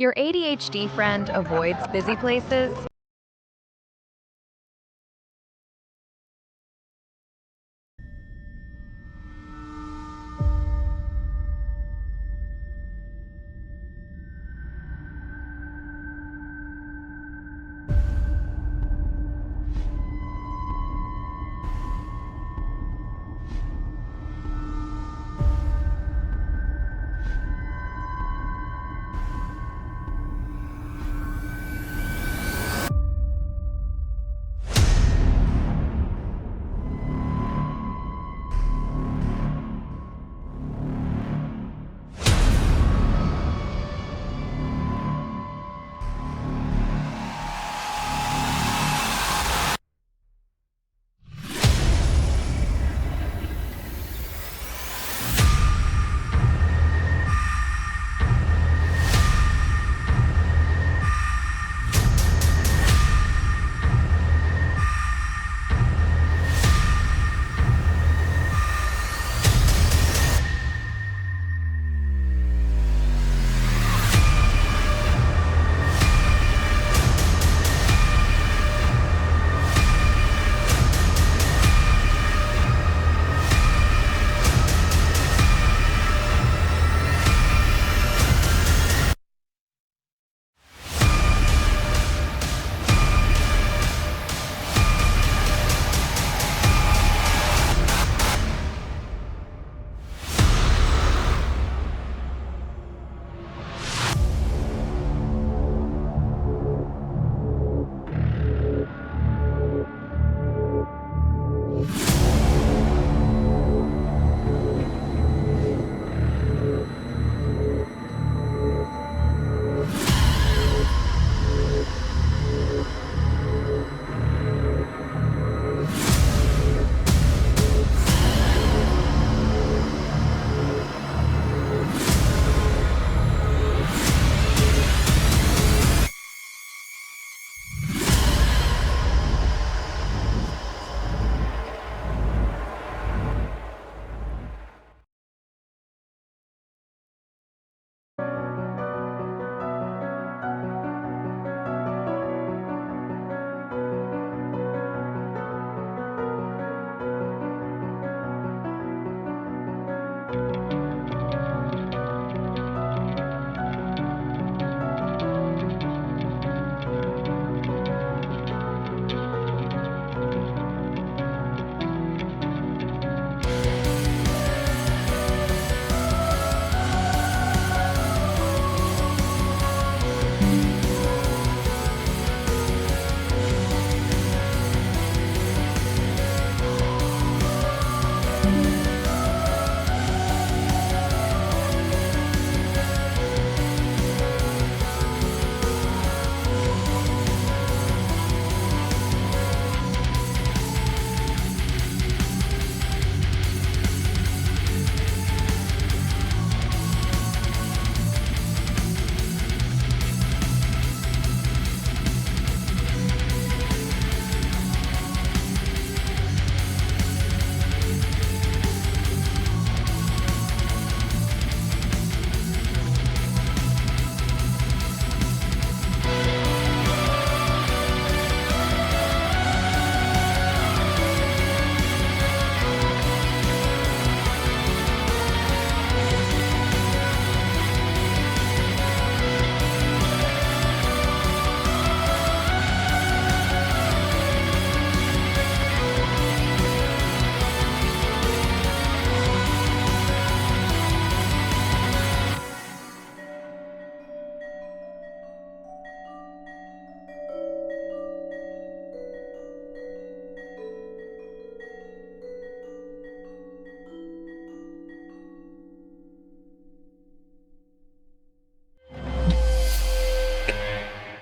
Your ADHD friend avoids busy places.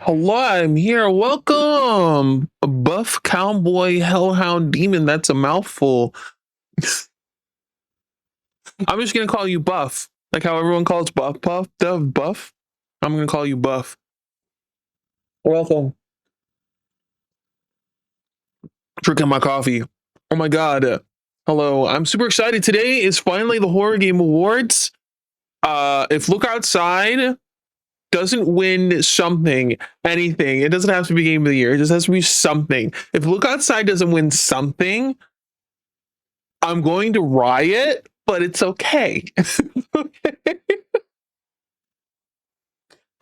Hello, I'm here. Welcome, Buff Cowboy Hellhound Demon. That's a mouthful. I'm just gonna call you Buff, like how everyone calls Buff, Puff, Dove, Buff. I'm gonna call you Buff. Welcome. Drinking my coffee. Oh my god. Hello. I'm super excited. Today is finally the Horror Game Awards. If look outside, doesn't win something, anything, it doesn't have to be game of the year. It just has to be something. If Look Outside doesn't win something, I'm going to riot, but it's okay. Okay.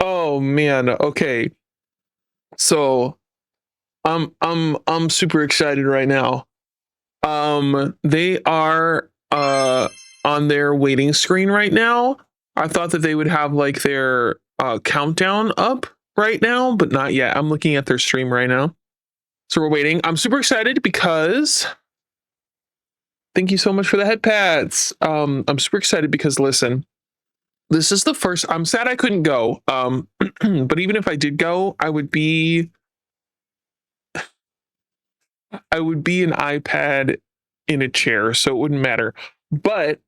Oh man. Okay. So I'm super excited right now. They are on their waiting screen right now. I thought that they would have like their countdown up right now, but not yet. I'm looking at their stream right now. So we're waiting. I'm super excited because thank you so much for the head pads. I'm super excited because listen, this is the first. I'm sad I couldn't go. But even if I did go, I would be an iPad in a chair, so it wouldn't matter. But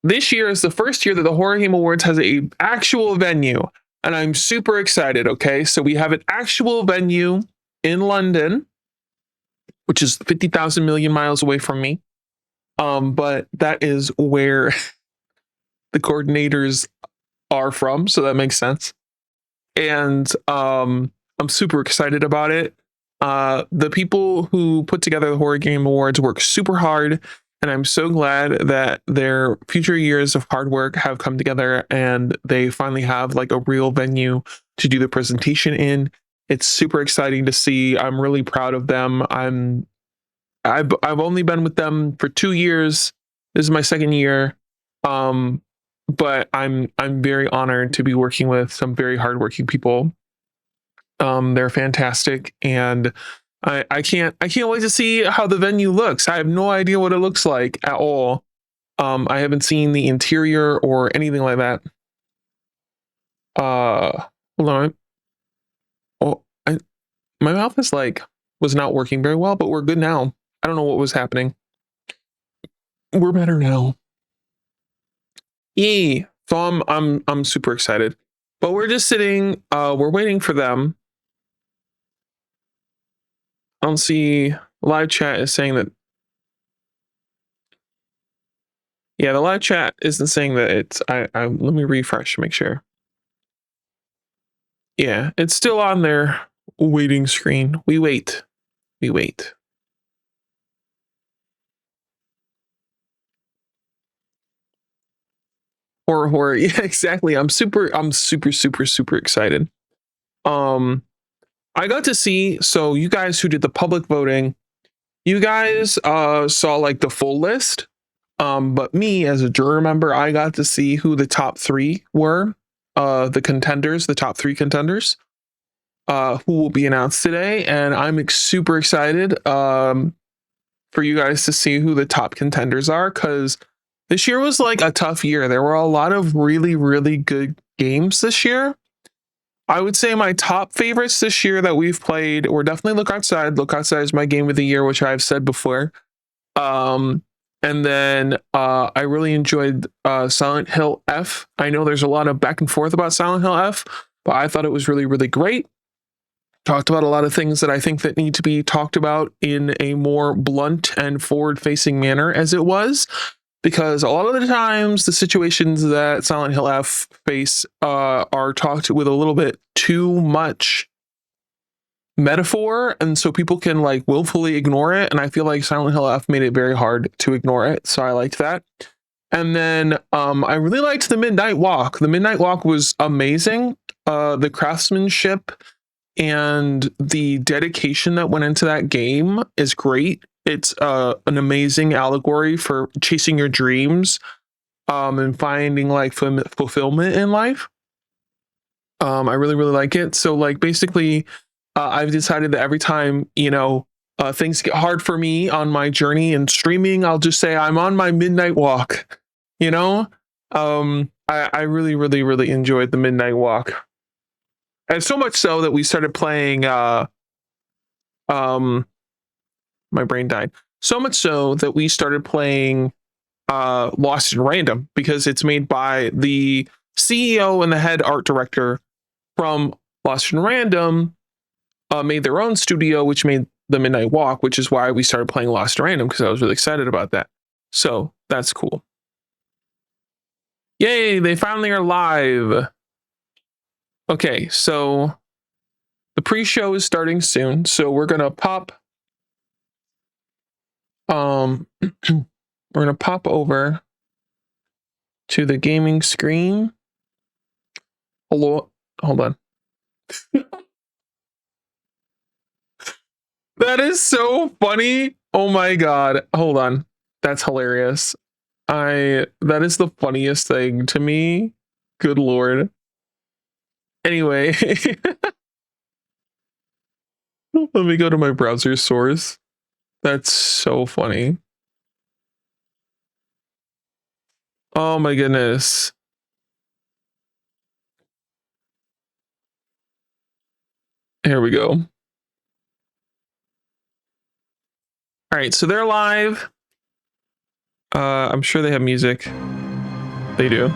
this year is the first year that the Horror Game Awards has a actual venue, and I'm super excited. Okay, so we have an actual venue in London, which is 50,000 million miles away from me. But that is where the coordinators are from, so that makes sense. And I'm super excited about it. The people who put together the Horror Game Awards work super hard, and I'm so glad that their future years of hard work have come together and they finally have like a real venue to do the presentation in. It's super exciting to see. I'm really proud of them. I've only been with them for 2 years. This is my second year. But I'm very honored to be working with some very hardworking people. They're fantastic, and I can't wait to see how the venue looks. I have no idea what it looks like at all. I haven't seen the interior or anything like that. Hold on. Oh, my mouth is like was not working very well, but we're good now. I don't know what was happening. We're better now. Yay! So I'm super excited. But we're just sitting. We're waiting for them. I don't see live chat is saying that. Yeah, the live chat isn't saying that it's. I let me refresh to make sure. Yeah, it's still on their waiting screen. We wait. We wait. Horror. Yeah, exactly. I'm super excited. I got to see, so you guys who did the public voting, you guys saw like the full list. But me as a juror member, I got to see who the top 3 were. The contenders, the top 3 contenders, who will be announced today, and I'm super excited for you guys to see who the top contenders are, because this year was like a tough year. There were a lot of really good games this year. I would say my top favorites this year that we've played were definitely Look Outside. Look Outside is my game of the year, which I've said before. And then I really enjoyed Silent Hill F. I know there's a lot of back and forth about Silent Hill F, but I thought it was really great. Talked about a lot of things that I think that need to be talked about in a more blunt and forward-facing manner as it was, because a lot of the times the situations that Silent Hill F face are talked with a little bit too much metaphor, and so people can like willfully ignore it, and I feel like Silent Hill F made it very hard to ignore it, so I liked that. And then I really liked the Midnight Walk. The Midnight Walk was amazing. The craftsmanship and the dedication that went into that game is great. It's an amazing allegory for chasing your dreams and finding like fulfillment in life. I really like it. So like basically I've decided that every time, things get hard for me on my journey in streaming, I'll just say I'm on my midnight walk. I really enjoyed the Midnight Walk. And so much so that we started playing my brain died. So much so that we started playing Lost in Random, because it's made by the CEO and the head art director from Lost in Random, made their own studio, which made the Midnight Walk, which is why we started playing Lost in Random, because I was really excited about that. So that's cool. Yay, they finally are live. Okay, so the pre-show is starting soon, so we're gonna pop. We're gonna pop over to the gaming screen. Hello, hold on. That is so funny. Oh my god. Hold on. That's hilarious. That is the funniest thing to me. Good lord. Anyway, let me go to my browser source. That's so funny. Oh my goodness. Here we go. All right, so they're live. I'm sure they have music. They do.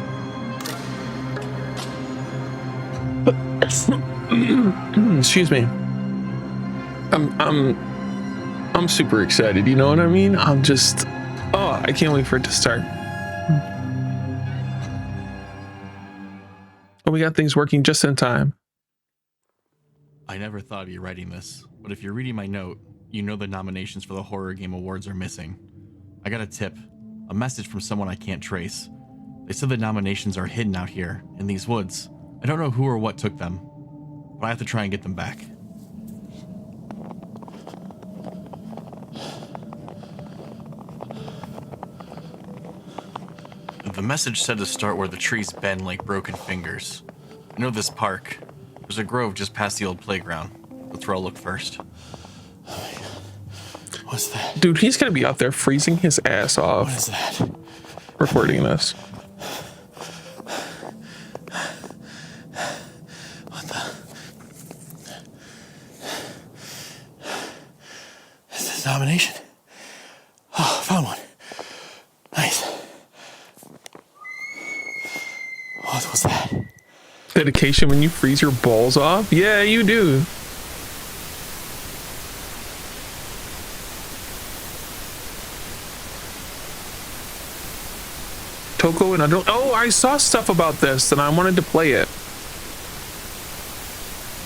Excuse me. I'm super excited. You know what I mean? I can't wait for it to start. Well, we got things working just in time. I never thought of you writing this, but if you're reading my note, you know the nominations for the Horror Game Awards are missing. I got a tip, a message from someone I can't trace. They said the nominations are hidden out here, in these woods. I don't know who or what took them, but I have to try and get them back. The message said to start where the trees bend like broken fingers. I know this park. There's a grove just past the old playground. That's where I'll look first. What's that? Dude, he's gonna be out there freezing his ass off. What is that? Recording this. What the? Is this a nomination? Oh, found one. Nice. What was that? Dedication when you freeze your balls off? Yeah, you do. Toko and Underl. Oh, I saw stuff about this and I wanted to play it.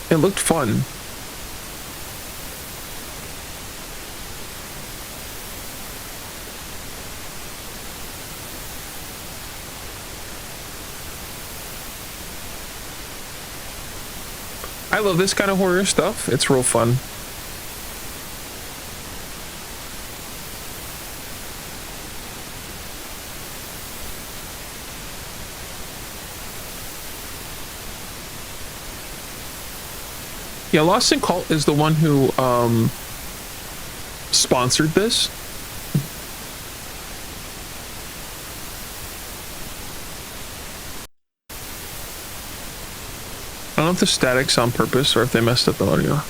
It looked fun. I love this kind of horror stuff. It's real fun. Yeah, Lost in Cult is the one who sponsored this. I don't know if the static's on purpose or if they messed up the audio.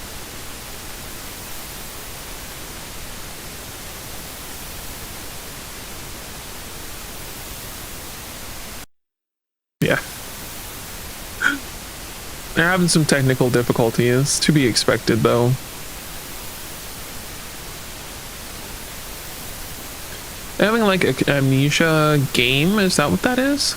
Yeah. They're having some technical difficulties, to be expected though. They're having like an amnesia game, is that what that is?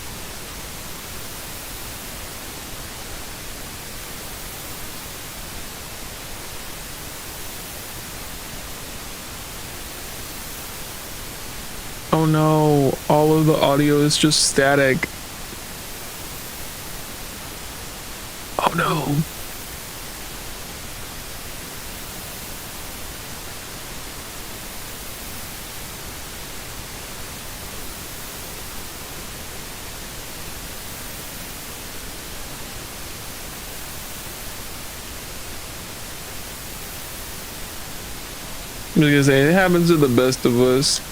Oh no, all of the audio is just static. Oh no. I was gonna say, it happens to the best of us.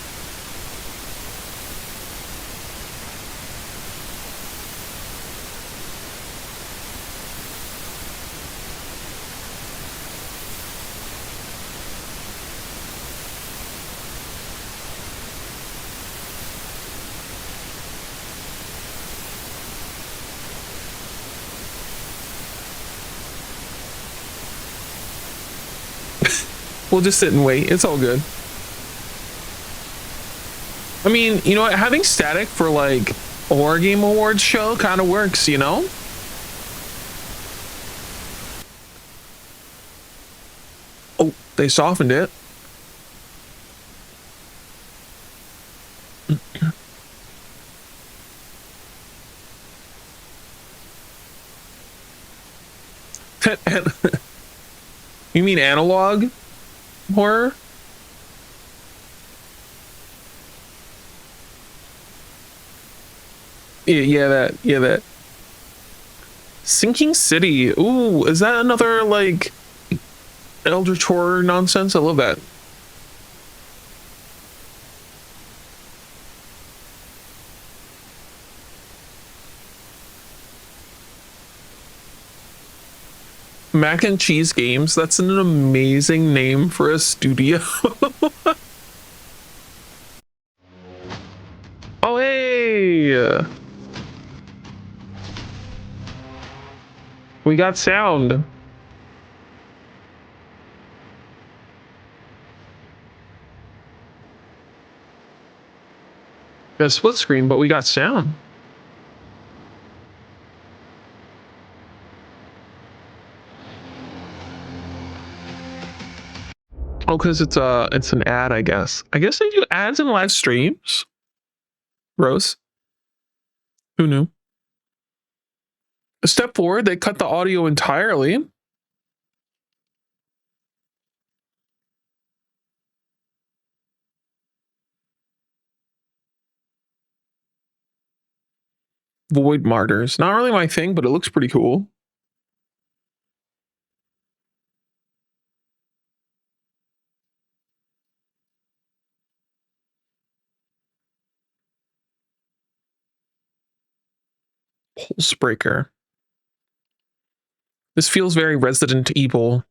We'll just sit and wait. It's all good. I mean, you know what? Having static for like a horror game awards show kind of works, you know? Oh, they softened it. You mean analog horror? Yeah, that. Sinking City. Ooh, is that another like eldritch horror nonsense? I love that. Mac and Cheese Games. That's an amazing name for a studio. Oh, hey! We got sound. Got a split screen, but we got sound. Oh, because it's an ad, I guess. I guess they do ads in live streams. Rose, who knew? Step forward, they cut the audio entirely. Void Martyrs. Not really my thing, but it looks pretty cool. Pulsebreaker. This feels very Resident Evil.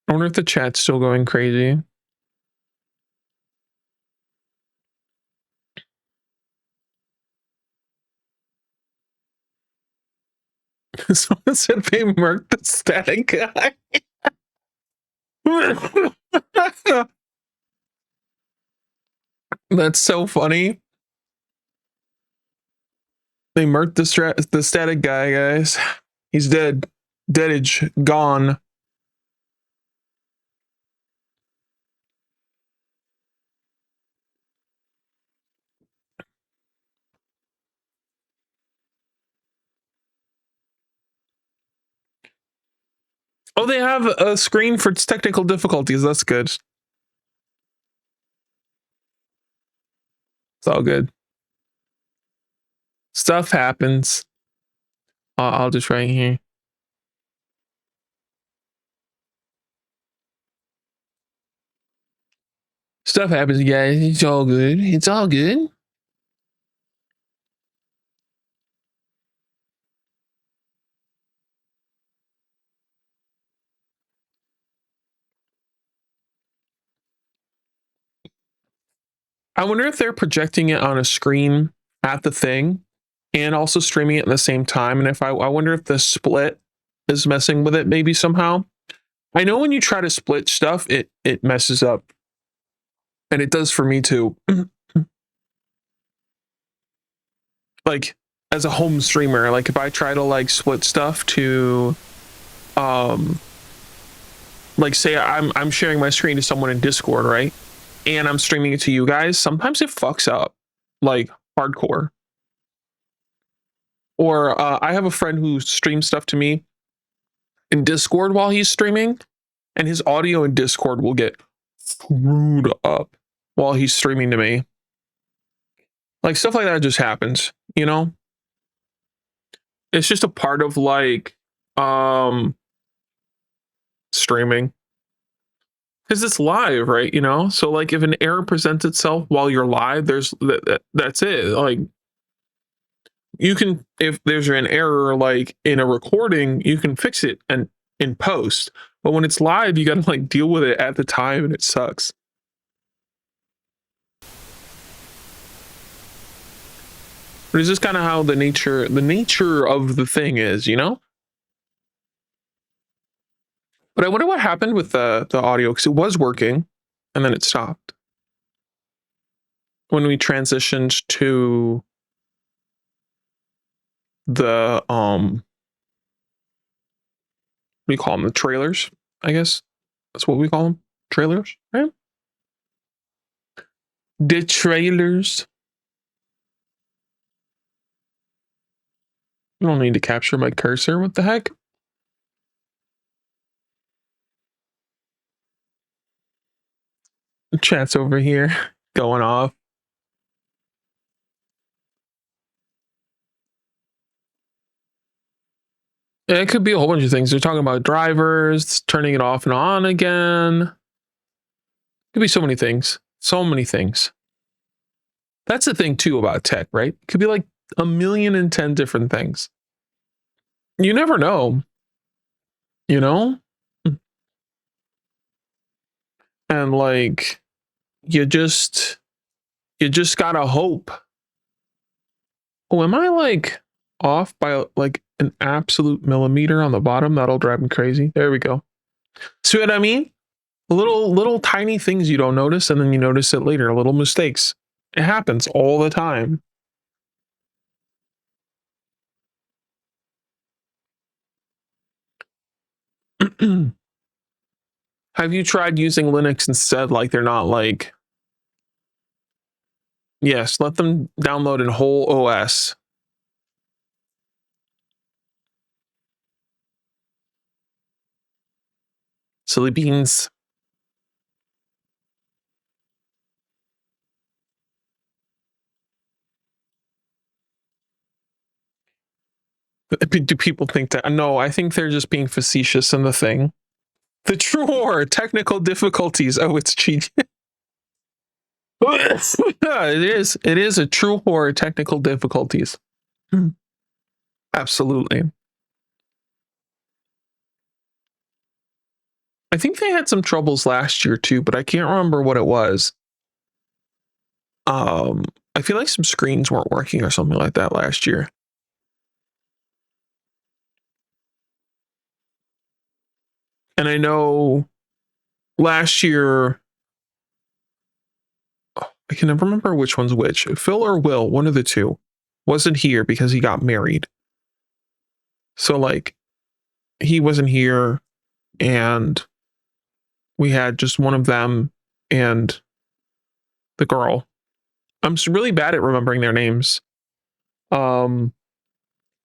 I wonder if the chat's still going crazy. Someone said they murked the static guy. That's so funny. They murked the static guy, guys. He's dead. Deadage. Gone. Oh, they have a screen for technical difficulties. That's good. It's all good. Stuff happens. I'll just write here. Stuff happens, guys. It's all good. It's all good. I wonder if they're projecting it on a screen at the thing and also streaming it at the same time. And if I wonder if the split is messing with it maybe somehow. I know when you try to split stuff, it messes up. And it does for me too. Like as a home streamer, like if I try to like split stuff to like say I'm sharing my screen to someone in Discord, right? And I'm streaming it to you guys, sometimes it fucks up like hardcore. Or I have a friend who streams stuff to me in Discord while he's streaming, and his audio in Discord will get screwed up while he's streaming to me. Like stuff like that just happens, you know? It's just a part of like streaming. Because it's live, right? You know? So like if an error presents itself while you're live, that's it. Like you can, if there's an error like in a recording, you can fix it and in post. But when it's live, you gotta like deal with it at the time and it sucks. But it's just kind of how the nature of the thing is, you know? But I wonder what happened with the audio, because it was working and then it stopped. when we transitioned to the what do you call them? The trailers, I guess that's what we call them. Trailers, right? The trailers. I don't need to capture my cursor. What the heck? The chat's over here going off. It could be a whole bunch of things. They're talking about drivers, turning it off and on again. It could be so many things. So many things. That's the thing too about tech, right? It could be like 1,000,010 different things. You never know, you know? And like you just gotta hope. Oh, am I like off by like an absolute millimeter on the bottom? That'll drive me crazy. There we go. See what I mean? Little tiny things you don't notice, and then you notice it later. Little mistakes. It happens all the time. Have you tried using Linux instead? Like they're not like. Yes, let them download a whole OS. Silly beans. Do people think that? No, I think they're just being facetious in the thing. The true horror, technical difficulties. Oh, it's cheating. It is. It is a true horror, technical difficulties. Absolutely. I think they had some troubles last year too, but I can't remember what it was. I feel like some screens weren't working or something like that last year. And I know last year, I can never remember which one's which. Phil or Will, one of the two, wasn't here because he got married. So like, he wasn't here, and we had just one of them and the girl. I'm really bad at remembering their names. And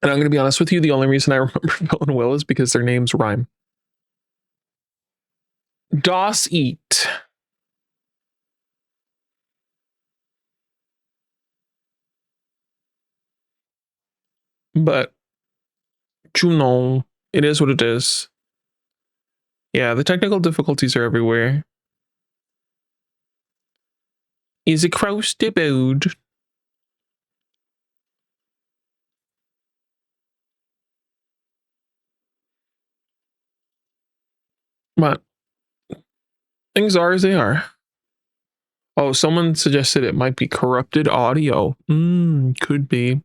I'm going to be honest with you, the only reason I remember Phil and Will is because their names rhyme. Das Eat. But you know, it is what it is. Yeah, the technical difficulties are everywhere. Is across the board. But things are as they are. Oh, someone suggested it might be corrupted audio. Could be.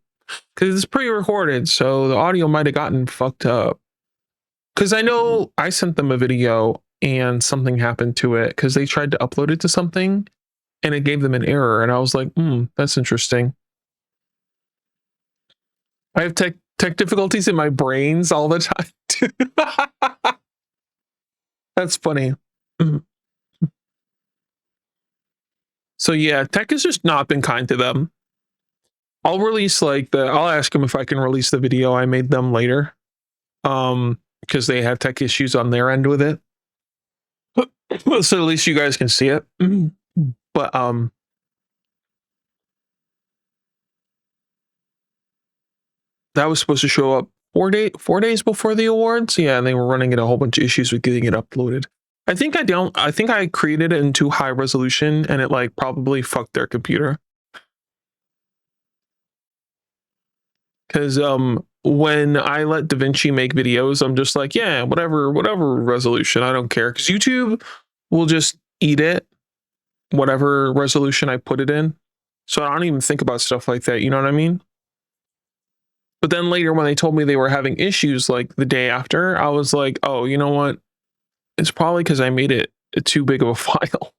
Because it's pre-recorded, so the audio might have gotten fucked up. Because I know I sent them a video and something happened to it because they tried to upload it to something and it gave them an error. And I was like, that's interesting. I have tech difficulties in my brains all the time. That's funny. So yeah, tech has just not been kind to them. I'll release I'll ask them if I can release the video I made them later. Because they have tech issues on their end with it. So at least you guys can see it. But that was supposed to show up 4 days before the awards. Yeah, and they were running into a whole bunch of issues with getting it uploaded. I think I created it in too high resolution and it like probably fucked their computer. Because when I let DaVinci make videos, I'm just like, yeah, whatever resolution, I don't care. Because YouTube will just eat it, whatever resolution I put it in. So I don't even think about stuff like that. You know what I mean? But then later when they told me they were having issues like the day after, I was like, oh, you know what? It's probably because I made it too big of a file.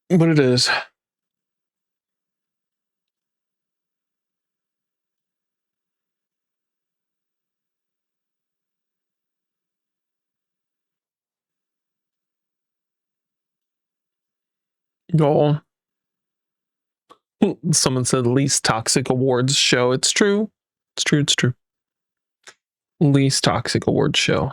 But it is. No. Someone said least toxic awards show. It's true. It's true. It's true. Least toxic awards show.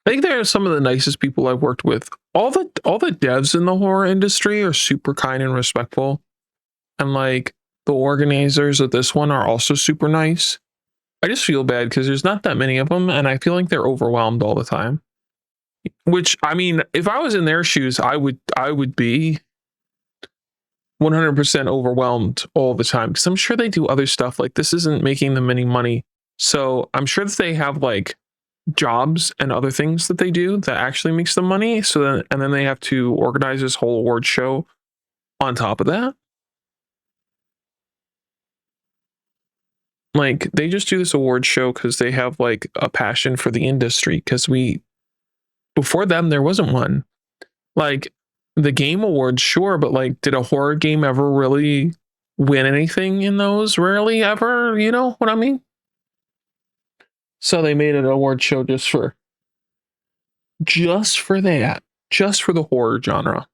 I think they're some of the nicest people I've worked with. All the devs in the horror industry are super kind and respectful. And like the organizers of this one are also super nice. I just feel bad because there's not that many of them, and I feel like they're overwhelmed all the time. Which, I mean, if I was in their shoes, I would be 100% overwhelmed all the time because I'm sure they do other stuff. Like this isn't making them any money, so I'm sure that they have like jobs and other things that they do that actually makes them money. So then, and then they have to organize this whole award show on top of that. Like they just do this award show because they have like a passion for the industry. Because before them there wasn't one. Like the game awards, sure, but like, did a horror game ever really win anything in those? Rarely ever. You know what I mean? So they made an award show just for that, just for the horror genre.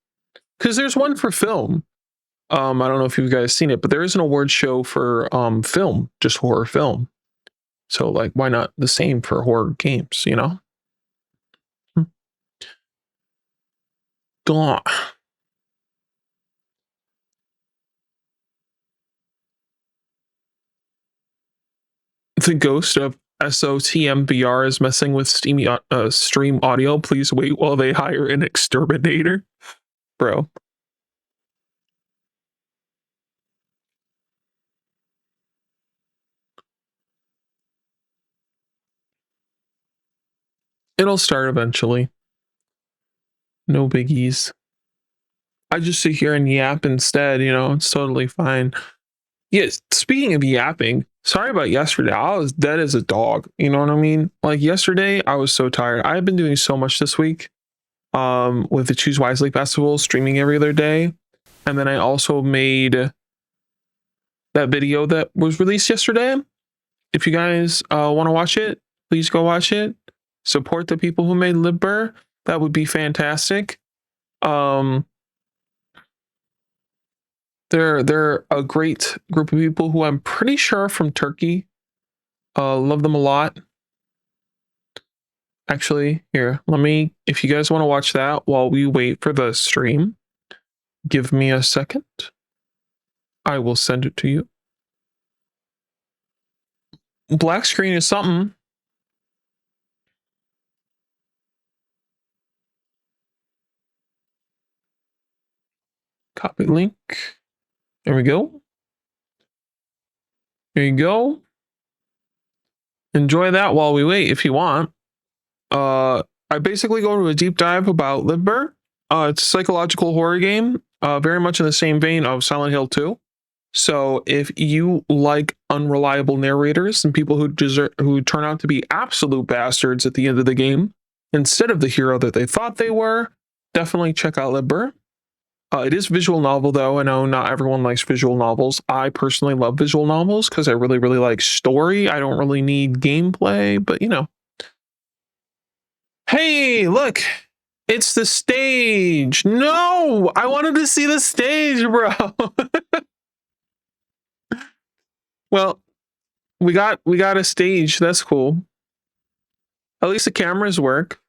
Because there's one for film. I don't know if you guys seen it, but there is an award show for film, just horror film. So like, why not the same for horror games? You know. Gah. The ghost of SOTMVR is messing with stream audio. Please wait while they hire an exterminator. Bro. It'll start eventually. No biggies. I just sit here and yap instead, you know, it's totally fine. Yes, speaking of yapping, sorry about yesterday. I was dead as a dog. You know what I mean? Like yesterday, I was so tired. I've been doing so much this week. With the Choose Wisely Festival, streaming every other day. And then I also made that video that was released yesterday. If you guys want to watch it, please go watch it. Support the people who made Libber. That would be fantastic. They're a great group of people who I'm pretty sure are from Turkey. Love them a lot. Actually, here, if you guys want to watch that while we wait for the stream, give me a second. I will send it to you. Black screen is something. Copy link. There we go. There you go. Enjoy that while we wait if you want. I basically go to a deep dive about Libber. It's a psychological horror game, very much in the same vein of Silent Hill 2. So if you like unreliable narrators and people who turn out to be absolute bastards at the end of the game, instead of the hero that they thought they were, definitely check out Libber. It is visual novel, though. I know not everyone likes visual novels. I personally love visual novels because I really, really like story. I don't really need gameplay, but you know. Hey, look, it's the stage. No, I wanted to see the stage, bro. Well, we got a stage. That's cool. At least the cameras work.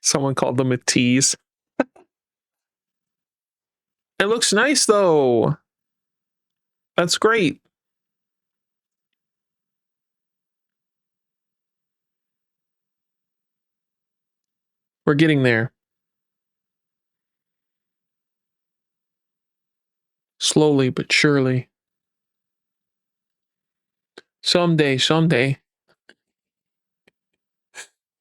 Someone called them a tease. It looks nice, though. That's great. We're getting there. Slowly but surely. Someday.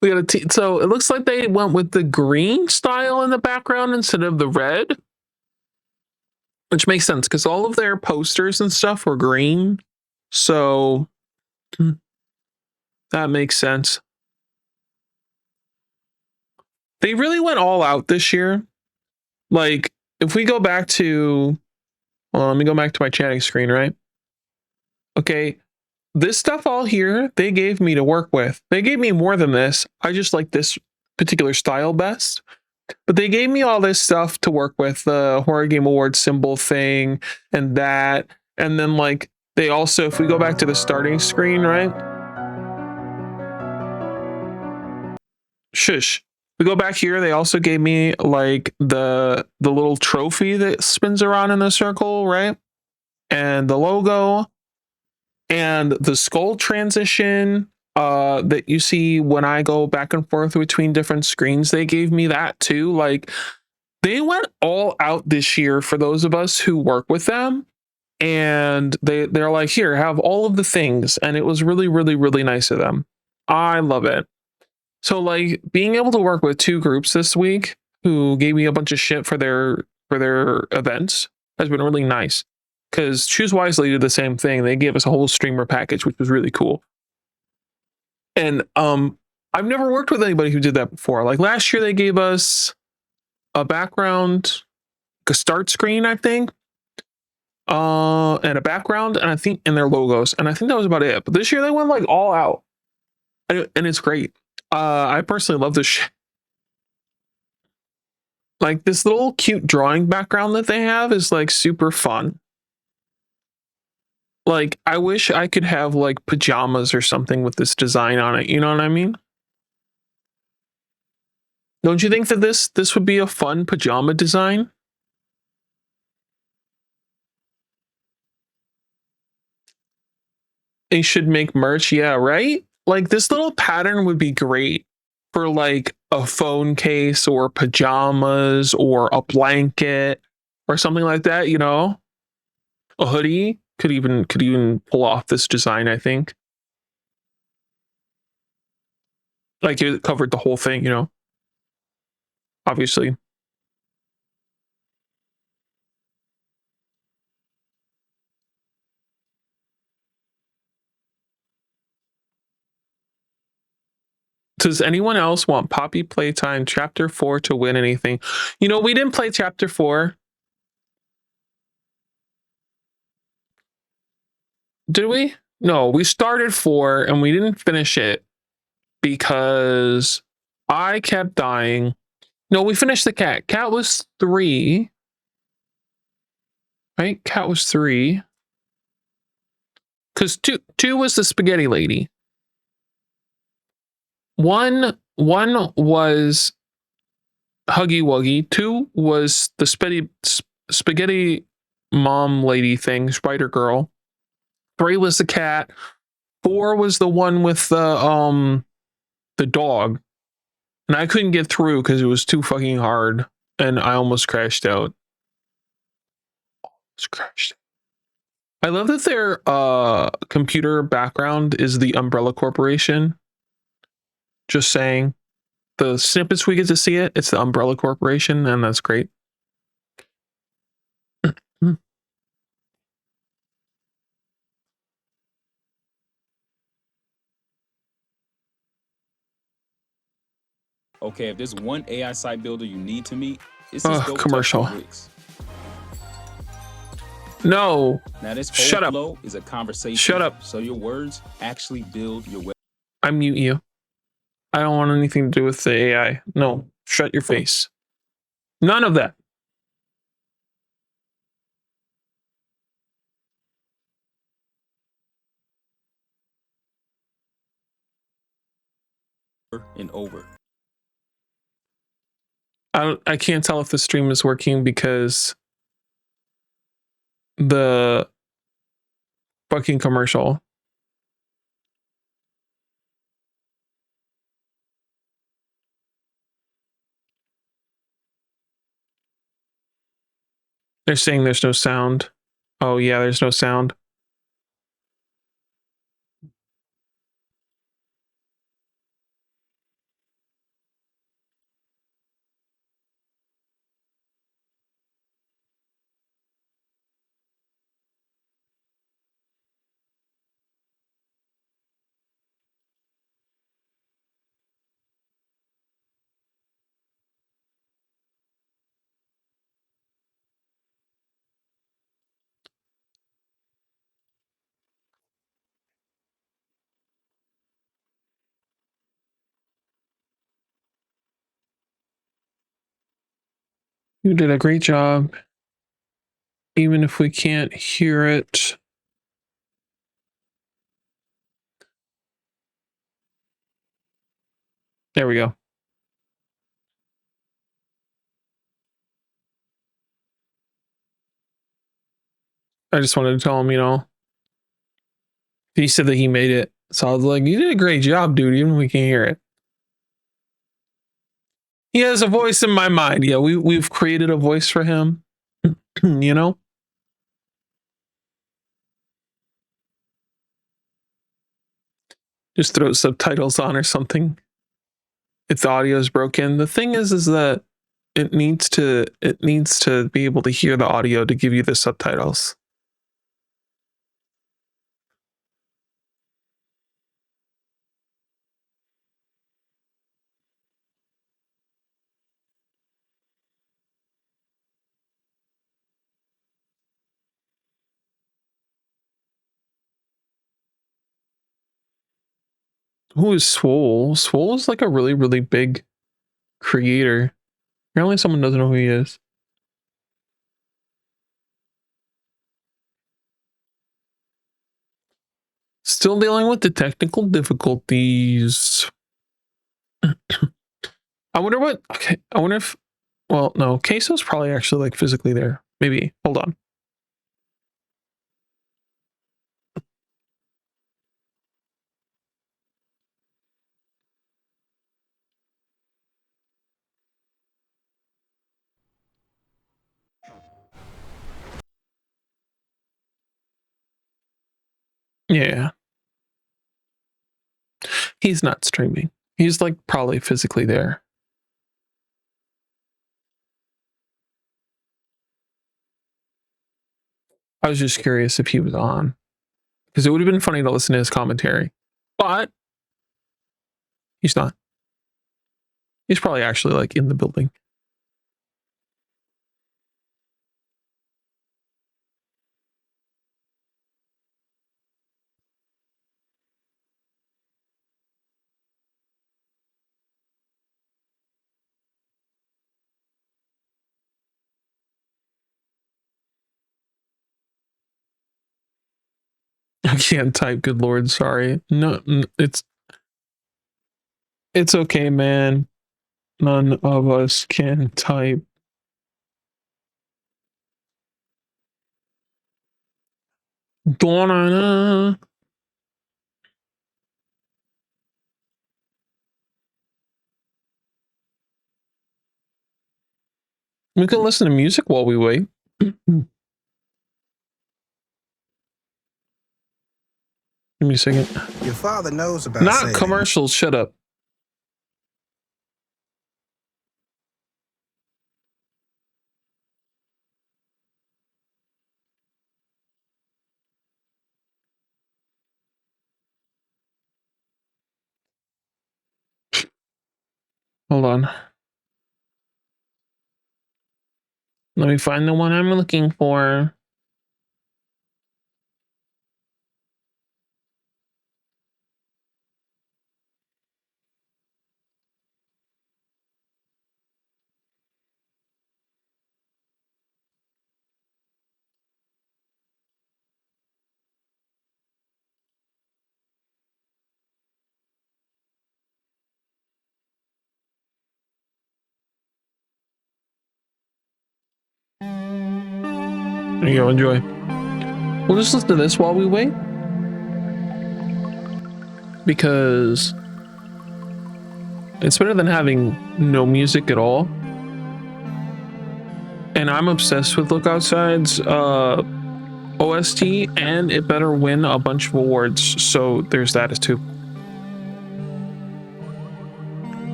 We got so it looks like they went with the green style in the background instead of the red. Which makes sense because all of their posters and stuff were green. So that makes sense. They really went all out this year. Like, if we go back to, well, let me go back to my chatting screen, right? Okay, this stuff all here, they gave me to work with. They gave me more than this. I just like this particular style best. But they gave me all this stuff to work with, the Horror Game Awards symbol thing and that. And then, like, they also, if we go back to the starting screen, right? Shush. We go back here, they also gave me like the little trophy that spins around in the circle, right? And the logo and the skull transition that you see when I go back and forth between different screens. They gave me that too. Like, they went all out this year for those of us who work with them, and they're like, here, have all of the things, and it was really, really, really nice of them. I love it. So, like, being able to work with two groups this week who gave me a bunch of shit for their events has been really nice. Because Choose Wisely did the same thing. They gave us a whole streamer package, which was really cool. And I've never worked with anybody who did that before. Like last year, they gave us a background, a start screen, I think, and a background, and I think in their logos, and I think that was about it. But this year, they went like all out, and it's great. I personally love this shit. Like this little cute drawing background that they have is like super fun. Like I wish I could have like pajamas or something with this design on it. You know what I mean? Don't you think that this would be a fun pajama design? They should make merch, yeah, right? Like this little pattern would be great for like a phone case or pajamas or a blanket or something like that, you know? A hoodie could even pull off this design, I think. Like it covered the whole thing, you know? Obviously. Does anyone else want Poppy Playtime Chapter 4 to win anything? You know, we didn't play Chapter 4. Did we? No, we started 4 and we didn't finish it because I kept dying. No, we finished the cat. Cat was 3. Right? Cat was 3. Because two was the spaghetti lady. One was Huggy Wuggy. 2 was the spaghetti mom lady thing, Spider Girl. 3 was the cat. 4 was the one with the dog. And I couldn't get through because it was too fucking hard. And I almost crashed out. Almost crashed. I love that their computer background is the Umbrella Corporation. Just saying. The snippets we get to see it, it's the Umbrella Corporation, and that's great. Okay, if there's one AI site builder you need to meet, it's this dope Commercial. Wix. No. Now this Shut up. flow is a conversation. Shut up. So your words actually build your web. I mute you. I don't want anything to do with the AI. No. Shut your face. None of that. And over. I can't tell if the stream is working because the fucking commercial. They're saying there's no sound. Oh yeah, there's no sound. You did a great job. Even if we can't hear it. There we go. I just wanted to tell him, you know, he said that he made it. So I was like, you did a great job, dude, even if we can't hear it. He has a voice in my mind. Yeah, we've created a voice for him. You know? Just throw subtitles on or something. If the audio is broken. The thing is that it needs to be able to hear the audio to give you the subtitles. Who is Swole? Swole is like a really, really big creator. Apparently someone doesn't know who he is. Still dealing with the technical difficulties. I wonder what, okay, I wonder if, well, no, Queso's probably actually like physically there. Maybe, hold on. Yeah. He's not streaming. He's like probably physically there. I was just curious if he was on. Because it would have been funny to listen to his commentary. But he's not. He's probably actually like in the building. I can't type, good lord, sorry. No, it's okay, man. None of us can type. Donna. We can listen to music while we wait. Give me a second. Your father knows about Not saving. commercials, shut up. Hold on. Let me find the one I'm looking for. There you go, enjoy. We'll just listen to this while we wait. Because it's better than having no music at all. And I'm obsessed with Look Outside's OST, and it better win a bunch of awards. So there's that too.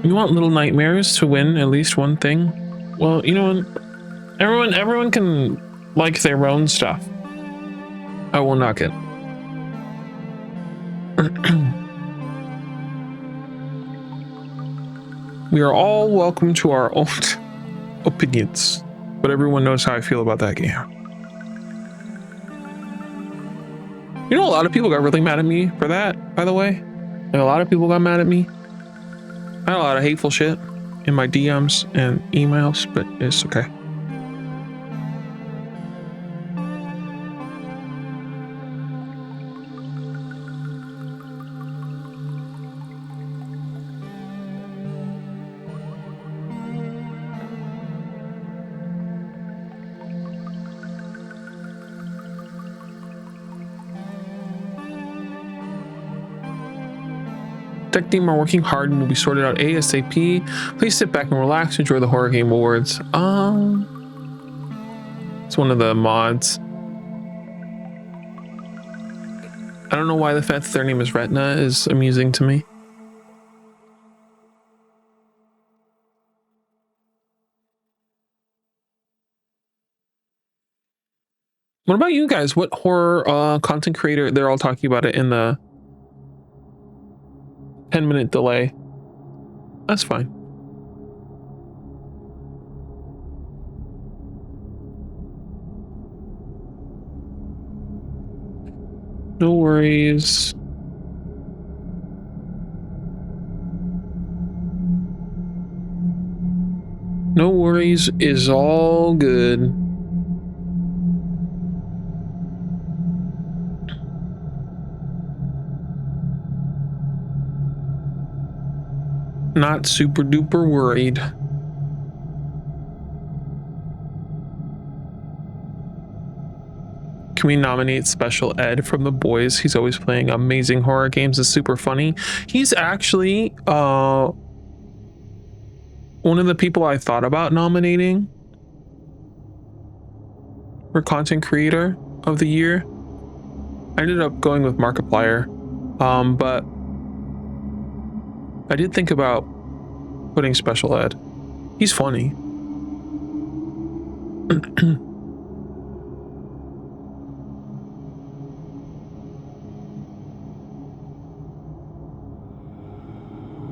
You want Little Nightmares to win at least one thing? Well, you know, everyone can like their own stuff. I will knock it. We are all welcome to our own opinions, but everyone knows how I feel about that game. You know, a lot of people got really mad at me for that, by the way. And a lot of people got mad at me. I had a lot of hateful shit. in my DMs and emails, but it's okay. Tech team are working hard and will be sorted out ASAP. Please sit back and relax. Enjoy the Horror Game Awards. It's one of the mods. I don't know why the fact that their name is Retina is amusing to me. What about you guys? What horror content creator? They're all talking about it in the 10-minute delay. That's fine. No worries. No worries is all good. Not super duper worried. Can we nominate Special Ed from The Boys? He's always playing amazing horror games. Is super funny. He's actually one of the people I thought about nominating for content creator of the year. I ended up going with Markiplier, but I did think about putting Special Ed. He's funny.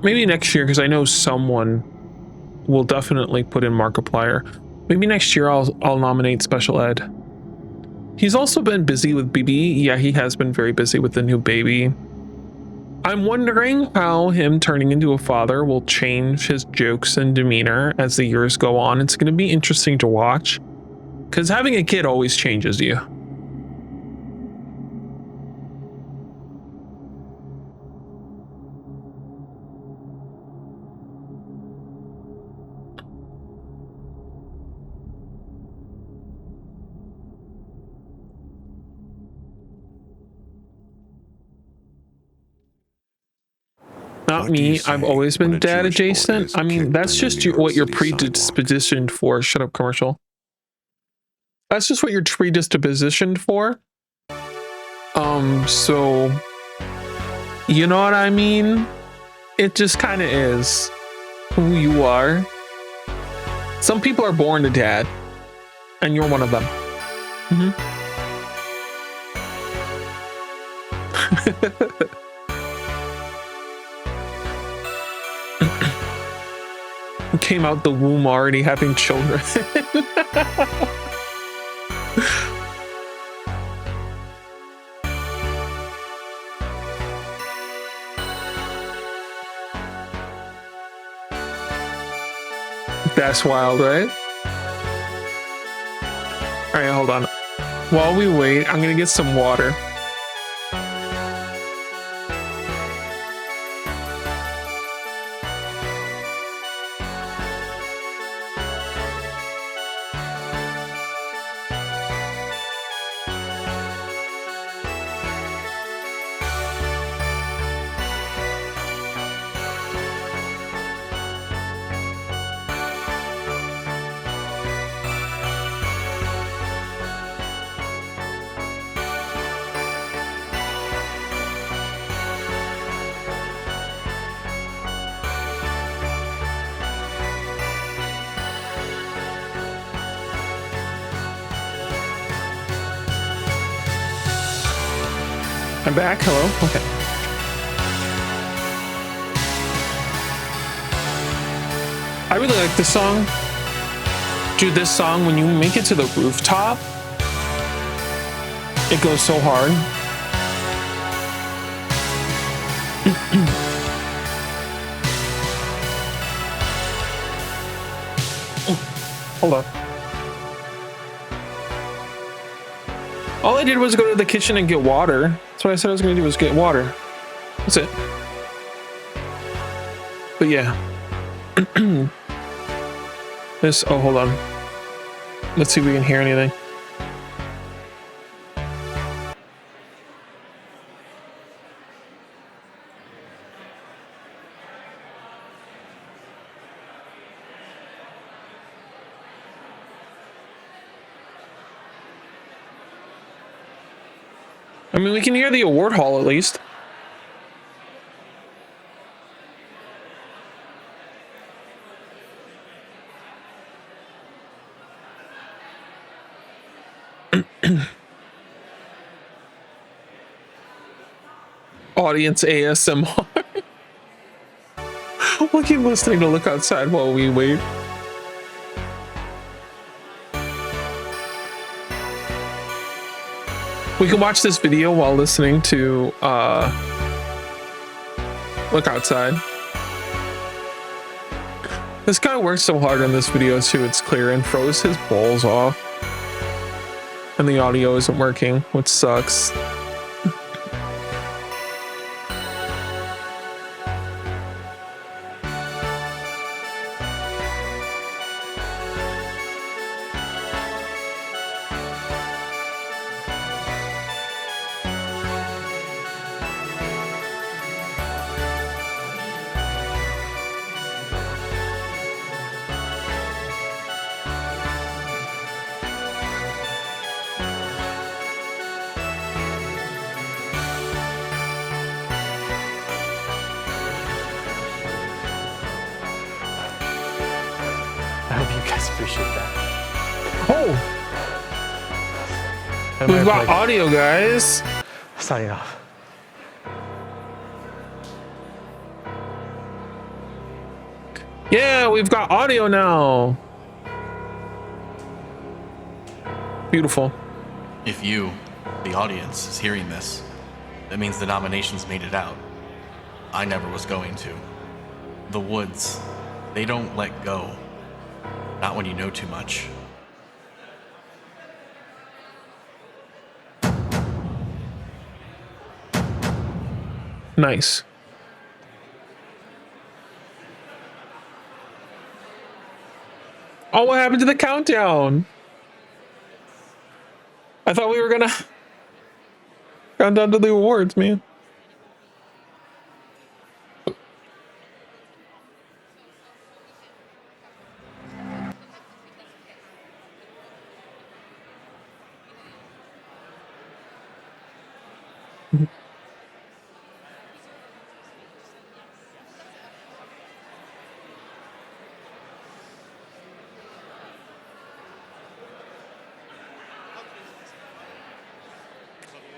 Maybe next year, because I know someone will definitely put in Markiplier. Maybe next year I'll nominate Special Ed. He's also been busy with BB. Yeah, he has been very busy with the new baby. I'm wondering how him turning into a father will change his jokes and demeanor as the years go on. It's going to be interesting to watch, because having a kid always changes you. Not me. I've always been dad adjacent. I mean, that's just what you're predispositioned for. Shut up, commercial. That's just what you're predispositioned for. So you know what I mean? It just kind of is who you are. Some people are born a dad, and you're one of them. Came out the womb already having children. That's wild, right? All right, hold on. While we wait, I'm gonna get some water. I'm back. Hello. Okay. I really like this song. Dude, this song, when you make it to the rooftop, it goes so hard. Hold on. All I did was go to the kitchen and get water. That's what I said I was going to do, was get water. That's it. But yeah. This, oh, hold on. Let's see if we can hear anything. I mean, we can hear the award hall at least. Audience ASMR. We'll keep listening to Look Outside while we wait. We can watch this video while listening to Look Outside. This guy worked so hard on this video too, it's clear, and froze his balls off. And the audio isn't working, which sucks. I hope you guys appreciate that. Oh! We've got audio, guys. Signing off. Yeah, we've got audio now. Beautiful. If you, the audience, is hearing this, that means the nominations made it out. I never was going to. The woods, they don't let go. Not when you know too much. Nice. Oh, what happened to the countdown? I thought we were gonna count down to the awards, man.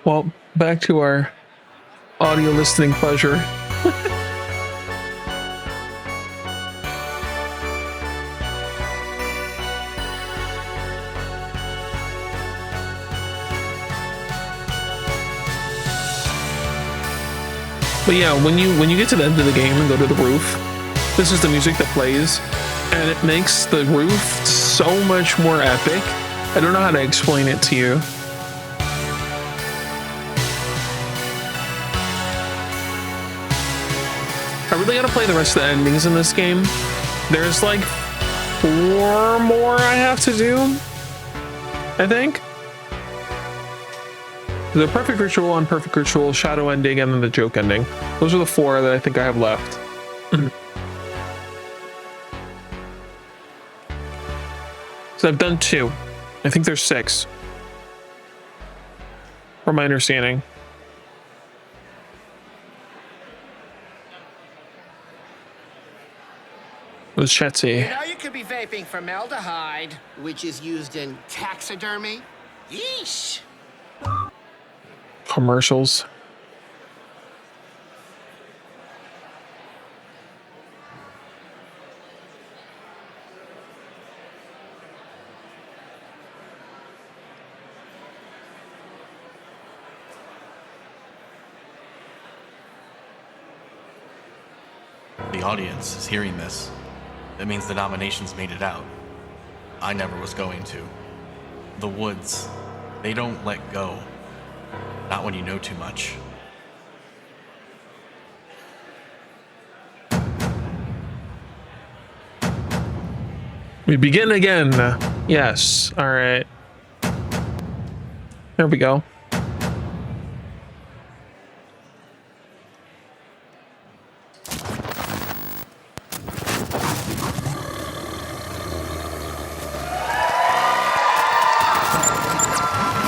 Well, back to our audio listening pleasure. But yeah, when you get to the end of the game and go to the roof, this is the music that plays, and it makes the roof so much more epic. I don't know how to explain it to you. I really gotta play the rest of the endings in this game. There's like 4 more I have to do, I think. The perfect ritual, unperfect ritual, shadow ending, and then the joke ending. Those are the 4 that I think I have left. So I've done 2. I think there's 6. From my understanding. Let's chat see. You know you could be vaping formaldehyde, which is used in taxidermy. Yeesh. Commercials. The audience is hearing this. That means the nominations made it out. I never was going to. The woods, they don't let go. Not when you know too much. We begin again. Yes. All right. There we go.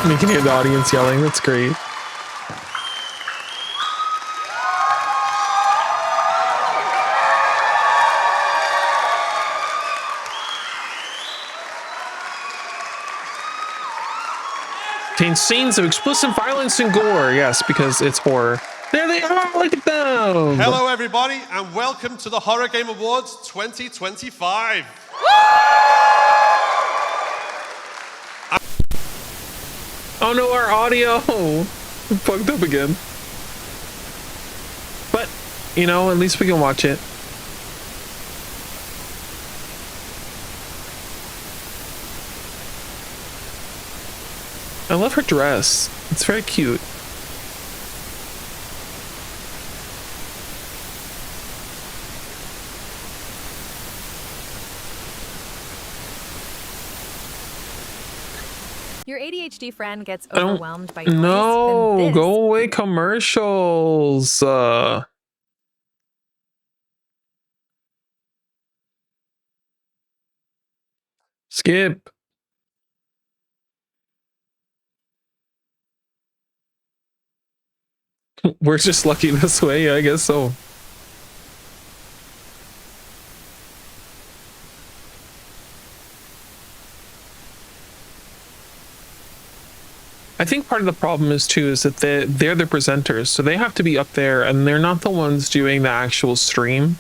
You can hear the audience yelling. That's great. Contains scenes of explicit violence and gore. Yes, because it's horror. There they are. Look at them. Hello, everybody, and welcome to the Horror Game Awards 2025. Oh no, our audio fucked up again. But, you know, at least we can watch it. I love her dress. It's very cute. Your ADHD friend gets overwhelmed by noise. No, then this go away commercials. Skip. We're just lucky this way, I guess so. I think part of the problem is too is that they're the presenters, so they have to be up there and they're not the ones doing the actual stream.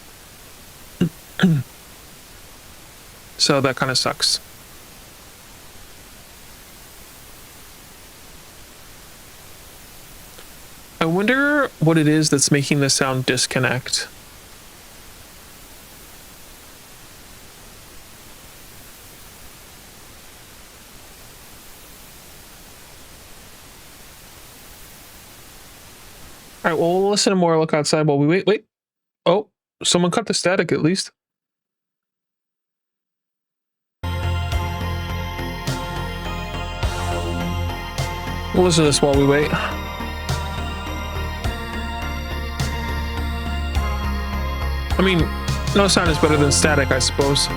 So that kind of sucks. I wonder what it is that's making the sound disconnect. All right, well, we'll listen to more. Look outside while we wait. Wait. Oh, someone cut the static at least. We'll listen to this while we wait. I mean, no sound is better than static, I suppose.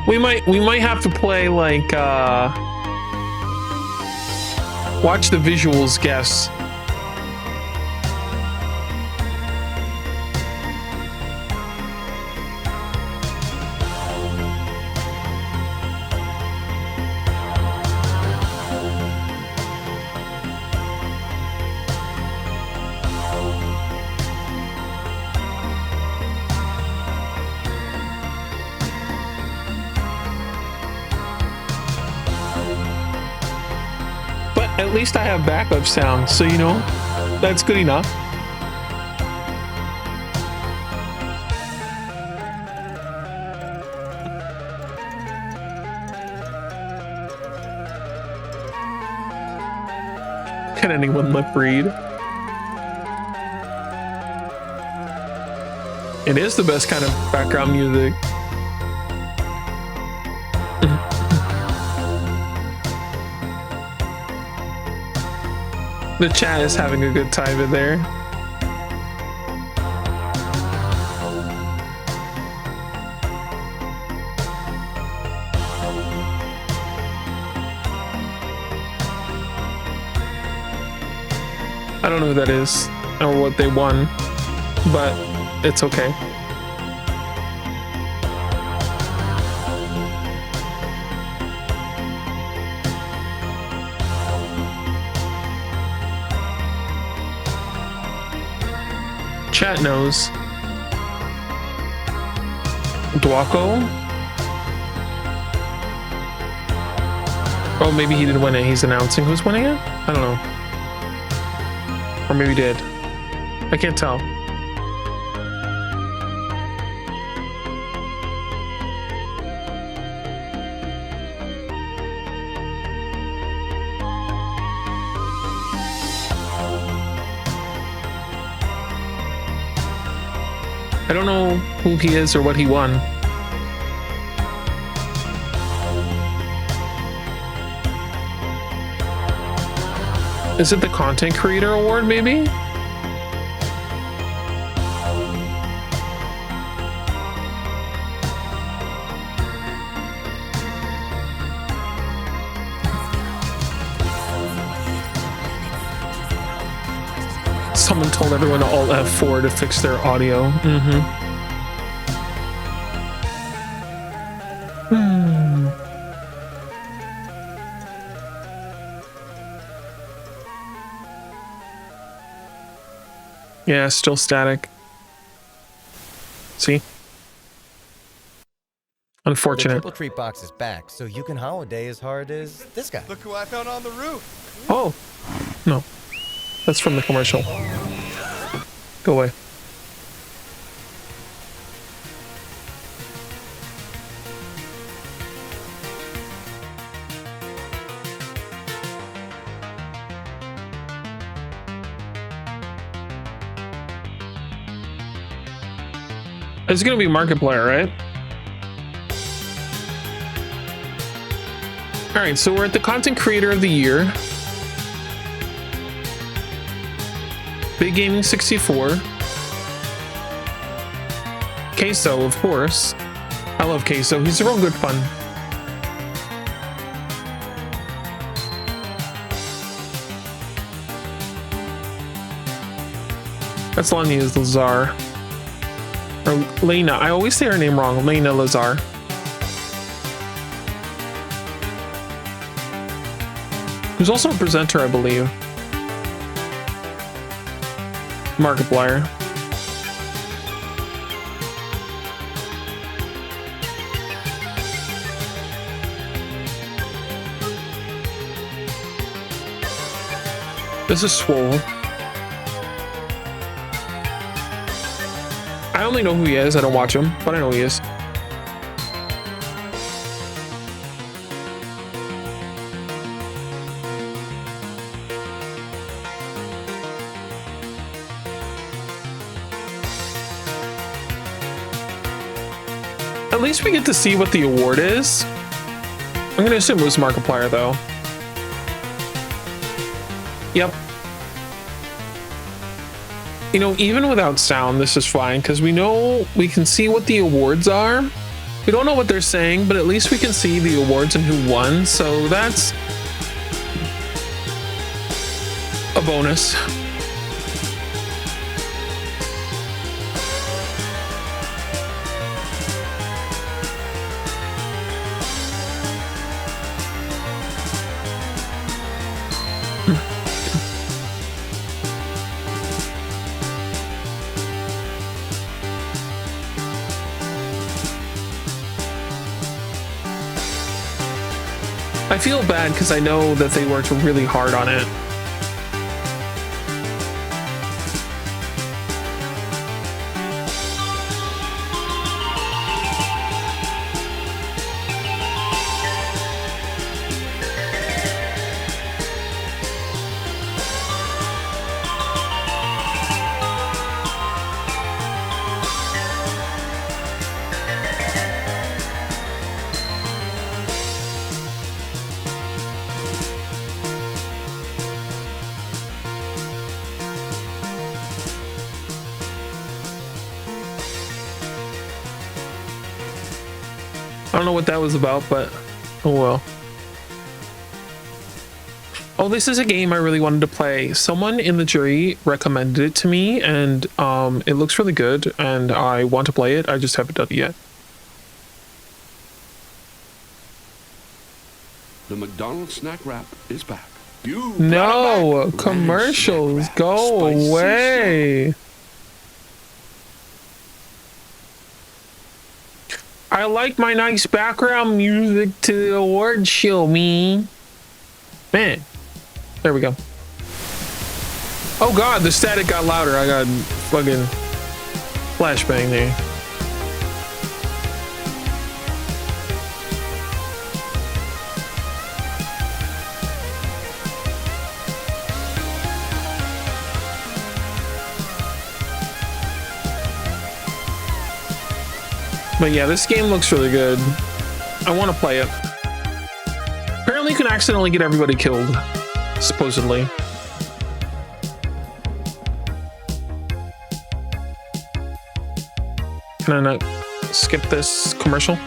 We might have to play like watch the visuals guess. At least I have backup sound, so you know, that's good enough. Can anyone lip read? It is the best kind of background music. The chat is having a good time in there. I don't know who that is or what they won, but it's okay. Chat knows. Dwako? Oh, maybe he didn't win it. He's announcing who's winning it? I don't know. Or maybe he did. I can't tell. I don't know who he is or what he won. Is it the Content Creator Award, maybe? Someone told everyone to Alt F4 to fix their audio. Yeah, still static. See? The Unfortunate. triple treat box is back, so you can holiday as hard as this guy. Look who I found on the roof. Oh, no. That's from the commercial. Go away. It's gonna be Markiplier, right? All right, so we're at the Content Creator of the Year. Big Gaming 64. Queso, of course. I love Queso. He's real good fun. That's Lenia's Lazar. Or Lena. I always say her name wrong. Lena Lazar. Who's also a presenter, I believe. Markiplier. This is Swole. I only know who he is. I don't watch him, but I know who he is. At least we get to see what the award is. I'm gonna assume it was Markiplier though. Yep. You know, even without sound, this is fine because we know we can see what the awards are. We don't know what they're saying, but at least we can see the awards and who won. So that's a bonus. I feel bad because I know that they worked really hard on it. I don't know what that was about, but oh well. Oh, this is a game I really wanted to play. Someone in the jury recommended it to me, and it looks really good, and I want to play it. I just haven't done it yet. The McDonald's snack wrap is back. No commercials, go away. I like my nice background music to the award show, me. Man. There we go. Oh god, the static got louder. I got fucking flashbang there. But yeah, this game looks really good. I want to play it. Apparently you can accidentally get everybody killed, supposedly. Can I not skip this commercial?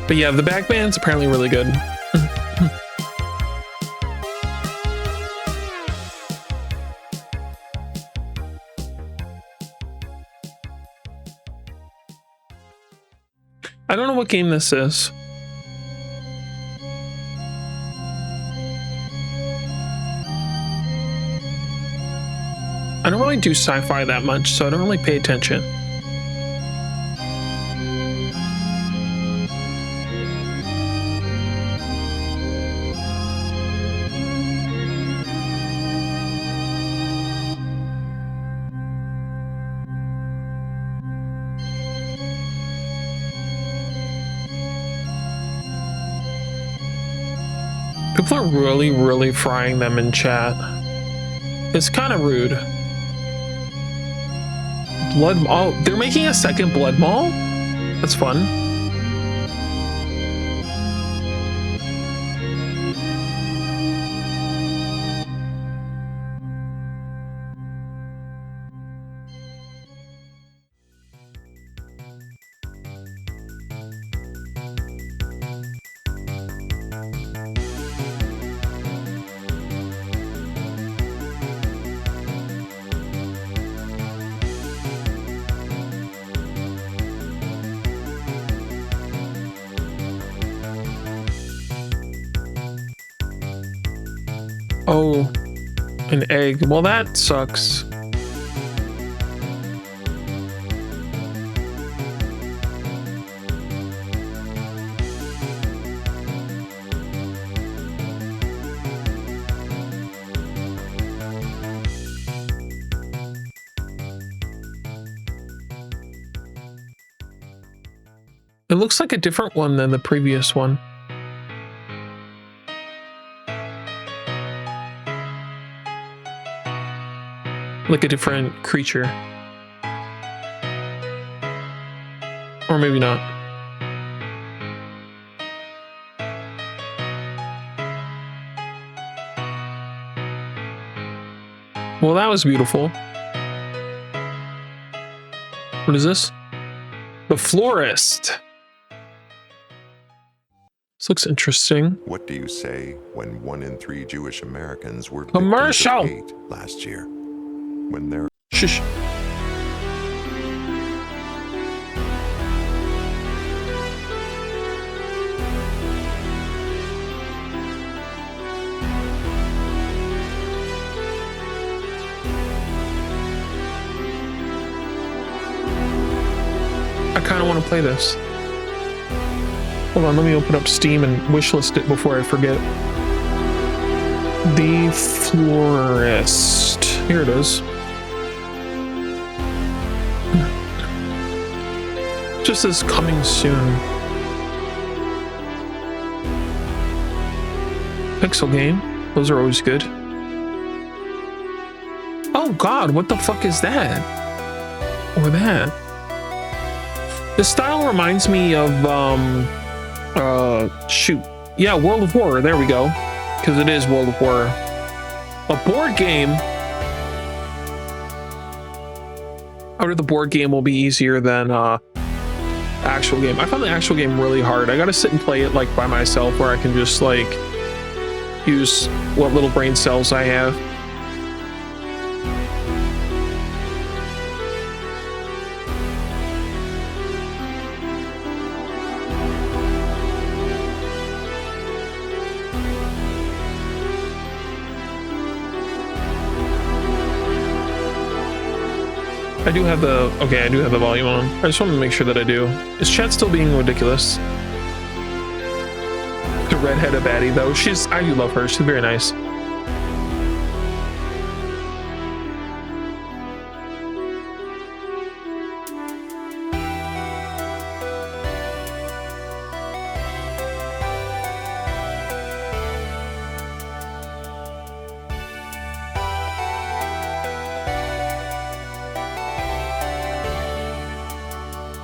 But yeah, the back band's apparently really good. I don't know what game this is. I don't really do sci-fi that much, so I don't really pay attention. People are really frying them in chat. It's kind of rude. Blood Mall. They're making a second Blood Mall? That's fun. Oh, an egg. Well, that sucks. It looks like a different one than the previous one. Like a different creature. Or maybe not. Well, that was beautiful. What is this? The Florist. This looks interesting. What do you say when 1 in 3 Jewish Americans were commercial victims of hate last year? When they're shush. I kind of want to play this. Hold on, let me open up Steam and wishlist it before I forget. The Florist. Here it is. Just as coming soon. Pixel game. Those are always good. Oh god, what the fuck is that? Or that? The style reminds me of shoot. Yeah, World of War. There we go. Because it is World of War. A board game. Out of the board game will be easier than actual game. I found the actual game really hard. I gotta sit and play it like by myself where I can just like use what little brain cells I have. I do have the, okay, I do have the volume on. I just want to make sure that I do. Is chat still being ridiculous? The redheaded baddie though, I do love her. She's very nice.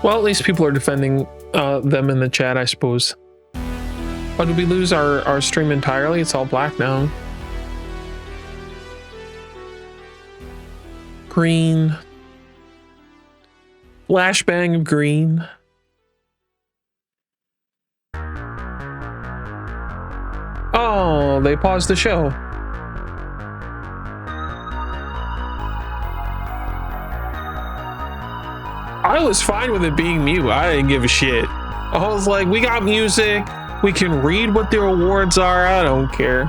Well, at least people are defending them in the chat, I suppose. Oh, did we lose our stream entirely? It's all black now. Green. Flashbang of green. Oh, they paused the show. I was fine with it being mute. I didn't give a shit. I was like, we got music. We can read what their awards are. I don't care.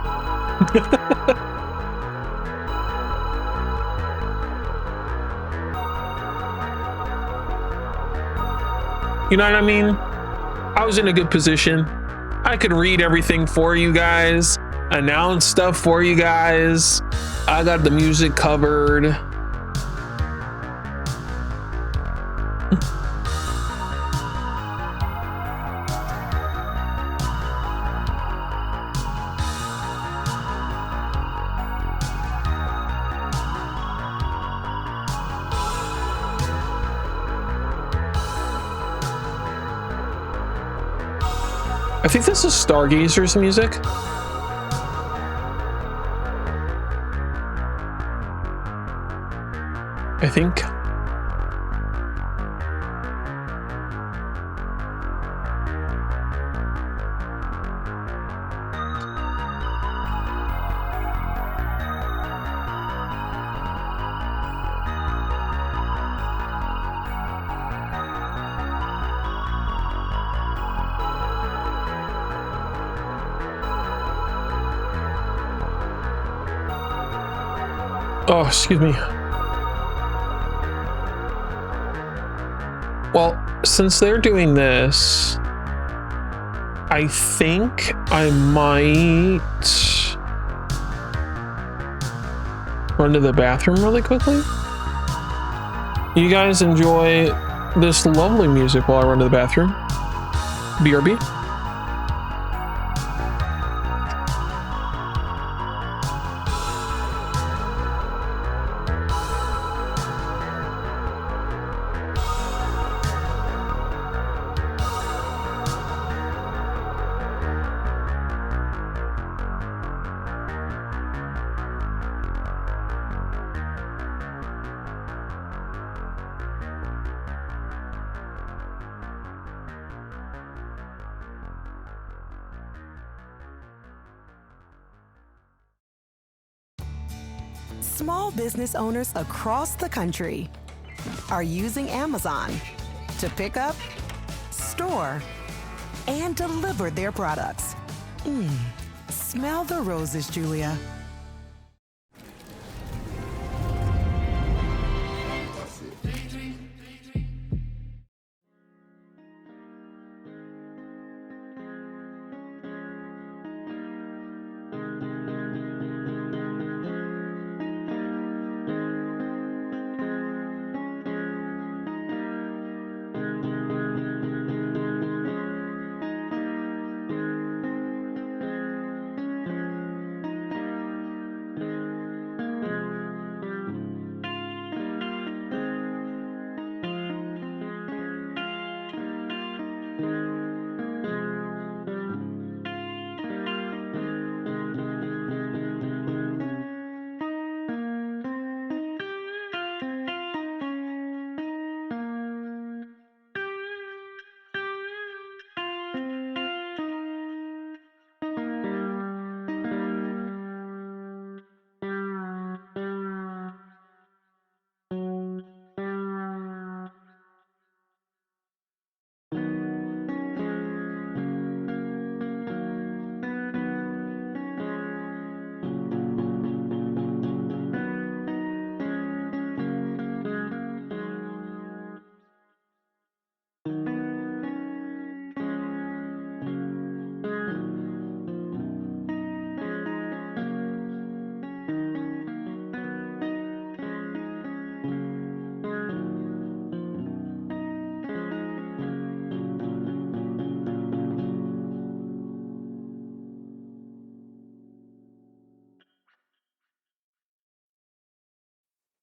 You know what I mean? I was in a good position. I could read everything for you guys, announce stuff for you guys. I got the music covered. I think this is Stargazer's music. I think. Oh, excuse me. Well, since they're doing this, I think I might run to the bathroom really quickly. You guys enjoy this lovely music while I run to the bathroom. BRB. Small business owners across the country are using Amazon to pick up, store, and deliver their products. Smell the roses, Julia.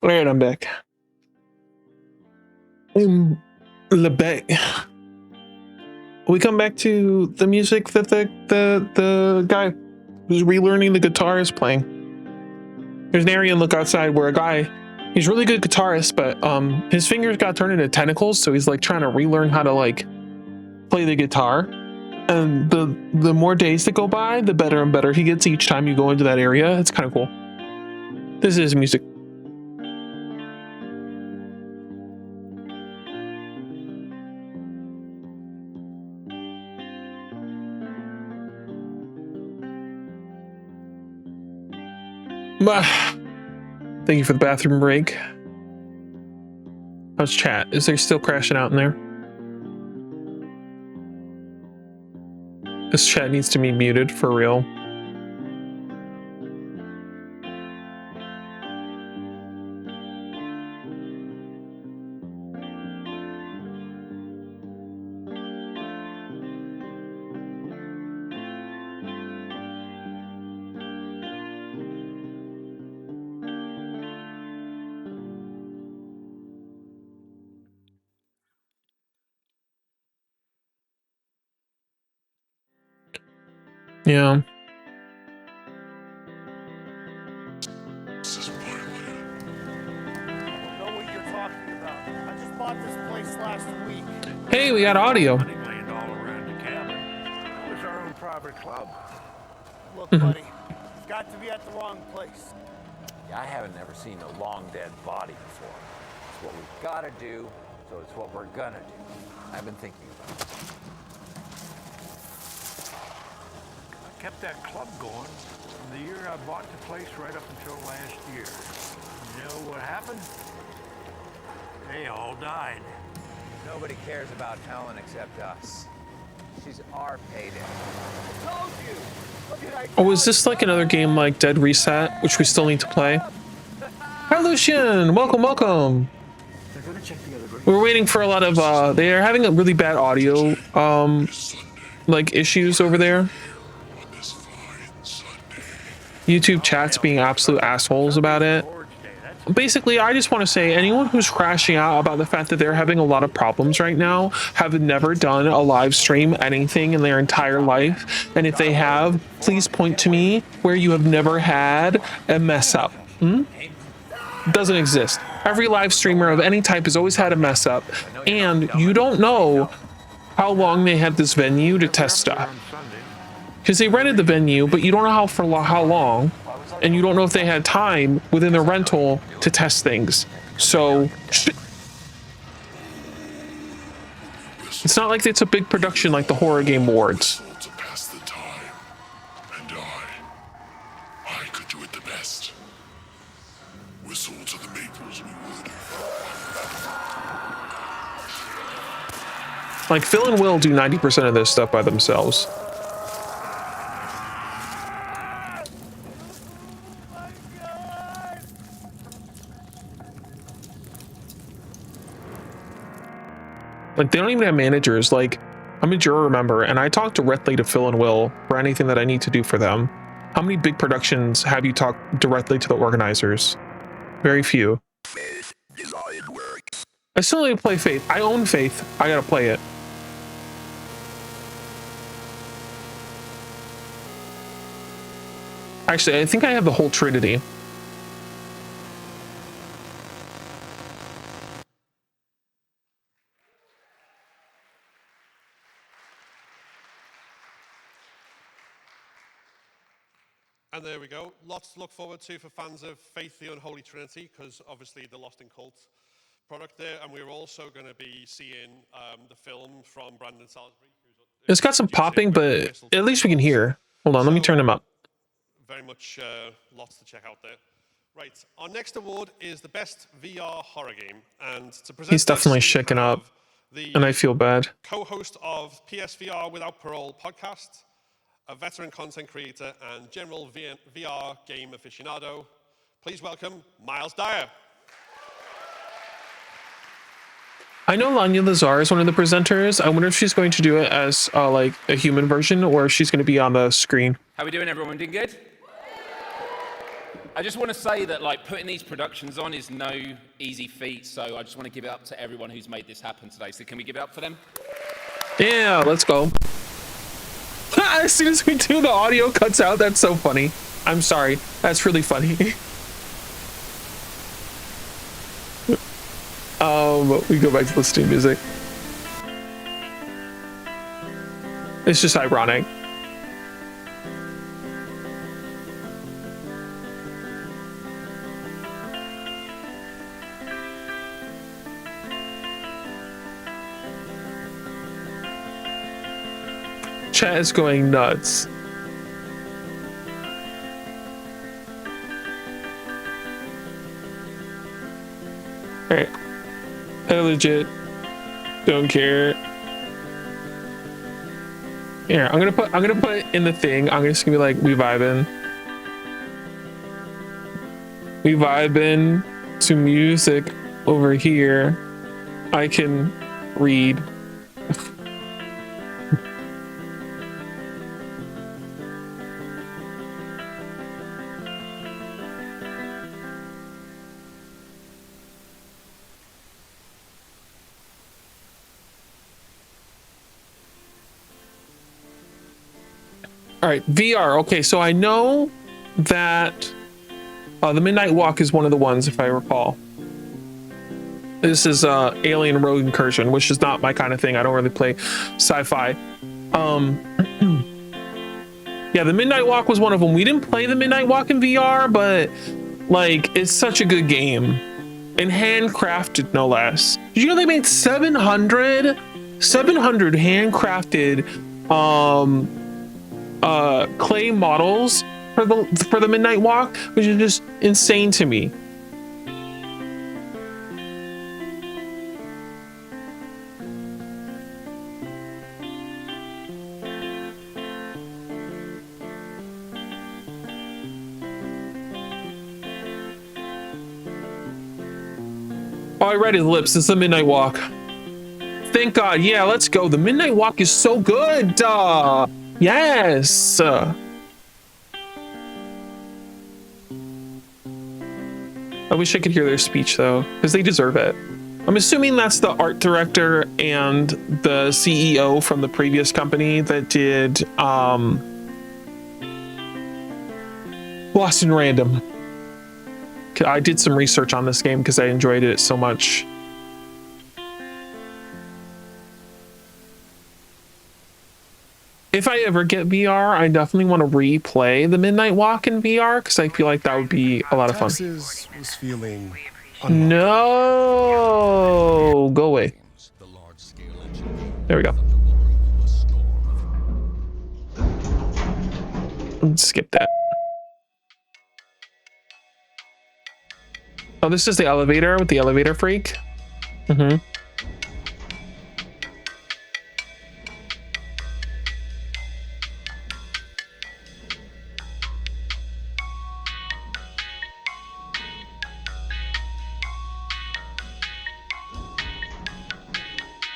All right, I'm back. Lebec. We come back to the music that the guy who's relearning the guitar is playing. There's an area and look outside where a guy, he's a really good guitarist, but his fingers got turned into tentacles, so he's like trying to relearn how to like play the guitar. And the more days that go by, the better and better he gets each time you go into that area. It's kind of cool. This is music. Thank you for the bathroom break. How's chat? Is there still crashing out in there? This chat needs to be muted for real. Yeah. Hey, we got audio. Look, buddy, you've got to be at the wrong place. I haven't ever seen a long dead body before. It's what we've got to do, so it's what we're gonna do. I've been thinking about it. I kept that club going from the year I bought the place right up until last year. You know what happened? They all died. Nobody cares about Helen except us. She's our payday. I told you! Oh, is this like another game like Dead Reset, which we still need to play? Hi, Lucian! Welcome, welcome! We're waiting for a lot of, they are having a really bad audio, like, issues over there. YouTube chat's being absolute assholes about it. Basically, I just want to say anyone who's crashing out about the fact that they're having a lot of problems right now have never done a live stream anything in their entire life. And if they have, please point to me where you have never had a mess up. Doesn't exist. Every live streamer of any type has always had a mess up. And you don't know how long they had this venue to test stuff. Because they rented the venue, but you don't know how long. And you don't know if they had time within the rental to test things. So it's not like it's a big production like the Horror Game Awards. I could do it the best. Whistle to the maples we would. Like Phil and Will do 90% of this stuff by themselves. Like, they don't even have managers. Like, I'm a juror member, and I talk directly to Phil and Will for anything that I need to do for them. How many big productions have you talked directly to the organizers? Very few. I still need to play Faith. I own Faith. I gotta play it. Actually, I think I have the whole Trinity. And there we go. Lots to look forward to for fans of Faith, the Unholy Trinity, because obviously the Lost in Cult product there. And we're also going to be seeing the film from Brandon Salisbury. It's got some popping, but at least we can hear. Hold on, let me turn them up. Very much lots to check out there. Right, our next award is the best VR horror game. And to present He's definitely shaken up, and I feel bad. Co-host of PSVR Without Parole podcast, a veteran content creator and general VR game aficionado. Please welcome Miles Dyer. I know Lanya Lazar is one of the presenters. I wonder if she's going to do it as like a human version or if she's going to be on the screen. How we doing, everyone? Doing good? I just want to say that like putting these productions on is no easy feat, so I just want to give it up to everyone who's made this happen today. So can we give it up for them? Yeah, let's go. As soon as we do, the audio cuts out. That's so funny. I'm sorry. That's really funny. We go back to listening to music. It's just ironic. Chat is going nuts. All right. I legit don't care. Here, I'm gonna put in the thing. I'm just gonna be like, we vibing to music over here. I can read. All right, VR. Okay, so I know that the Midnight Walk is one of the ones, if I recall. This is Alien Rogue Incursion, which is not my kind of thing. I don't really play sci-fi. Yeah, the Midnight Walk was one of them. We didn't play the Midnight Walk in VR, but like, it's such a good game. And handcrafted, no less. Did you know they made 700 handcrafted clay models for the Midnight Walk, which is just insane to me. Oh, I read his lips. It's the Midnight Walk. Thank God. Yeah, let's go. The Midnight Walk is so good. Yes. I wish I could hear their speech though, because they deserve it. I'm assuming that's the art director and the CEO from the previous company that did Lost in Random. I did some research on this game because I enjoyed it so much. If I ever get VR, I definitely want to replay the Midnight Walk in VR because I feel like that would be a lot of fun. Was feeling no, go away. There we go. Let's skip that. Oh, this is the elevator with the elevator freak.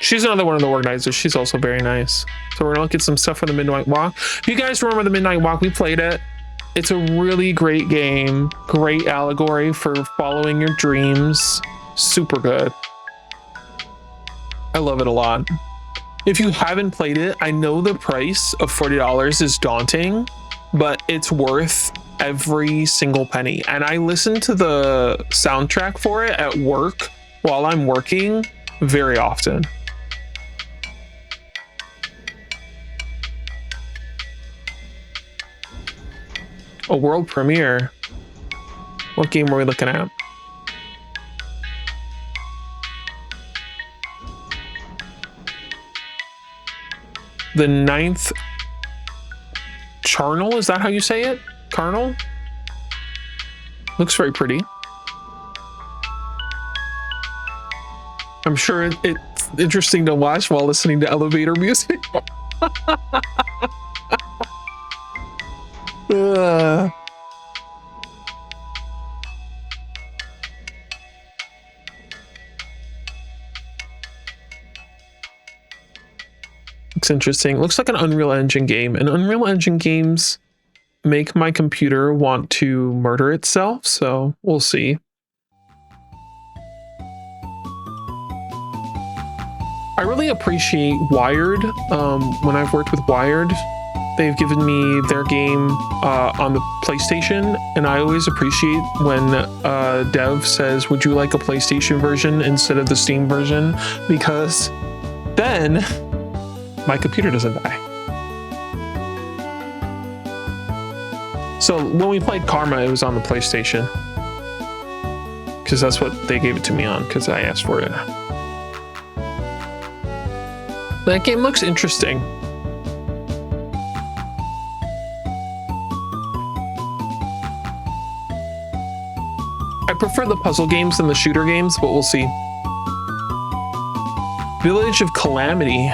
She's another one of the organizers. She's also very nice. So we're gonna look at some stuff for the Midnight Walk. If you guys remember the Midnight Walk, we played it. It's a really great game. Great allegory for following your dreams. Super good. I love it a lot. If you haven't played it, I know the price of $40 is daunting, but it's worth every single penny. And I listen to the soundtrack for it at work while I'm working very often. A world premiere. What game are we looking at? The 9th Charnel, is that how you say it? Carnal? Looks very pretty. I'm sure it's interesting to watch while listening to elevator music. Looks interesting. Looks like an Unreal Engine game. And Unreal Engine games make my computer want to murder itself, so we'll see. I really appreciate Wired. When I've worked with Wired, they've given me their game on the PlayStation, and I always appreciate when dev says, would you like a PlayStation version instead of the Steam version? Because then my computer doesn't die. So when we played Karma, it was on the PlayStation. Because that's what they gave it to me on, because I asked for it. That game looks interesting. I prefer the puzzle games than the shooter games, but we'll see. Village of Calamity.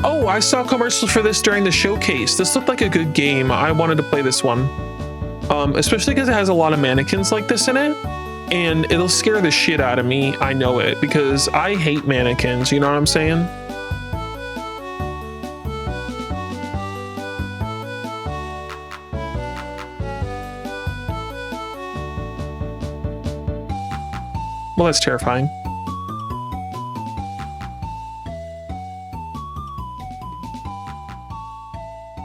Oh, I saw commercials for this during the showcase. This looked like a good game. I wanted to play this one. Especially because it has a lot of mannequins like this in it. And it'll scare the shit out of me. I know it, because I hate mannequins. You know what I'm saying? Well, that's terrifying.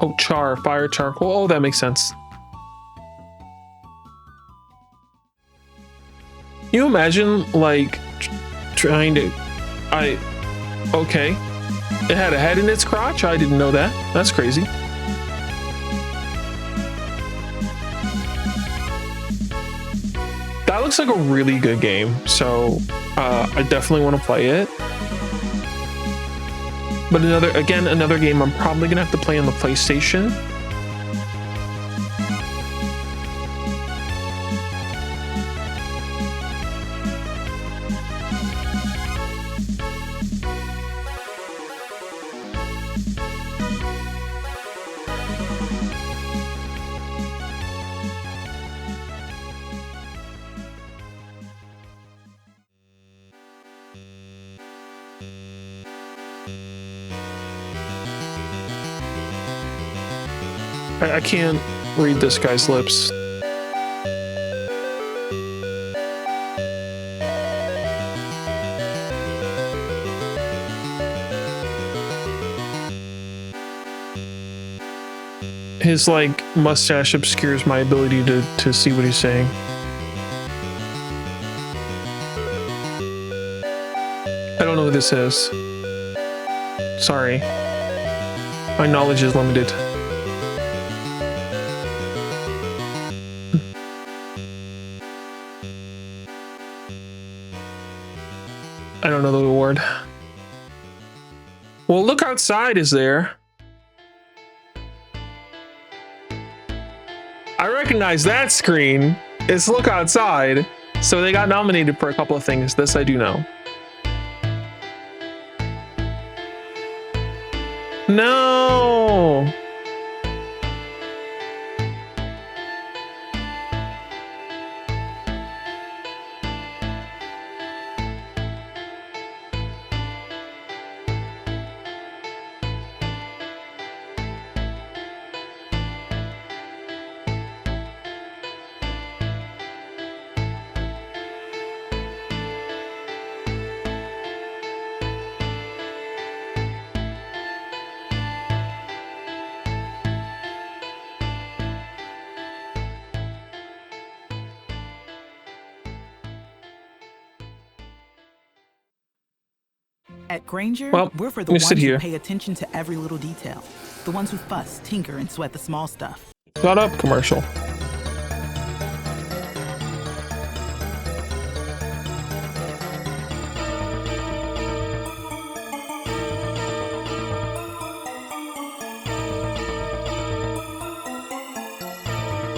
Oh, char, fire, charcoal. Oh, that makes sense. Can you imagine, like, trying to... Okay. It had a head in its crotch? I didn't know that. That's crazy. That looks like a really good game, so I definitely want to play it. But another game I'm probably gonna have to play on the PlayStation. I can't read this guy's lips. His, like, mustache obscures my ability to see what he's saying. I don't know who this is. Sorry. My knowledge is limited. I don't know the award. Well, Look Outside is there. I recognize that screen. It's Look Outside. So they got nominated for a couple of things. This I do know. No. At Granger, Well, we're for the let me ones sit who here. pay attention to every little detail. The ones who fuss, tinker, and sweat the small stuff. Shut up, commercial.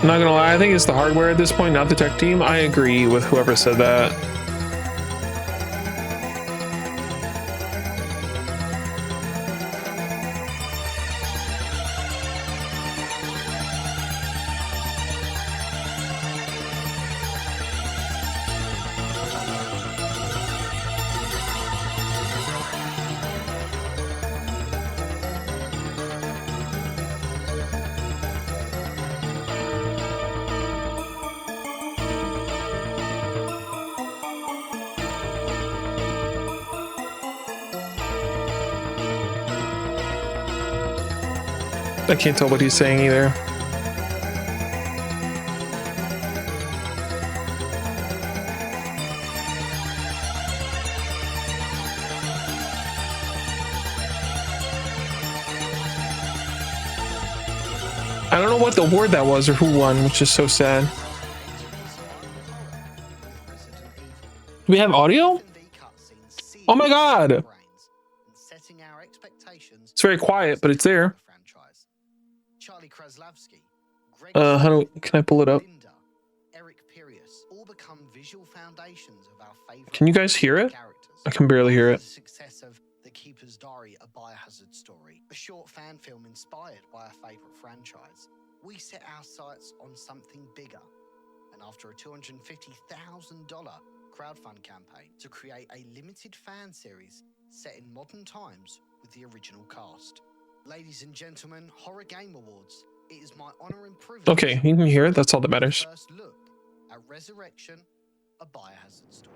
I'm not gonna lie, I think it's the hardware at this point, not the tech team. I agree with whoever said that. I can't tell what he's saying either. I don't know what the award that was or who won, which is so sad. Do we have audio? Oh my god! It's very quiet, but it's there. How do can I pull it up? Can you guys hear it? I can barely hear it. The Keeper's Diary, a biohazard story, a short fan film inspired by a favorite franchise. We set our sights on something bigger, and after a $250,000 crowdfund campaign to create a limited fan series set in modern times with the original cast. Ladies and gentlemen, Horror Game Awards. It is my honor and privilege. Okay, you can hear it. That's all that matters. First look at Resurrection, a biohazard story.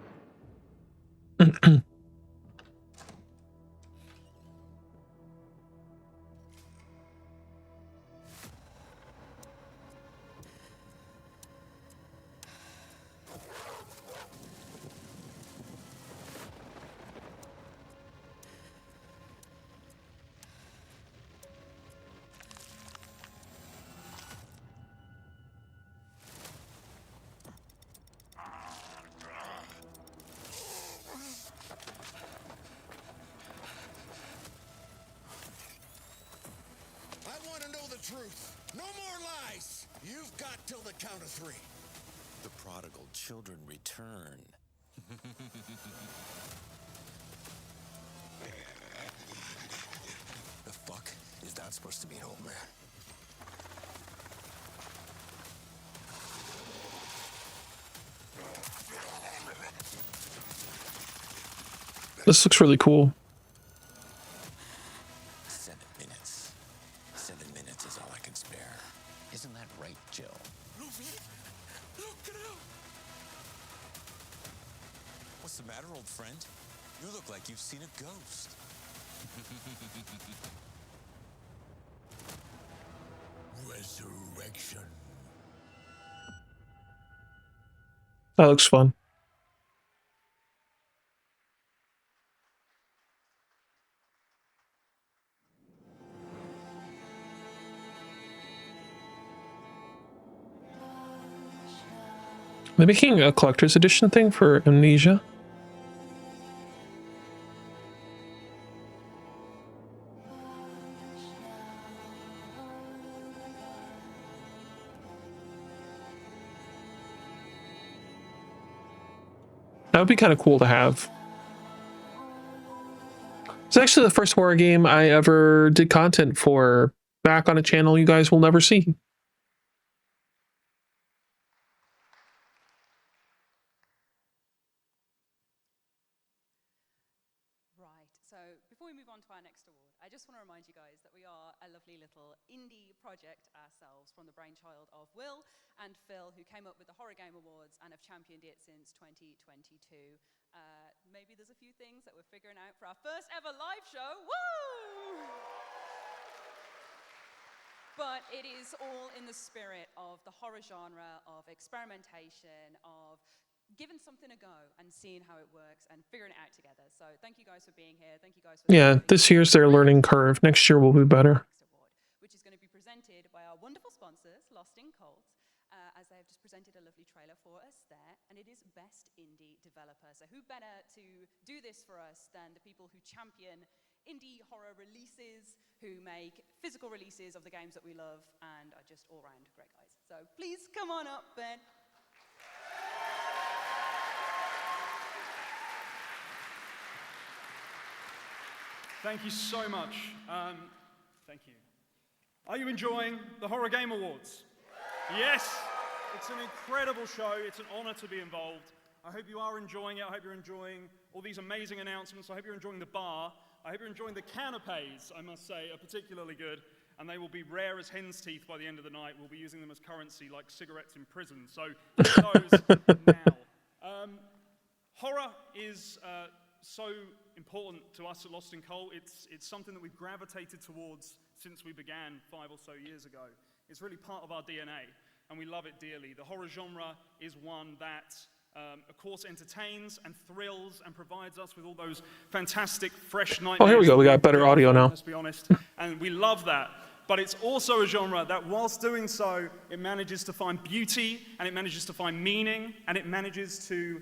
Truth. No more lies. You've got till the count of 3. The prodigal children return. The fuck is that supposed to mean, old man? This looks really cool. 7 minutes. 7 minutes is all I can spare. Isn't that right, Jill? Look out! What's the matter, old friend? You look like you've seen a ghost. Resurrection. That looks fun. They're making a collector's edition thing for Amnesia. That would be kind of cool to have. It's actually the first horror game I ever did content for back on a channel you guys will never see. I just want to remind you guys that we are a lovely little indie project ourselves from the brainchild of Will and Phil, who came up with the Horror Game Awards and have championed it since 2022. Maybe there's a few things that we're figuring out for our first ever live show. Woo! But it is all in the spirit of the horror genre, of experimentation, of giving something a go and seeing how it works and figuring it out together. So thank you guys for being here. Thank you guys for This year's their learning curve. Next year will be better. Which is going to be presented by our wonderful sponsors, Lost in Cult, as they have just presented a lovely trailer for us there, and it is Best Indie Developer. So who better to do this for us than the people who champion indie horror releases, who make physical releases of the games that we love, and are just all-round great guys. So please come on up, Ben. Thank you so much. Thank you. Are you enjoying the Horror Game Awards? Yes! It's an incredible show. It's an honor to be involved. I hope you are enjoying it. I hope you're enjoying all these amazing announcements. I hope you're enjoying the bar. I hope you're enjoying the canapes, I must say, are particularly good. And they will be rare as hen's teeth by the end of the night. We'll be using them as currency like cigarettes in prison. So get those now. Horror is so important to us at Lost in Cult. It's something that we've gravitated towards since we began 5 or so years ago. It's really part of our DNA, and we love it dearly. The horror genre is one that, of course, entertains and thrills and provides us with all those fantastic, fresh nightmares. Oh, here we go. We got better audio now. Let's be honest, and we love that. But it's also a genre that, whilst doing so, it manages to find beauty, and it manages to find meaning, and it manages to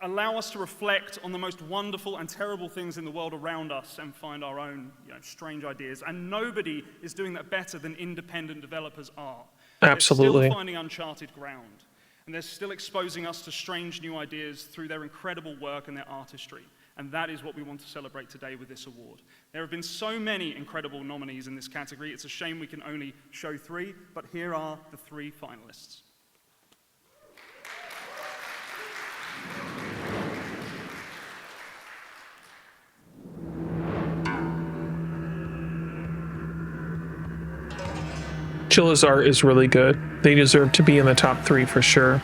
allow us to reflect on the most wonderful and terrible things in the world around us and find our own, strange ideas. And nobody is doing that better than independent developers are. Absolutely. They're still finding uncharted ground, and they're still exposing us to strange new ideas through their incredible work and their artistry. And that is what we want to celebrate today with this award. There have been so many incredible nominees in this category. It's a shame we can only show 3, but here are the 3 finalists. Chilla's art is really good. They deserve to be in the top 3 for sure.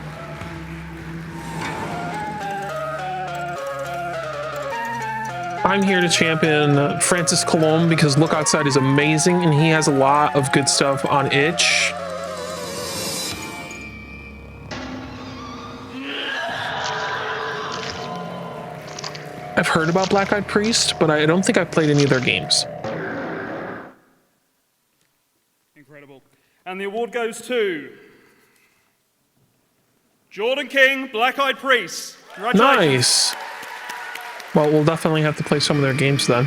I'm here to champion Francis Colomb because Look Outside is amazing and he has a lot of good stuff on itch. I've heard about Black Eyed Priest, but I don't think I've played any of their games. Incredible. And the award goes to Jordan King, Black Eyed Priest. Congratulations. Nice. Well, we'll definitely have to play some of their games then.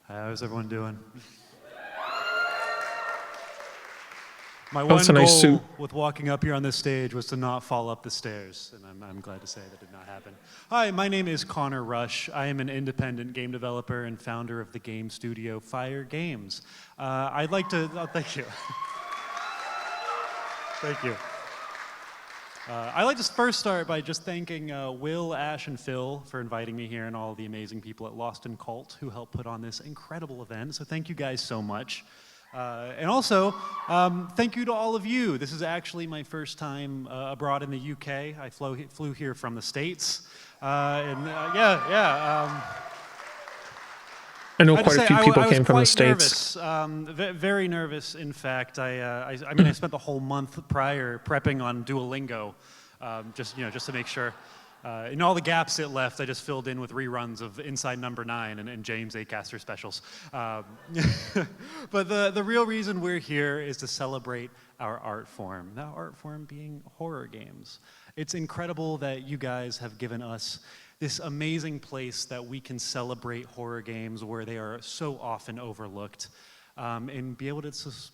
How's everyone doing? My That's one a nice goal suit. with walking up here on this stage was to not fall up the stairs, and I'm glad to say that did not happen. Hi, my name is Connor Rush. I am an independent game developer and founder of the game studio Fire Games. I'd like to, thank you. Thank you. I'd like to first start by just thanking Will, Ash, and Phil for inviting me here and all the amazing people at Lost in Cult who helped put on this incredible event. So thank you guys so much. And also, thank you to all of you. This is actually my first time abroad in the UK. I flew here from the States. I know quite a few people came from the States. Nervous, very nervous, in fact. I mean, I spent the whole month prior prepping on Duolingo, just to make sure. In all the gaps it left, I just filled in with reruns of Inside Number 9 and James Acaster specials. But the real reason we're here is to celebrate our art form, that art form being horror games. It's incredible that you guys have given us this amazing place that we can celebrate horror games where they are so often overlooked, and be able to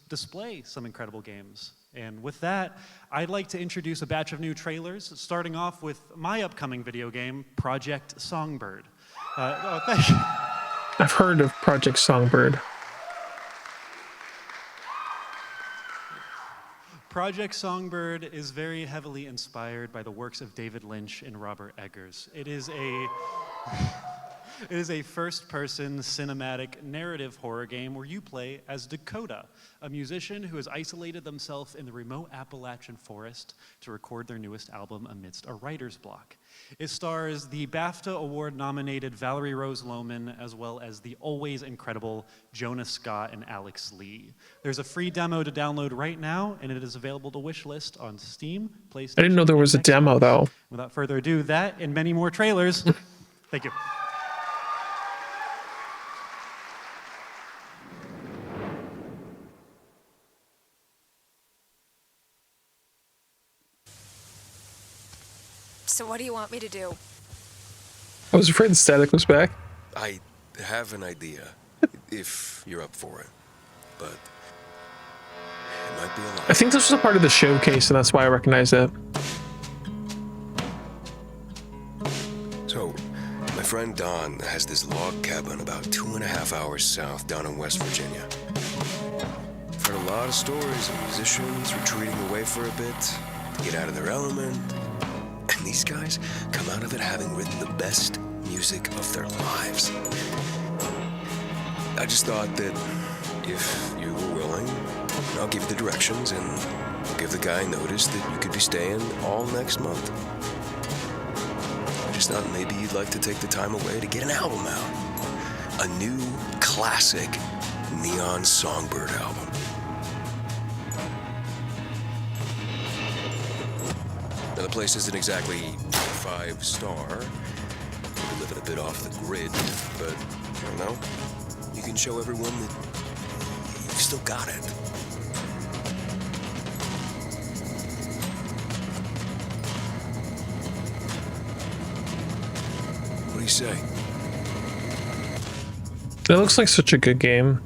display some incredible games. And with that, I'd like to introduce a batch of new trailers, starting off with my upcoming video game, Project Songbird. Thank you. I've heard of Project Songbird. Project Songbird is very heavily inspired by the works of David Lynch and Robert Eggers. It is a first-person cinematic narrative horror game where you play as Dakota, a musician who has isolated themselves in the remote Appalachian forest to record their newest album amidst a writer's block. It stars the BAFTA Award-nominated Valerie Rose Lohman, as well as the always incredible Jonah Scott and Alex Lee. There's a free demo to download right now, and it is available to wishlist on Steam, PlayStation. I didn't know there was a demo, though. Without further ado, that and many more trailers. Thank you. So what do you want me to do? I was afraid the static was back. I have an idea, if you're up for it, but it might be a lot. I think this was a part of the showcase, and that's why I recognize it. So, my friend Don has this log cabin about 2.5 hours south down in West Virginia. I've heard a lot of stories of musicians retreating away for a bit to get out of their element. And these guys come out of it having written the best music of their lives. I just thought that if you were willing, I'll give you the directions and I'll give the guy notice that you could be staying all next month. I just thought maybe you'd like to take the time away to get an album out. A new classic Neon Songbird album. Now, the place isn't exactly 5-star. We're living a bit off the grid, but, you know, you can show everyone that you've still got it. What do you say? It looks like such a good game.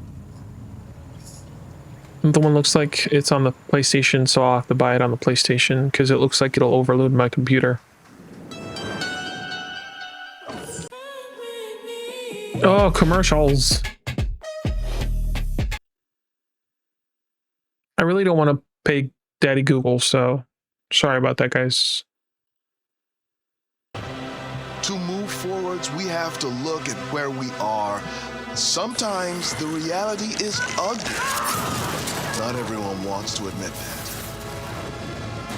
The one looks like it's on the PlayStation, so I'll have to buy it on the PlayStation because it looks like it'll overload my computer. Oh, commercials. I really don't want to pay Daddy Google, so sorry about that, guys. To move forwards, we have to look at where we are. Sometimes the reality is ugly. Not everyone wants to admit that.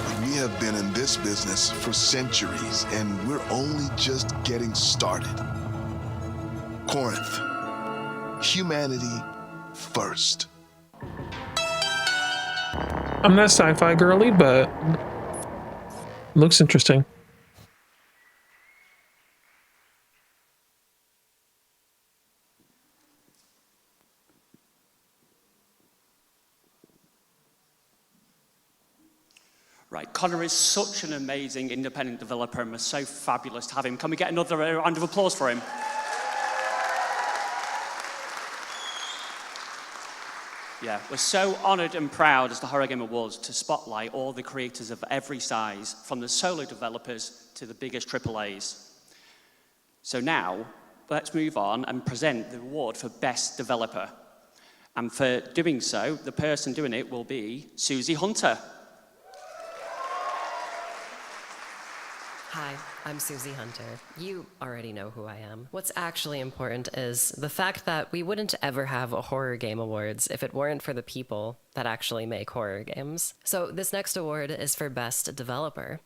But we have been in this business for centuries, and we're only just getting started. Corinth, humanity first. I'm not sci-fi girly, but it looks interesting. Right, Connor is such an amazing independent developer and we're so fabulous to have him. Can we get another round of applause for him? Yeah, we're so honored and proud as the Horror Game Awards to spotlight all the creators of every size, from the solo developers to the biggest AAAs. So now, let's move on and present the award for Best Developer. And for doing so, the person doing it will be Susie Hunter. Hi, I'm Susie Hunter. You already know who I am. What's actually important is the fact that we wouldn't ever have a Horror Game Awards if it weren't for the people that actually make horror games. So this next award is for Best Developer.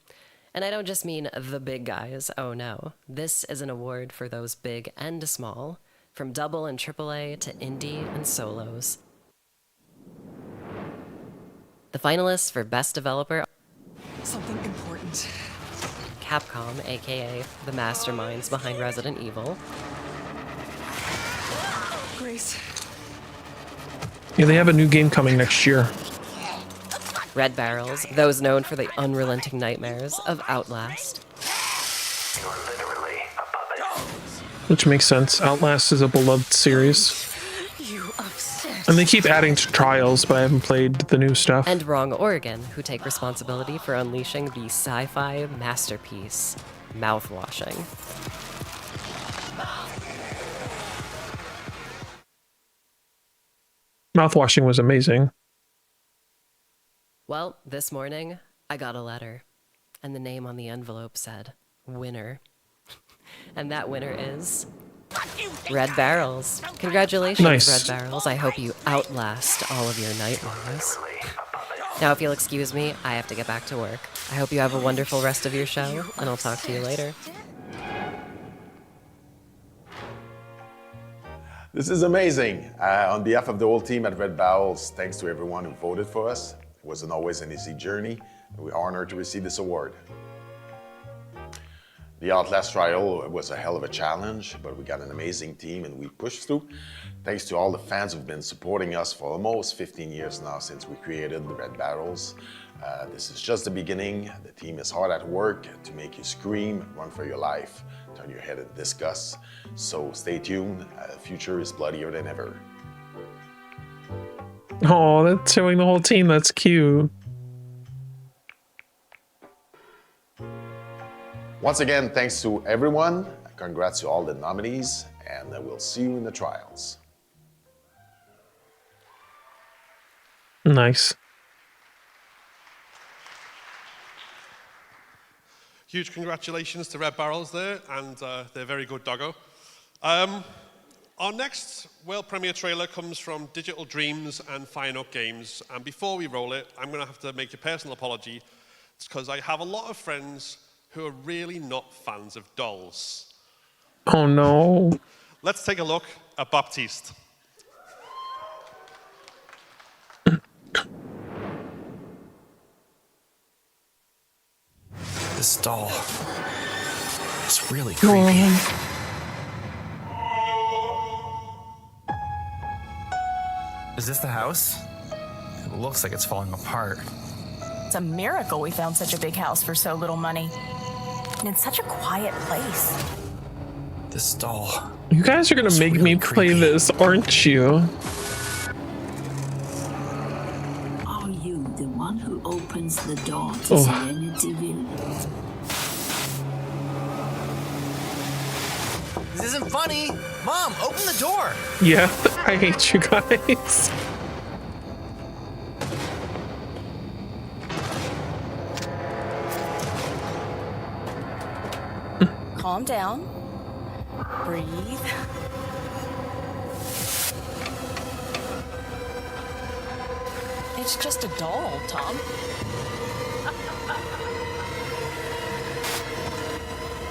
And I don't just mean the big guys, oh no. This is an award for those big and small, from double and AAA to indie and solos. The finalists for Best Developer: Something important. Capcom, aka the masterminds behind Resident Evil. Grace. Yeah, they have a new game coming next year. Red Barrels, those known for the unrelenting nightmares of Outlast. Which makes sense. Outlast is a beloved series. And they keep adding to Trials, but I haven't played the new stuff. And Wrong Oregon, who take responsibility for unleashing the sci-fi masterpiece, Mouthwashing. Mouthwashing was amazing. Well, this morning, I got a letter, and the name on the envelope said, winner. And that winner is Red Barrels. Congratulations, nice. Red Barrels. I hope you outlast all of your nightmares. Now, if you'll excuse me, I have to get back to work. I hope you have a wonderful rest of your show, and I'll talk to you later. This is amazing. On behalf of the whole team at Red Barrels, thanks to everyone who voted for us. It wasn't always an easy journey. We're honored to receive this award. The Outlast trial was a hell of a challenge, but we got an amazing team and we pushed through. Thanks to all the fans who've been supporting us for almost 15 years now since we created the Red Barrels. This is just the beginning. The team is hard at work to make you scream, run for your life, turn your head in disgust. So stay tuned. The future is bloodier than ever. Oh, that's showing the whole team. That's cute. Once again, thanks to everyone. Congrats to all the nominees, and we'll see you in the trials. Nice. Huge congratulations to Red Barrels there, and they're very good doggo. Our next world premiere trailer comes from Digital Dreams and Fire Note Games. And before we roll it, I'm going to have to make a personal apology. It's because I have a lot of friends who are really not fans of dolls. Oh no. Let's take a look at Baptiste. This doll is really creepy. Is this the house? It looks like it's falling apart. It's a miracle we found such a big house for so little money. And it's such a quiet place. This doll. You guys are gonna make me play this, aren't you? Are you the one who opens the door to Serenity Village? This isn't funny. Mom, open the door. Yeah, I hate you guys. Calm down. Breathe. It's just a doll, Tom.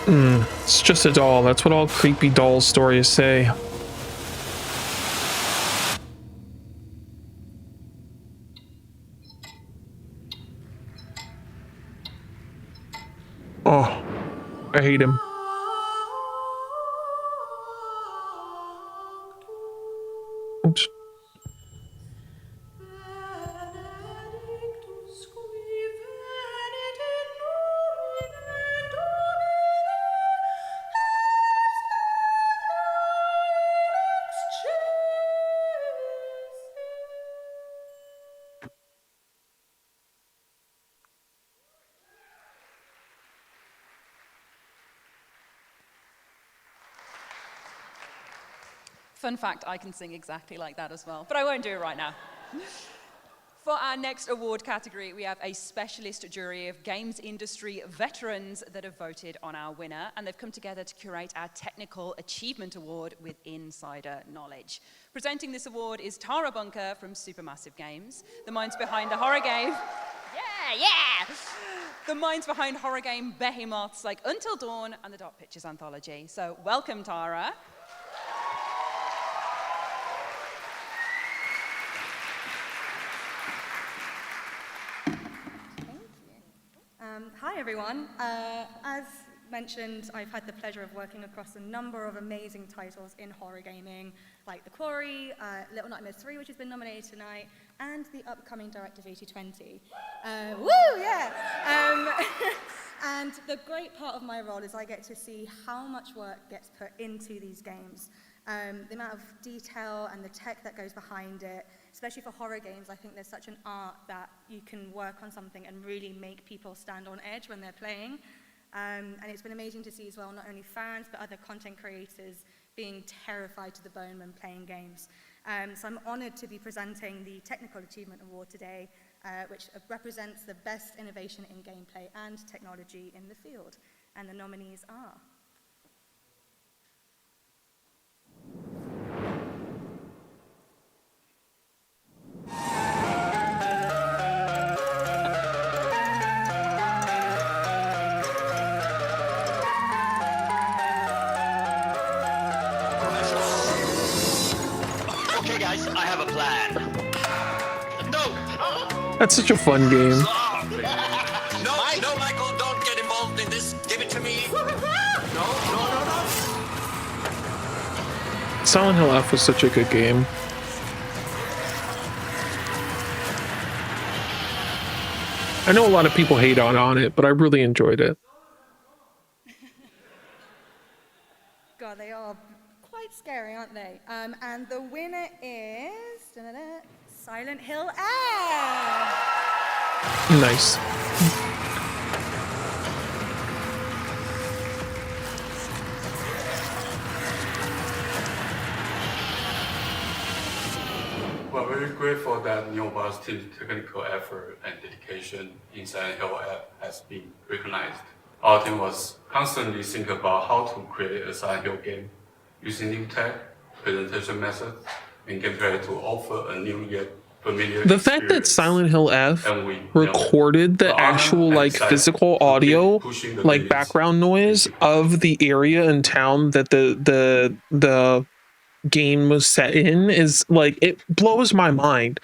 It's just a doll. That's what all creepy doll stories say. Oh, I hate him. Oops. Fun fact, I can sing exactly like that as well, but I won't do it right now. For our next award category, we have a specialist jury of games industry veterans that have voted on our winner, and they've come together to curate our Technical Achievement Award with insider knowledge. Presenting this award is Tara Bunker from Supermassive Games, the minds behind the horror game... Yeah! The minds behind horror game behemoths like Until Dawn and the Dark Pictures Anthology. So welcome, Tara. Hi everyone. As mentioned, I've had the pleasure of working across a number of amazing titles in horror gaming, like The Quarry, Little Nightmares 3, which has been nominated tonight, and the upcoming Directive 8020. Woo, yeah! And the great part of my role is I get to see how much work gets put into these games. The amount of detail and the tech that goes behind it, especially for horror games. I think there's such an art that you can work on something and really make people stand on edge when they're playing. And it's been amazing to see as well, not only fans, but other content creators being terrified to the bone when playing games. So I'm honored to be presenting the Technical Achievement Award today, which represents the best innovation in gameplay and technology in the field. And the nominees are... Okay, guys, I have a plan. No! That's such a fun game. No, Michael, don't get involved in this. Give it to me. No. Silent Hill F was such a good game. I know a lot of people hate on it, but I really enjoyed it. God, they are quite scary, aren't they? And the winner is Silent Hill F. Nice. We're very grateful that Neobar's team's technical effort and dedication in Silent Hill F has been recognized. Our team was constantly thinking about how to create a Silent Hill game using new tech, presentation method and gameplay to offer a new yet familiar The fact that experience. Silent Hill F And we recorded the are honored actual and like excited physical to keep audio, pushing the like limits. background noise of the area and town that the game was set in is like, it blows my mind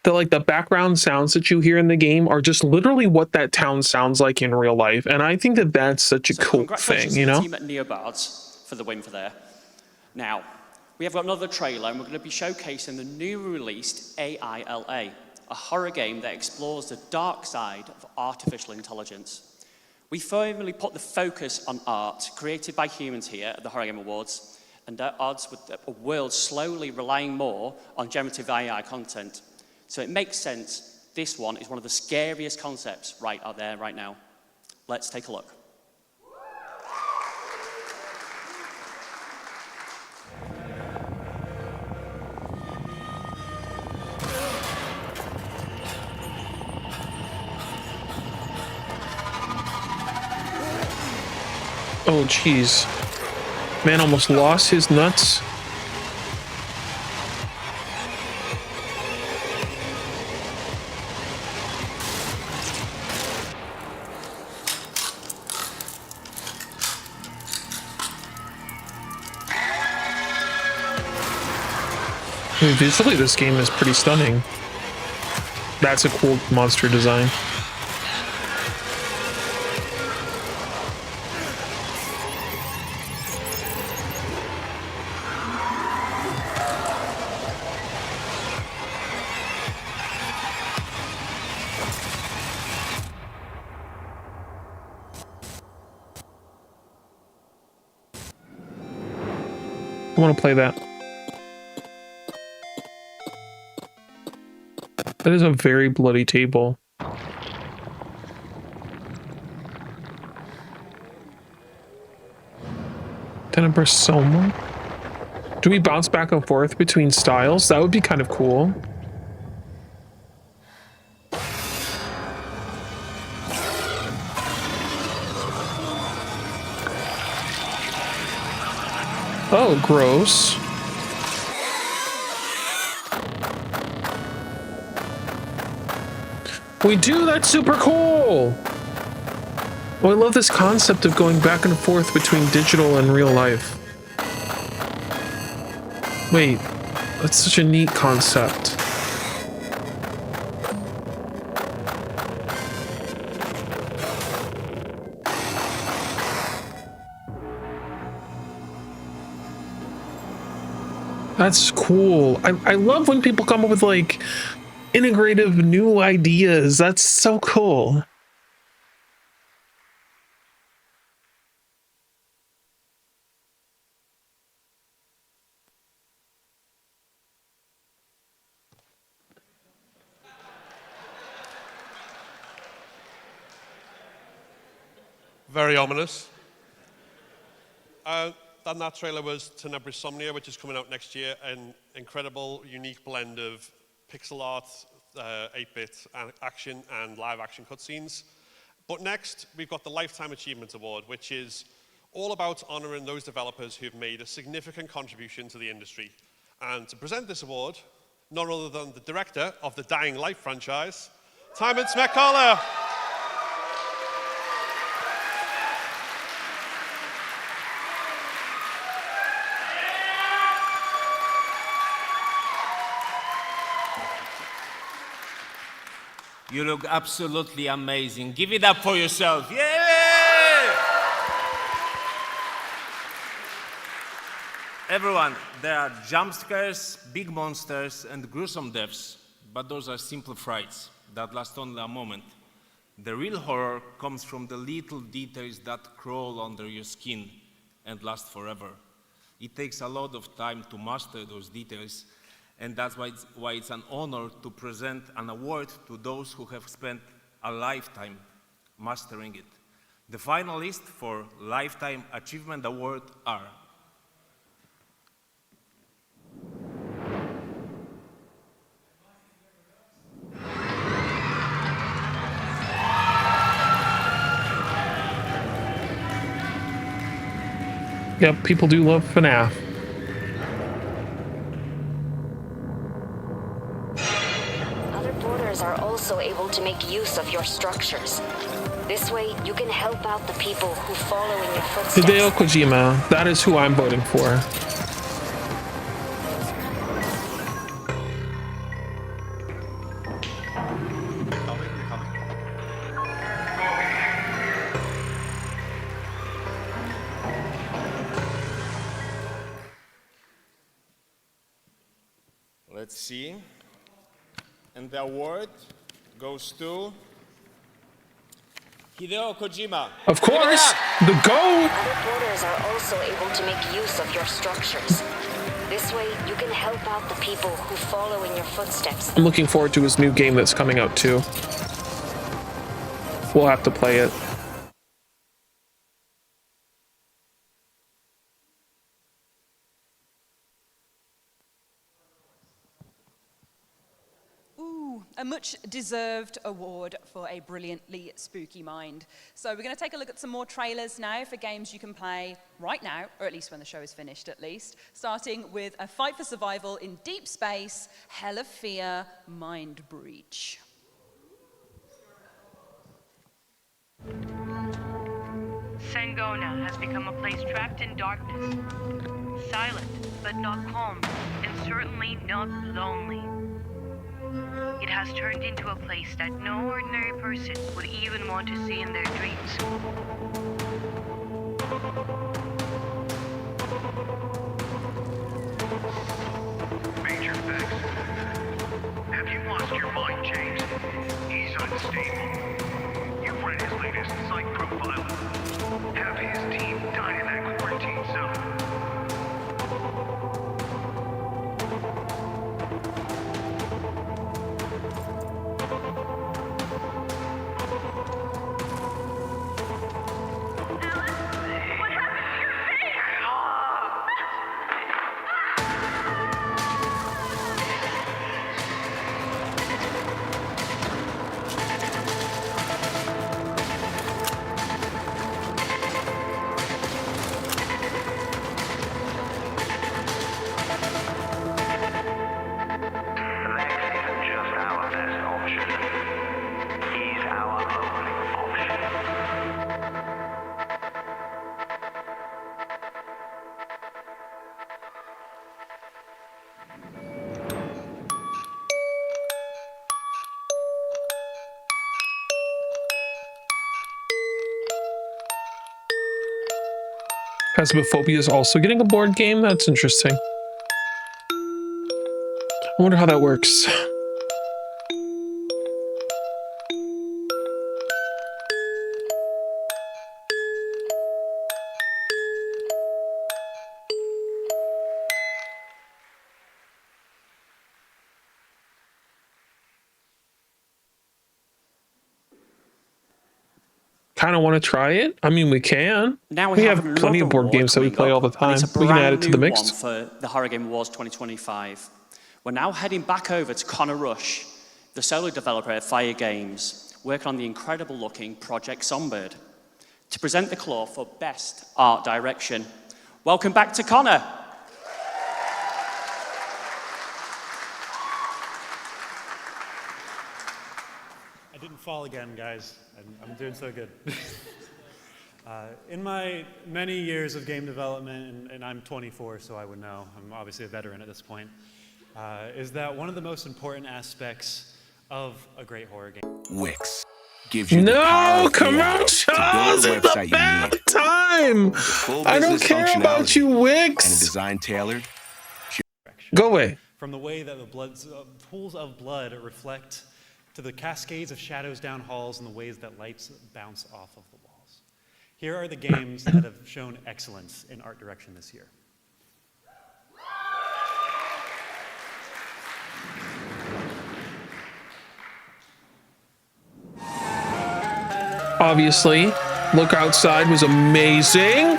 that like the background sounds that you hear in the game are just literally what that town sounds like in real life. And I think that that's such a cool thing, Congratulations you to the know? team at Neobards for the win for there. Now, we have got another trailer and we're going to be showcasing the new released AILA, a horror game that explores the dark side of artificial intelligence. We firmly put the focus on art created by humans here at the Horror Game Awards, and at odds with a world slowly relying more on generative AI content. So it makes sense this one is one of the scariest concepts right out there right now. Let's take a look. Oh, jeez. Man almost lost his nuts. I mean, visually, this game is pretty stunning. That's a cool monster design. I want to play that. That is a very bloody table. Then a Brasoma? Do we bounce back and forth between styles? That would be kind of cool. Oh, gross. We do, that's super cool. Oh, I love this concept of going back and forth between digital and real life. Wait, that's such a neat concept. That's cool. I love when people come up with like integrative new ideas. That's so cool. Very ominous. Then that trailer was Tenebrisomnia, which is coming out next year, an incredible, unique blend of pixel art, 8-bit action, and live action cutscenes. But next, we've got the Lifetime Achievement Award, which is all about honoring those developers who've made a significant contribution to the industry. And to present this award, none other than the director of the Dying Light franchise, Timon Smetkola. You look absolutely amazing. Give it up for yourself. Yeah! Everyone, there are jump scares, big monsters, and gruesome deaths, but those are simple frights that last only a moment. The real horror comes from the little details that crawl under your skin and last forever. It takes a lot of time to master those details, and that's why it's an honor to present an award to those who have spent a lifetime mastering it. The finalists for Lifetime Achievement Award are Yep, people do love FNAF. make use of your structures. This way, you can help out the people who follow in your footsteps. Hideo Kojima, that is who I'm voting for. Let's see. And the award goes to Hideo Kojima. Of course, the GOAT. Other porters are also able to make use of your structures. This way, you can help out the people who follow in your footsteps. I'm looking forward to his new game that's coming out too. We'll have to play it. A much-deserved award for a brilliantly spooky mind. So we're going to take a look at some more trailers now for games you can play right now, or at least when the show is finished at least, starting with A Fight for Survival in Deep Space, Hell of Fear, Mind Breach. Sangona has become a place trapped in darkness, silent but not calm, and certainly not lonely. It has turned into a place that no ordinary person would even want to see in their dreams. Major Vex, have you lost your mind, James? He's unstable. You've read his latest psych profile. Have his team died in that quarantine zone. Phasmophobia is also getting a board game. That's interesting. I wonder how that works. Kind of want to try it. I mean, we can. Now we have plenty of board games that we play all the time. We can add it to the mix. For the Horror Game Awards 2025. We're now heading back over to Connor Rush, the solo developer at Fire Games, working on the incredible looking Project Songbird, to present the claw for Best Art Direction. Welcome back to Connor. I didn't fall again, guys. I'm doing so good. In my many years of game development, and I'm 24, so I would know, I'm obviously a veteran at this point, is that one of the most important aspects of a great horror game. Wix gives you the power come on, Charles, it's a bad time. I don't care about you, Wix. And a design tailored. Go away. From the way that the pools of blood reflect to the cascades of shadows down halls and the ways that lights bounce off of the walls. Here are the games that have shown excellence in art direction this year. Obviously, Look Outside was amazing.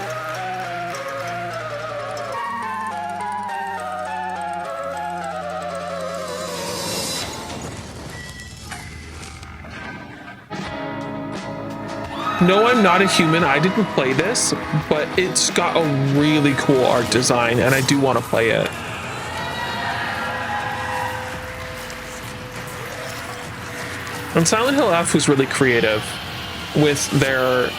No, I'm not a human. I didn't play this, but it's got a really cool art design, and I do want to play it. And Silent Hill F was really creative with their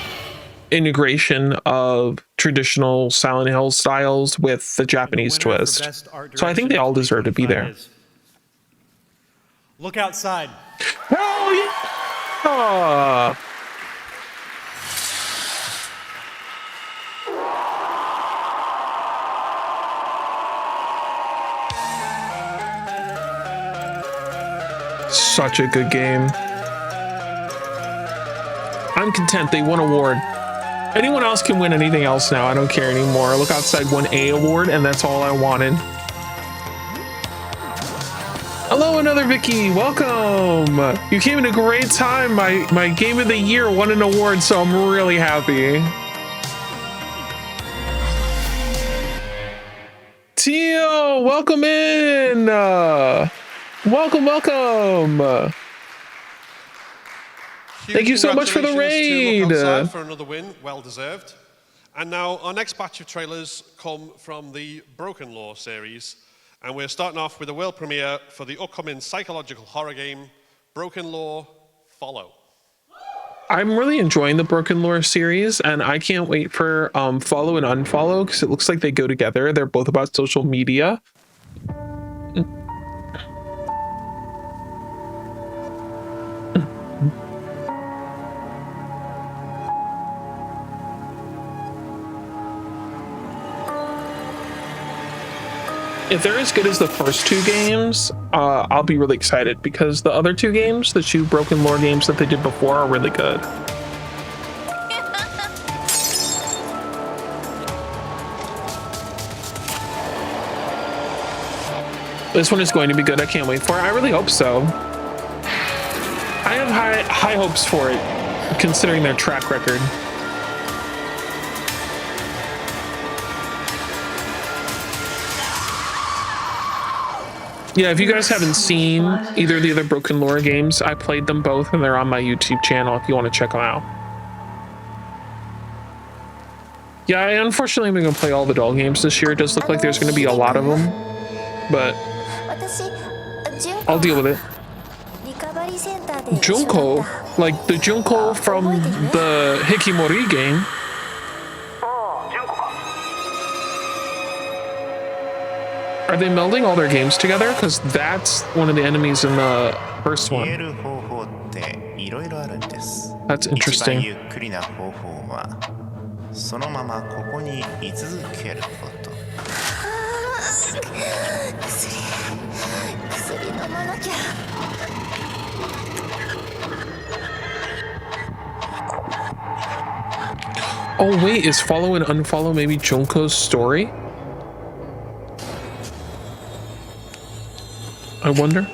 integration of traditional Silent Hill styles with the Japanese twist. So I think they all deserve to be there. Look outside. Oh, yeah. Such a good game. I'm content they won an award. Anyone else can win anything else now. I don't care anymore. Look Outside won an award, and that's all I wanted. Hello, another Vicky. Welcome. You came in a great time. My game of the year won an award, so I'm really happy. Tio, welcome in. Welcome. Thank you so much for the raid. To Look Outside for another win, well deserved. And now our next batch of trailers come from the Broken Law series. And we're starting off with a world premiere for the upcoming psychological horror game, Broken Law Follow. I'm really enjoying the Broken Lore series, and I can't wait for Follow and Unfollow, because it looks like they go together. They're both about social media. If they're as good as the first two games, I'll be really excited, because the other two games, the two Broken Lore games that they did before, are really good. This one is going to be good. I can't wait for it. I really hope so. I have high hopes for it, considering their track record. Yeah, if you guys haven't seen either of the other Broken Lore games, I played them both, and they're on my YouTube channel if you want to check them out. Yeah, I unfortunately am going to play all the doll games this year. It does look like there's going to be a lot of them, but I'll deal with it. Junko, like the Junko from the Hikimori game. Are they melding all their games together? Because that's one of the enemies in the first one. That's interesting. Oh wait, is Follow and Unfollow maybe Junko's story? I wonder.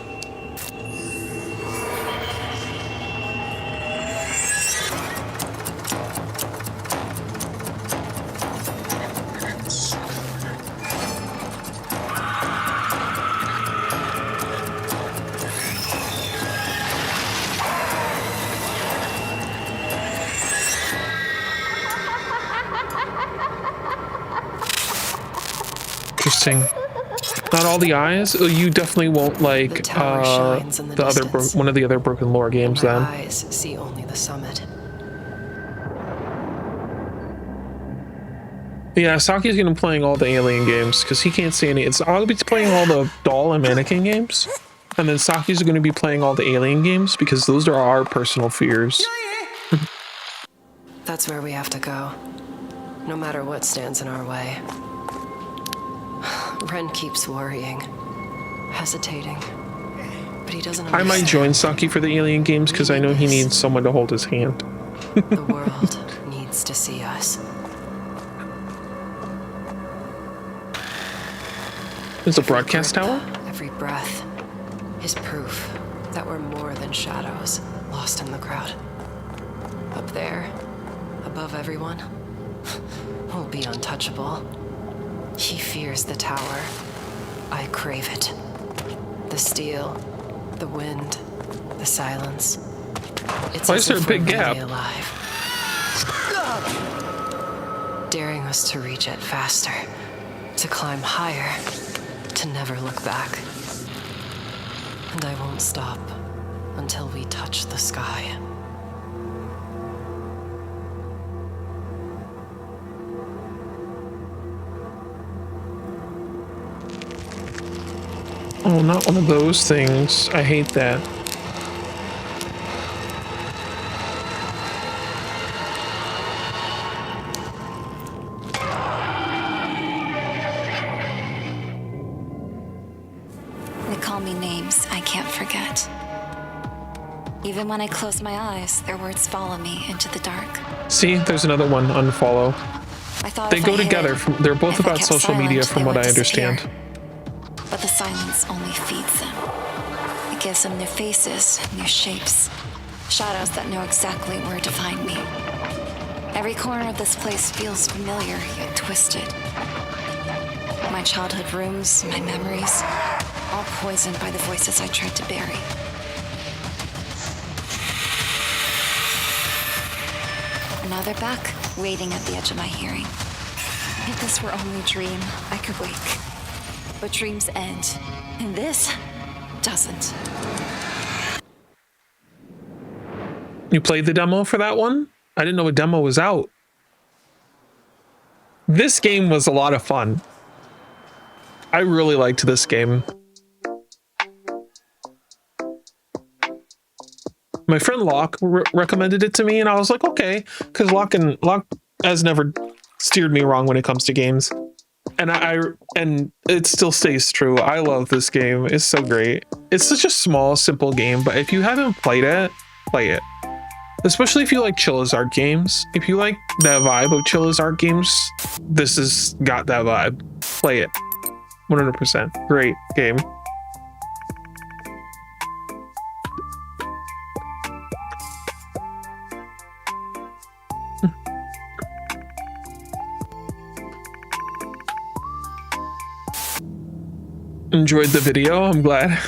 Interesting. Not all the eyes. Oh, you definitely won't like the other one of the other Broken Lore games. Then eyes see only the summit. Yeah, Saki's gonna be playing all the alien games because he can't see any. I'll be playing all the doll and mannequin games, and then Saki's gonna be playing all the alien games because those are our personal fears. That's where we have to go, no matter what stands in our way. Ren keeps worrying, hesitating, but he doesn't understand. I might join Saki for the alien games because I know he needs someone to hold his hand. The world needs to see us. There's a broadcast tower? Every breath is proof that we're more than shadows lost in the crowd. Up there, above everyone, we'll be untouchable. He fears the tower. I crave it. The steel, the wind, the silence. It's Why is there a big gap? Alive. Daring us to reach it faster, to climb higher, to never look back. And I won't stop until we touch the sky. Oh, not one of those things. I hate that. They call me names I can't forget. Even when I close my eyes, their words follow me into the dark. See, there's another one, unfollow. I thought They if go I hid, together. They're both if I about kept social media, silent, from they what would I disappear. understand. But the silence only feeds them. It gives them new faces, new shapes, shadows that know exactly where to find me. Every corner of this place feels familiar, yet twisted. My childhood rooms, my memories, all poisoned by the voices I tried to bury. And now they're back, waiting at the edge of my hearing. If this were only a dream, I could wake. But dreams end, and this doesn't. You played the demo for that one? I didn't know a demo was out. This game was a lot of fun. I really liked this game. My friend Locke recommended it to me, and I was like, okay, because Locke has never steered me wrong when it comes to games, and and it still stays true. I love this game. It's so great. It's such a small, simple game, but if you haven't played it, play it. Especially if you like Chill-as-Art games. If you like that vibe of Chill-as-Art games, this has got that vibe. Play it. 100%. Great game. Enjoyed the video, I'm glad.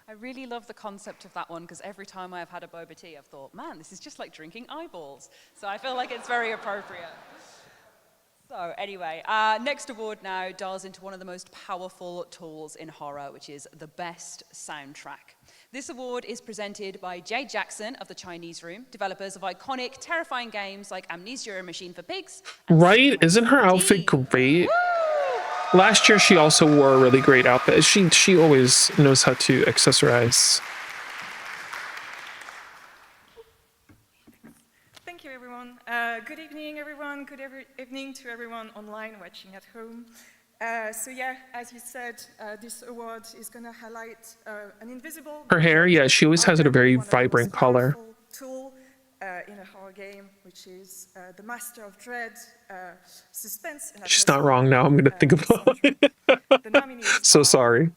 I really love the concept of that one because every time I've had a boba tea, I've thought, man, this is just like drinking eyeballs. So I feel like it's very appropriate. So anyway, next award now dials into one of the most powerful tools in horror, which is the best soundtrack. This award is presented by Jay Jackson of the Chinese Room, developers of iconic, terrifying games like Amnesia: A Machine for Pigs. Right? Isn't her outfit great? Last year, she also wore a really great outfit. She always knows how to accessorize. Thank you, everyone. Good evening, everyone. Good evening to everyone online watching at home. So yeah, as you said, this award is going to highlight an invisible... Her hair, yeah, she always has a very vibrant color. ...tool in a horror game, which is the Master of Dread, suspense... She's not wrong now. I'm going to think about it. So sorry.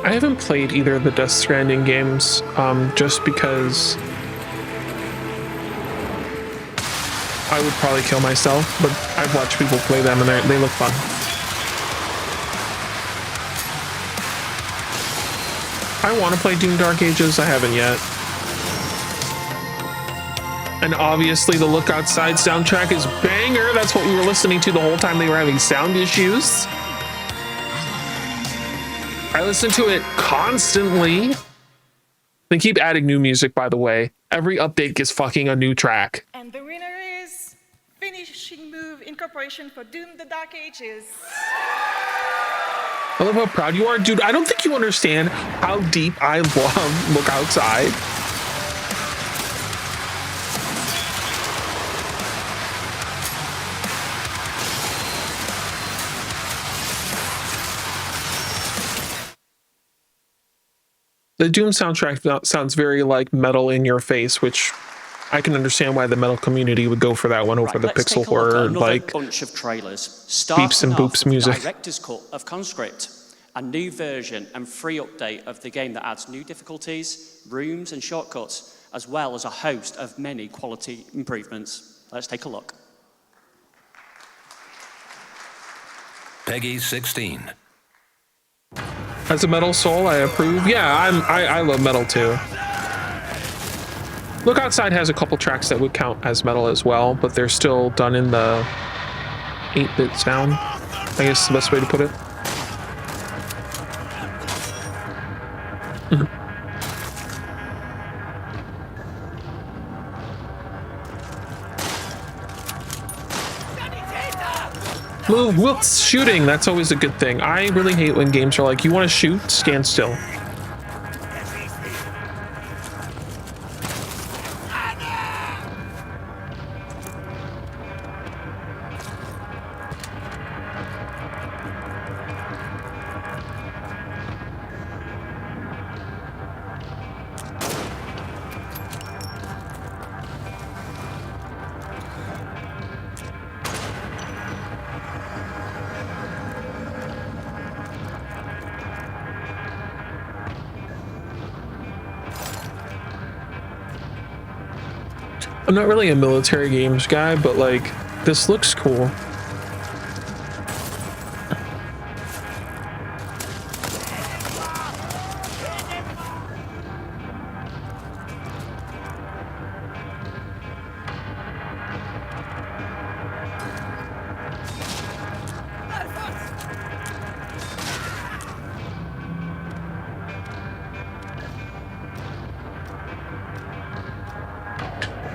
I haven't played either of the Death Stranding games, just because I would probably kill myself, but I've watched people play them and they look fun. I want to play Doom Dark Ages, I haven't yet. And obviously the Look Outside soundtrack is banger. That's what we were listening to the whole time they were having sound issues. I listen to it constantly. They keep adding new music, by the way. Every update gets fucking a new track. And the winner is Finishing Move Incorporation for Doom the Dark Ages. I love how proud you are. Dude, I don't think you understand how deep I love Look Outside. The Doom soundtrack sounds very like Metal in Your Face, which I can understand why the metal community would go for that one over the pixel horror, like bunch of trailers, beeps and boops music. Director's cut of Conscript, a new version and free update of the game that adds new difficulties, rooms and shortcuts, as well as a host of many quality improvements. Let's take a look. Peggy 16. As a Metal Soul, I approve. Yeah, I love metal too. Look Outside has a couple tracks that would count as metal as well, but they're still done in the 8-bit sound, I guess is the best way to put it. Move, Wilt's shooting. That's always a good thing. I really hate when games are like, you want to shoot? Stand still. I'm not really a military games guy, but like, this looks cool.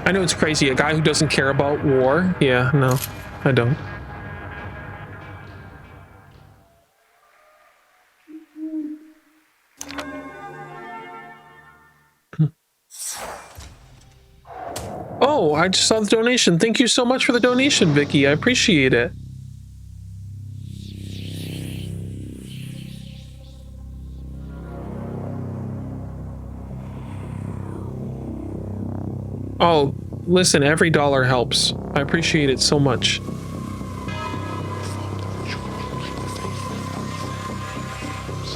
I know it's crazy. A guy who doesn't care about war. Yeah, no, I don't. Oh, I just saw the donation. Thank you so much for the donation, Vicky. I appreciate it. Oh, listen, every dollar helps. I appreciate it so much.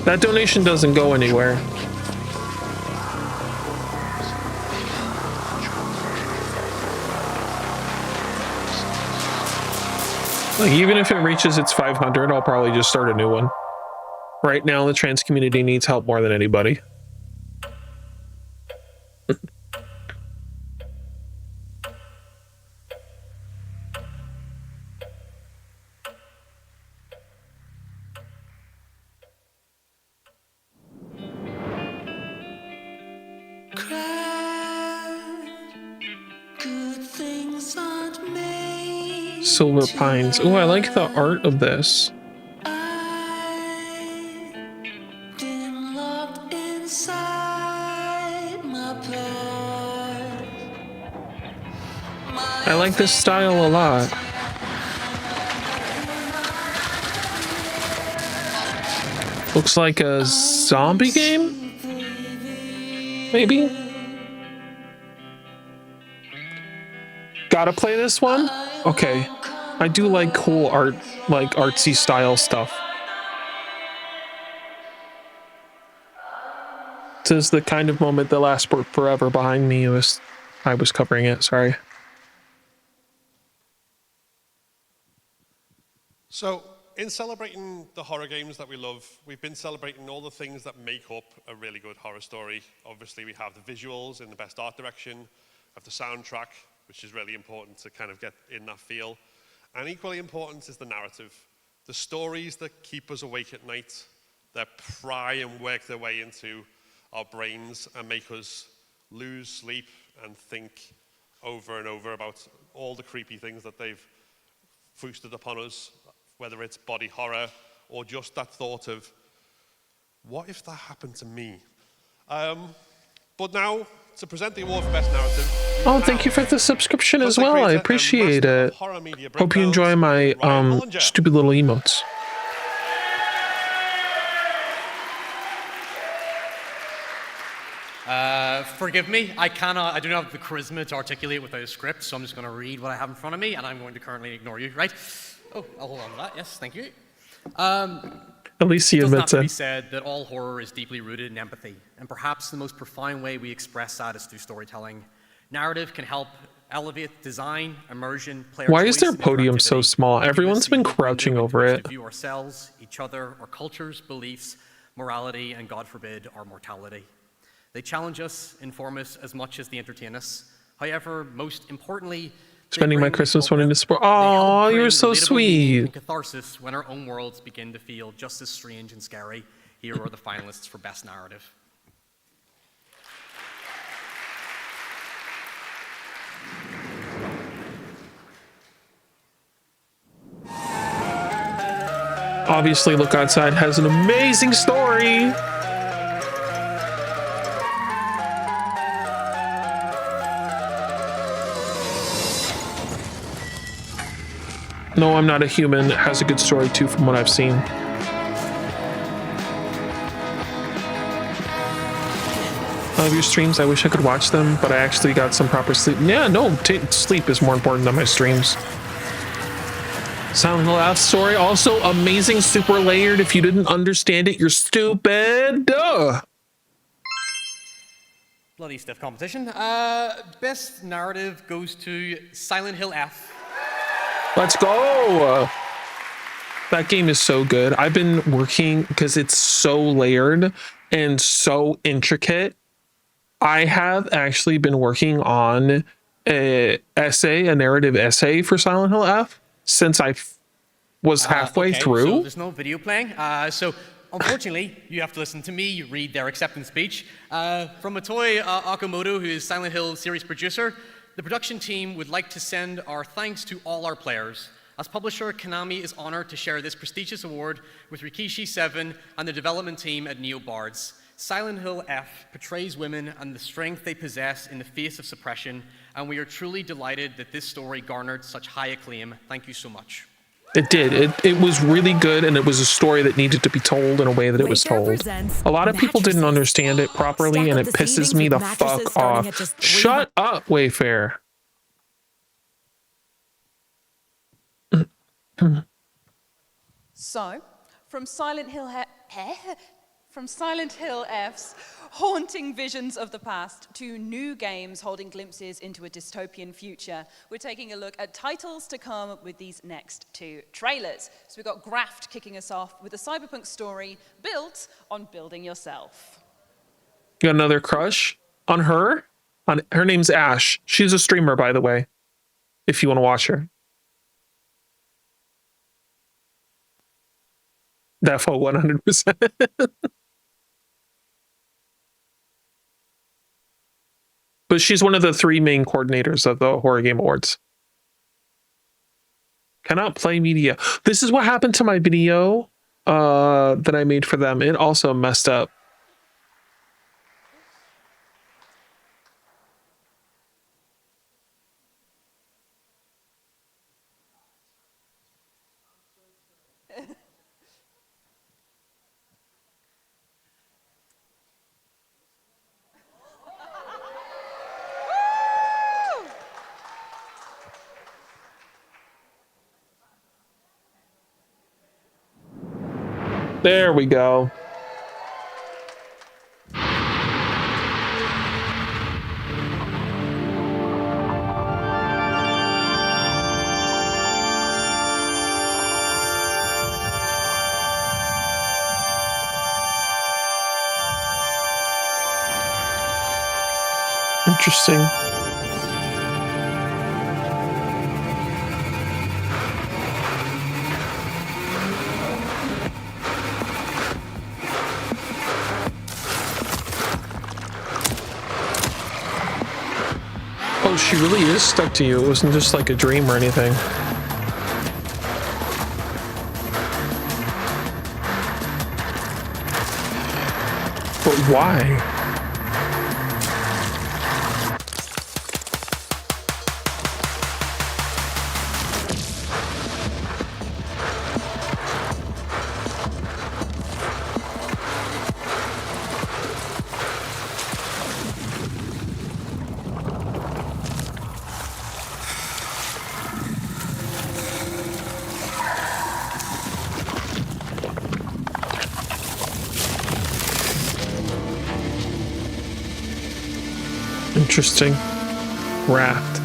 That donation doesn't go anywhere. Like, even if it reaches its 500, I'll probably just start a new one. Right now, the trans community needs help more than anybody. Silver Pines. Oh, I like the art of this. I like this style a lot. Looks like a zombie game? Maybe? Gotta play this one? Okay. I do like cool art, like artsy style stuff. This is the kind of moment that lasts forever. Behind me I was covering it, sorry. So, in celebrating the horror games that we love, we've been celebrating all the things that make up a really good horror story. Obviously, we have the visuals in the best art direction, we have the soundtrack, which is really important to kind of get in that feel. And equally important is the narrative. The stories that keep us awake at night, that pry and work their way into our brains and make us lose sleep and think over and over about all the creepy things that they've foisted upon us, whether it's body horror or just that thought of, what if that happened to me? But now, to present the award for Best Narrative... Oh, thank you for the subscription as well. I appreciate it. Hope you enjoy my stupid little emotes. Forgive me, I do not have the charisma to articulate without a script, so I'm just going to read what I have in front of me, and I'm going to currently ignore you, right? Oh, I'll hold on to that, yes, thank you. At least he admits it. It doesn't have to be it. said that all horror is deeply rooted in empathy, and perhaps the most profound way we express that is through storytelling. Narrative can help elevate design, immersion, player Why is choice, their and podium so interactivity. small? They give Everyone's us a been unique crouching window over into which it. to view ourselves, each other, our cultures, beliefs, morality, and God forbid, our mortality. They challenge us, inform us as much as they entertain us. However, most importantly, Spending my Christmas wanting to support. Oh, you were so sweet. and catharsis when our own worlds begin to feel just as strange and scary. Here are the finalists for Best Narrative. Obviously, Look Outside has an amazing story. No, I'm Not a Human has a good story too, from what I've seen. I love your streams. I wish I could watch them, but I actually got some proper sleep. Yeah, no, sleep is more important than my streams. Silent Hill F story, also amazing, super layered. If you didn't understand it, you're stupid. Duh. Bloody stiff competition. Best Narrative goes to Silent Hill F. Let's go. That game is so good. I've been working because it's so layered and so intricate. I have actually been working on a narrative essay for Silent Hill F since I was halfway through. So there's no video playing. So unfortunately, you have to listen to me read their acceptance speech. From Motoi Okamoto, who is Silent Hill series producer, the production team would like to send our thanks to all our players. As publisher, Konami is honored to share this prestigious award with Rikishi7 and the development team at NeoBards. Silent Hill F portrays women and the strength they possess in the face of suppression, and we are truly delighted that this story garnered such high acclaim. Thank you so much. It did. It was really good, and it was a story that needed to be told in a way that it was told. A lot of people didn't understand it properly, and it pisses me the fuck off. Shut up, Wayfair. So, from Silent Hill F's haunting visions of the past to new games holding glimpses into a dystopian future, we're taking a look at titles to come with these next two trailers. So we've got Graft kicking us off with a cyberpunk story built on building yourself. You got another crush on her? Her name's Ash. She's a streamer, by the way, if you want to watch her. Defo 100%. But she's one of the 3 main coordinators of the Horror Game Awards. Cannot play media. This is what happened to my video that I made for them. It also messed up. There we go. Interesting. Oh, she really is stuck to you. It wasn't just like a dream or anything. But why? Interesting. Raft.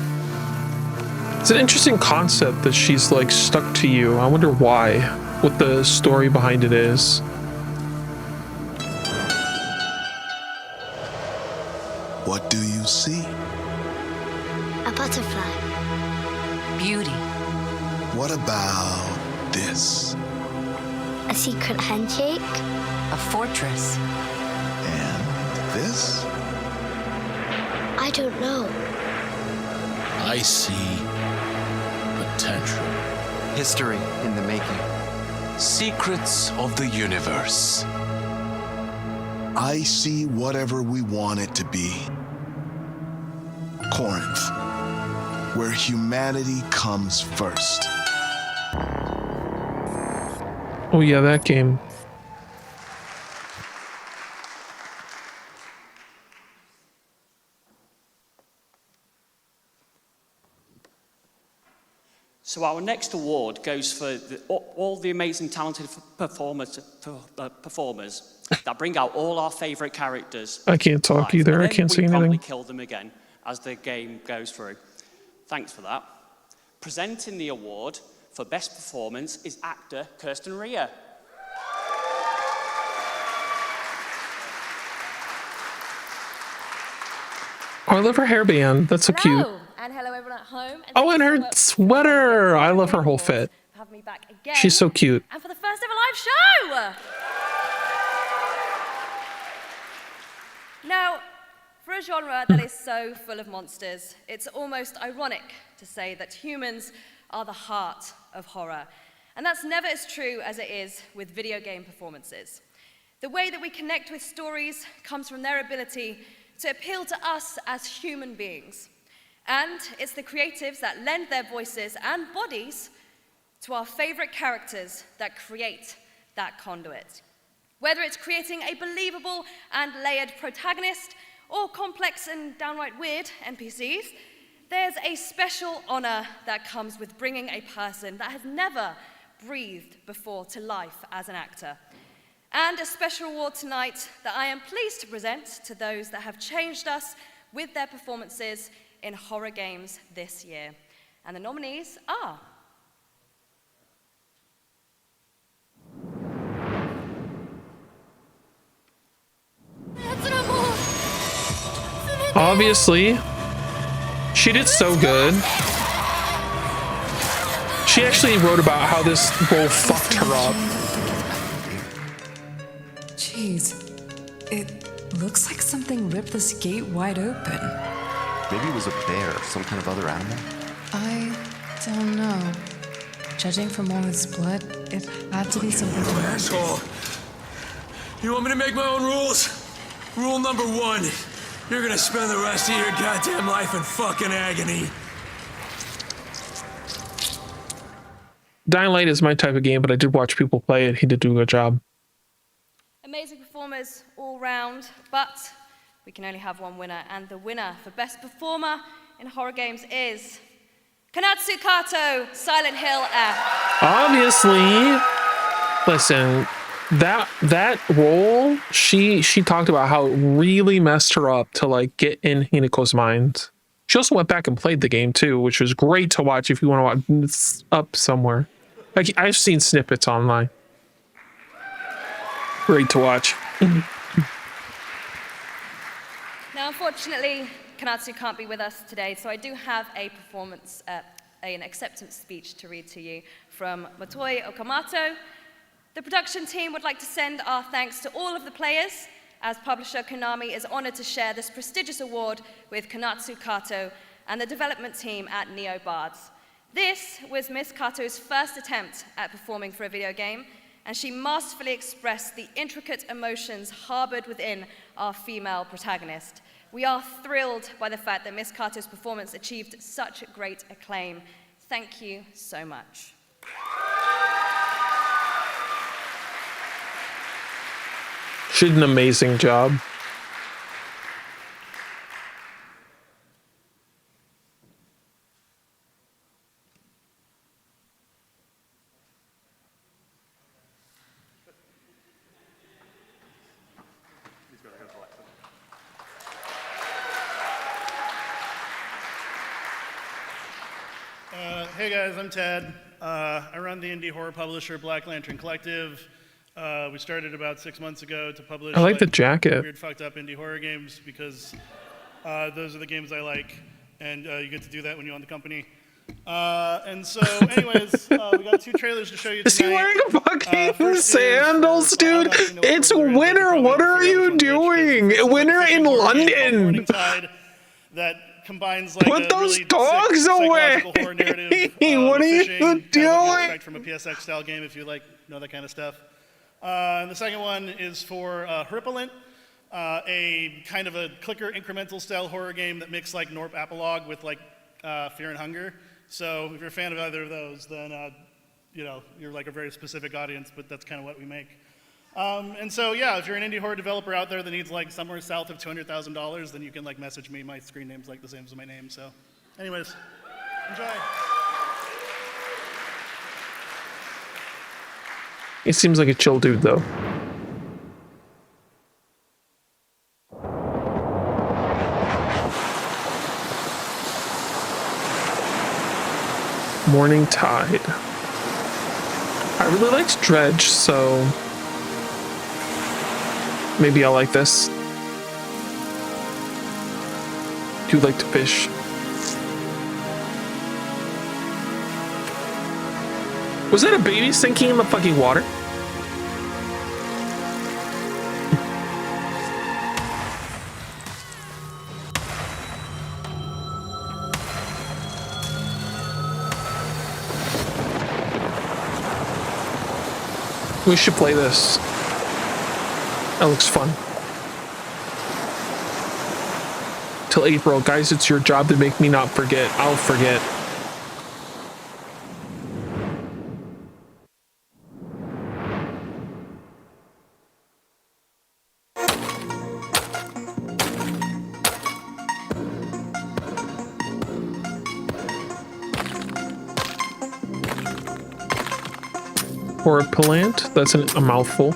It's an interesting concept that she's like stuck to you. I wonder why, what the story behind it is. What do you see? A butterfly. Beauty. What about this? A secret handshake. A fortress. And this? I don't know. I see potential. History in the making. Secrets of the universe. I see whatever we want it to be. Corinth, where humanity comes first. Oh yeah, that game. So our next award goes for all the amazing, talented performers that bring out all our favourite characters. I can't talk either. I can't say we probably anything. kill them again as the game goes through. Thanks for that. Presenting the award for best performance is actor Kirsten Rea. Oh, I love her hairband. That's so cute. And hello everyone at home. And Oh, and her sweater. I love her whole fit. have me back again. She's so cute. And for the first ever live show. Now, for a genre that is so full of monsters, it's almost ironic to say that humans are the heart of horror. And that's never as true as it is with video game performances. The way that we connect with stories comes from their ability to appeal to us as human beings. And it's the creatives that lend their voices and bodies to our favorite characters that create that conduit. Whether it's creating a believable and layered protagonist or complex and downright weird NPCs, there's a special honor that comes with bringing a person that has never breathed before to life as an actor. And a special award tonight that I am pleased to present to those that have changed us with their performances in horror games this year. And the nominees are... Obviously, she did so good. She actually wrote about how this role fucked her up. Jeez, it looks like something ripped this gate wide open. Maybe it was a bear or some kind of other animal. I don't know. Judging from all his blood, it had to be something to Asshole. You want me to make my own rules? Rule number 1. You're gonna spend the rest of your goddamn life in fucking agony. Dying Light is my type of game, but I did watch people play it. He did do a good job. Amazing performers all round, but we can only have one winner, and the winner for Best Performer in horror games is Kanatsu Kato, Silent Hill F. Obviously, listen, that role, she talked about how it really messed her up to like get in Hinako's mind. She also went back and played the game too, which was great to watch if you want to watch. It's up somewhere. Like I've seen snippets online. Great to watch. Now, unfortunately, Kanatsu can't be with us today, so I do have a performance, an acceptance speech to read to you from Motoi Okamoto. The production team would like to send our thanks to all of the players, as publisher Konami is honored to share this prestigious award with Kanatsu Kato and the development team at NeoBards. This was Miss Kato's first attempt at performing for a video game, and she masterfully expressed the intricate emotions harbored within our female protagonist. We are thrilled by the fact that Miss Kato's performance achieved such great acclaim. Thank you so much. She did an amazing job. Hey guys, I'm Ted. I run the indie horror publisher Black Lantern Collective. We started about 6 months ago to publish I like the jacket. weird, fucked up indie horror games because those are the games I like, and you get to do that when you own the company. And so, anyways, we got 2 trailers to show you tonight. Is he wearing fucking sandals, dude? It's winter. What are you doing? Winter in London. That combines like Put those dogs away. What are you doing? From a PSX style game, if you like know that kind of stuff. And the second one is for Hripolent, a kind of a clicker incremental style horror game that mixed like Norp Apolog with like Fear and Hunger. So if you're a fan of either of those, then you know, you're like a very specific audience, but that's kind of what we make. And so yeah, if you're an indie horror developer out there that needs like somewhere south of $200,000, then you can like message me. My screen name's like the same as my name. So anyways, enjoy. He seems like a chill dude, though. Morning Tide. I really liked Dredge, so maybe I'll like this. Do like to fish. Was that a baby sinking in the fucking water? We should play this. That looks fun. Till April. Guys, it's your job to make me not forget. I'll forget. Or a plant? That's a mouthful.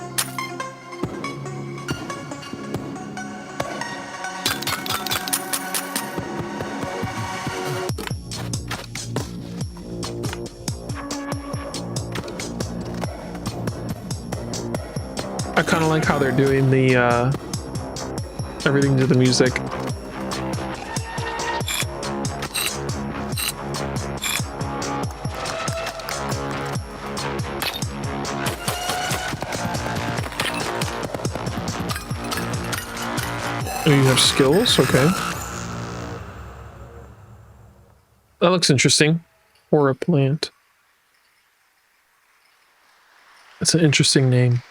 I kind of like how they're doing the everything to the music. Oh, you have skills? Okay. That looks interesting. Or a plant. That's an interesting name.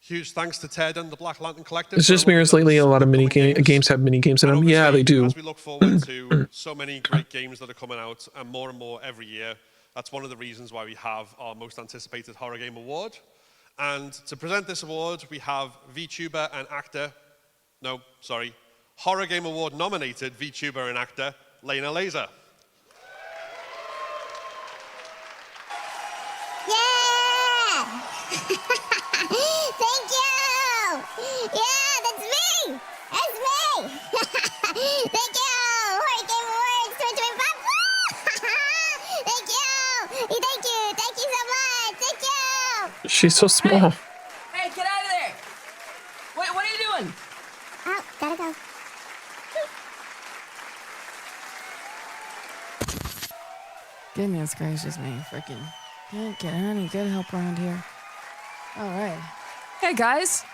Huge thanks to Ted and the Black Lantern Collective. It's just mirrors lately. A lot of games have mini games in them. Yeah, they do. As we look forward to so many great games that are coming out, and more every year, that's one of the reasons why we have our most anticipated Horror Game Award. And to present this award, we have VTuber and actor, Horror Game Award nominated VTuber and actor, Lena Laser. Yeah! Thank you! Yeah, that's me! That's me! Thank you! Horror Game Awards 2025! Thank you! Thank you! Thank you so much! Thank you! She's so small. Hey, get out of there! What are you doing? Oh, gotta go. Goodness gracious me, freaking can't get any good help around here. All right. Hey, guys.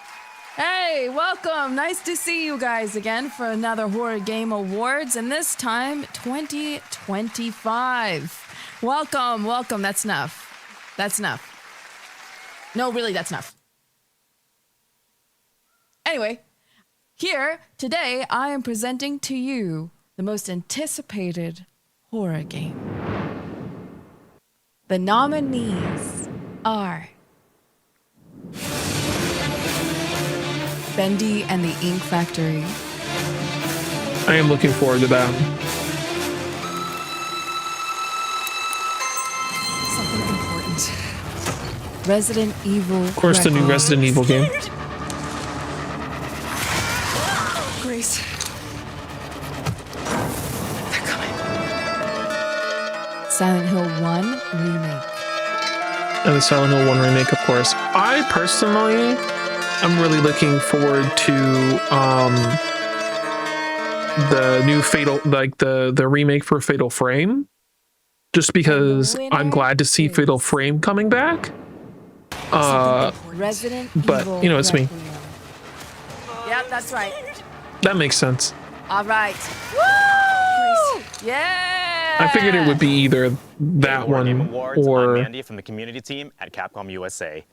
Hey, welcome. Nice to see you guys again for another Horror Game Awards, and this time 2025. Welcome, welcome. That's enough. That's enough. No, really, that's enough. Anyway, here today I am presenting to you the most anticipated horror game. The nominees are Bendy and the Ink Factory. I am looking forward to that. Something important. Resident Evil. Of course, the new Resident Evil game. Grace. and the Silent Hill 1 remake, of course. I personally am really looking forward to the new Fatal, like the remake for Fatal Frame, just because I'm glad to see Fatal Frame coming back. Resident But Evil you know, it's me. Requiem. Yep, that's right. That makes sense. All right. Woo! Yeah! I figured it would be either that War Game one Awards. I'm or Mandy from the community team at Capcom USA.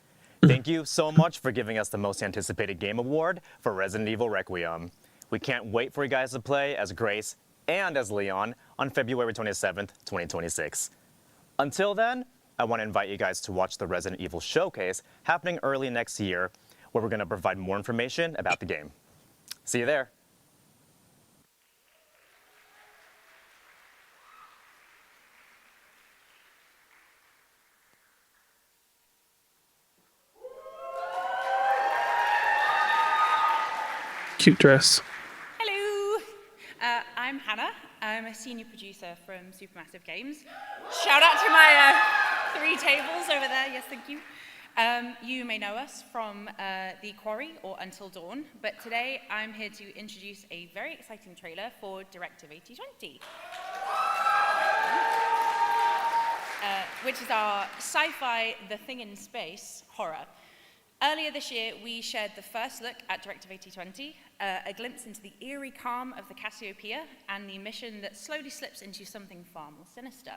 Thank you so much for giving us the most anticipated game award for Resident Evil Requiem. We can't wait for you guys to play as Grace and as Leon on February 27th, 2026. Until then, I want to invite you guys to watch the Resident Evil Showcase happening early next year, where we're going to provide more information about the game. See you there. cute dress. Hello, I'm Hannah. I'm a senior producer from Supermassive Games. Shout out to my 3 tables over there. Yes, thank you. You may know us from The Quarry or Until Dawn, but today I'm here to introduce a very exciting trailer for Directive 8020, which is our sci-fi The Thing in Space horror. Earlier this year, we shared the first look at Directive 8020, a glimpse into the eerie calm of the Cassiopeia and the mission that slowly slips into something far more sinister.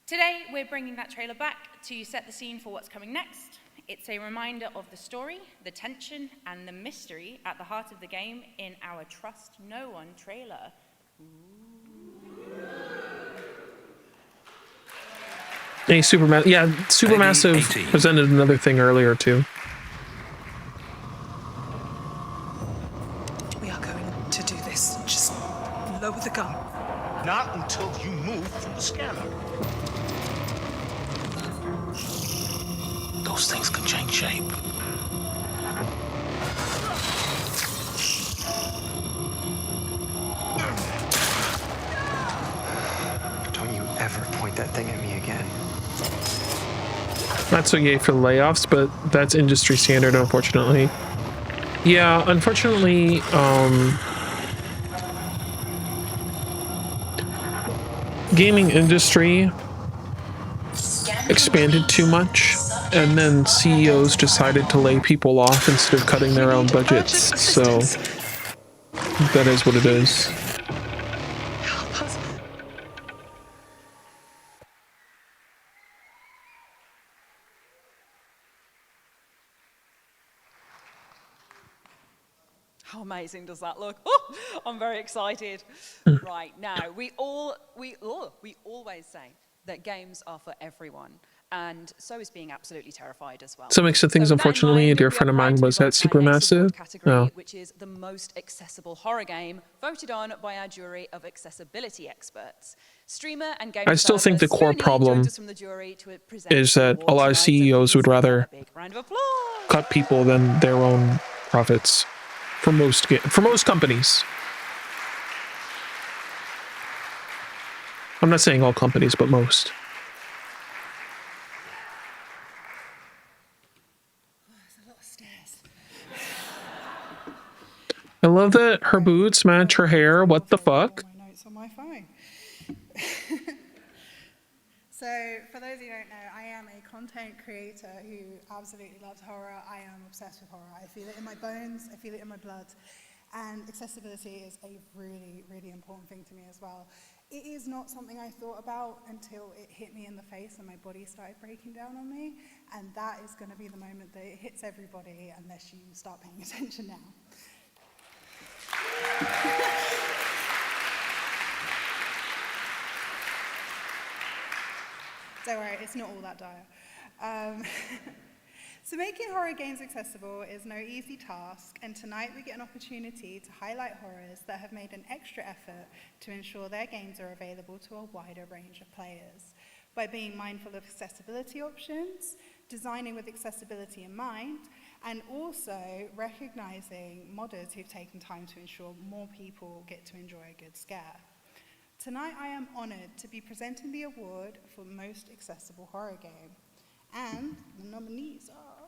Today, we're bringing that trailer back to set the scene for what's coming next. It's a reminder of the story, the tension, and the mystery at the heart of the game in our Trust No One trailer. Hey, Supermassive presented another thing earlier too. We are going to do this. Just lower the gun. Not until you move from the scanner. Those things can change shape. Don't you ever point that thing at me again. Not so yay for the layoffs, but that's industry standard, unfortunately. Yeah, unfortunately, gaming industry expanded too much, and then CEOs decided to lay people off instead of cutting their own budgets, so that is what it is. How amazing does that look? Oh, I'm very excited. Right, now, we always say that games are for everyone, and so is being absolutely terrified as well. Some extra things, unfortunately, a dear friend of mine was at Supermassive. Oh. Which is the most accessible horror game, voted on by our jury of accessibility experts. Streamer and game I still think the core developer problem from the jury to present is that a lot of CEOs would rather cut people than their own profits for most companies. I'm not saying all companies, but most. I love that her boots match her hair. What the fuck? My notes on my phone. So, for those who don't know, I am a content creator who absolutely loves horror. I am obsessed with horror. I feel it in my bones. I feel it in my blood. And accessibility is a really, really important thing to me as well. It is not something I thought about until it hit me in the face and my body started breaking down on me. And that is going to be the moment that it hits everybody unless you start paying attention now. Don't worry, it's not all that dire. So making horror games accessible is no easy task, and tonight we get an opportunity to highlight horrors that have made an extra effort to ensure their games are available to a wider range of players. By being mindful of accessibility options, designing with accessibility in mind, and also recognizing modders who've taken time to ensure more people get to enjoy a good scare. Tonight I am honored to be presenting the award for Most Accessible Horror Game. And the nominees are...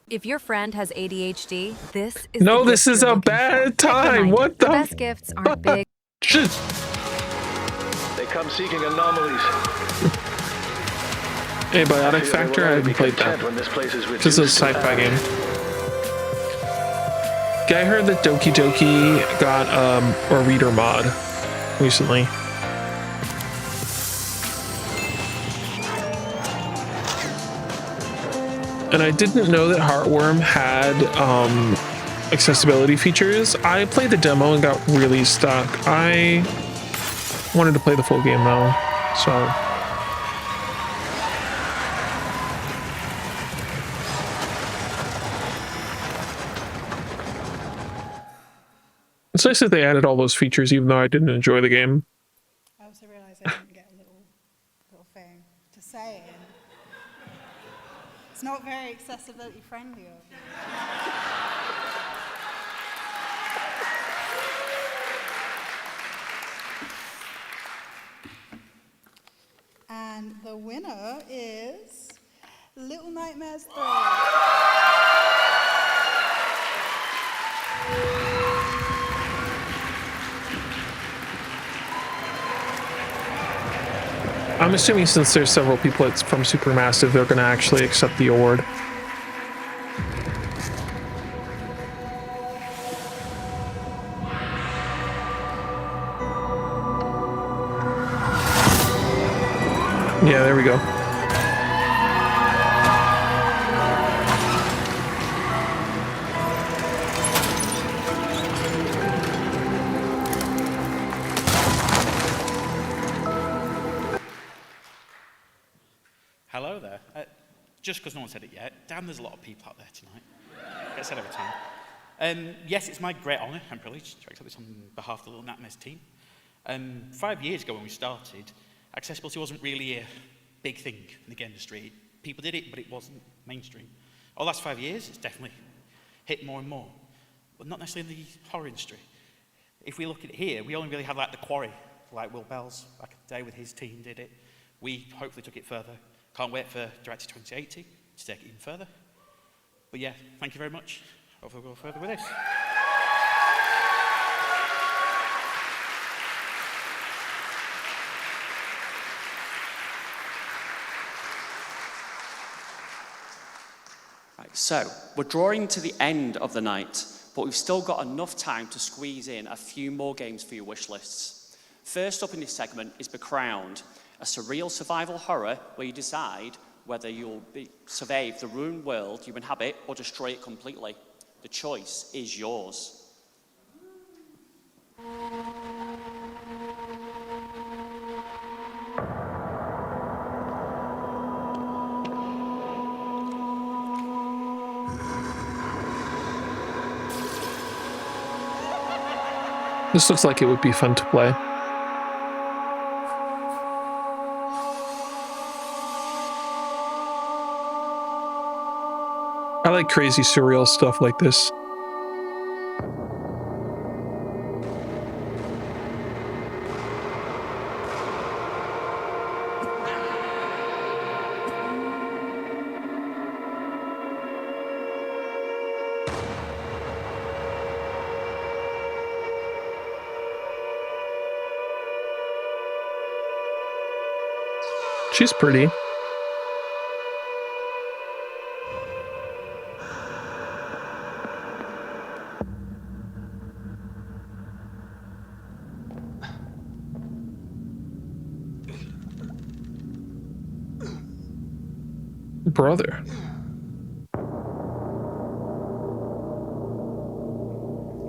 If your friend has ADHD, this is No, the this gift is you're a looking for. bad time. Reminder, What the the best gifts aren't big. Just They come seeking anomalies. Abiotic Factor. I haven't played that. When this place is This is a sci-fi game. Yeah, I heard that Doki Doki got a reader mod recently. And I didn't know that Heartworm had accessibility features. I played the demo and got really stuck. I wanted to play the full game though, so. It's nice that they added all those features, even though I didn't enjoy the game. I also realised I didn't get a little thing to say it in. It's not very accessibility friendly of you. And the winner is Little Nightmares 3. I'm assuming since there's several people from Supermassive, they're going to actually accept the award. Yeah, there we go. Hello there. Just because no one said it yet, damn, there's a lot of people out there tonight. Gets said every time. Yes, it's my great honour and privilege to accept this on behalf of the Little Nightmares team. 5 years ago when we started, accessibility wasn't really a big thing in the game industry. People did it, but it wasn't mainstream. Over the last 5 years, it's definitely hit more and more, but not necessarily in the horror industry. If we look at it here, we only really had like The Quarry, like Will Bell's back in the day with his team did it. We hopefully took it further. Can't wait for Director 2080 to take it even further. But yeah, thank you very much. Hopefully we'll go further with this. Right, so we're drawing to the end of the night, but we've still got enough time to squeeze in a few more games for your wish lists. First up in this segment is The Crowned, a surreal survival horror where you decide whether you'll survive the ruined world you inhabit or destroy it completely. The choice is yours. This looks like it would be fun to play. I like crazy surreal stuff like this. She's pretty. Brother.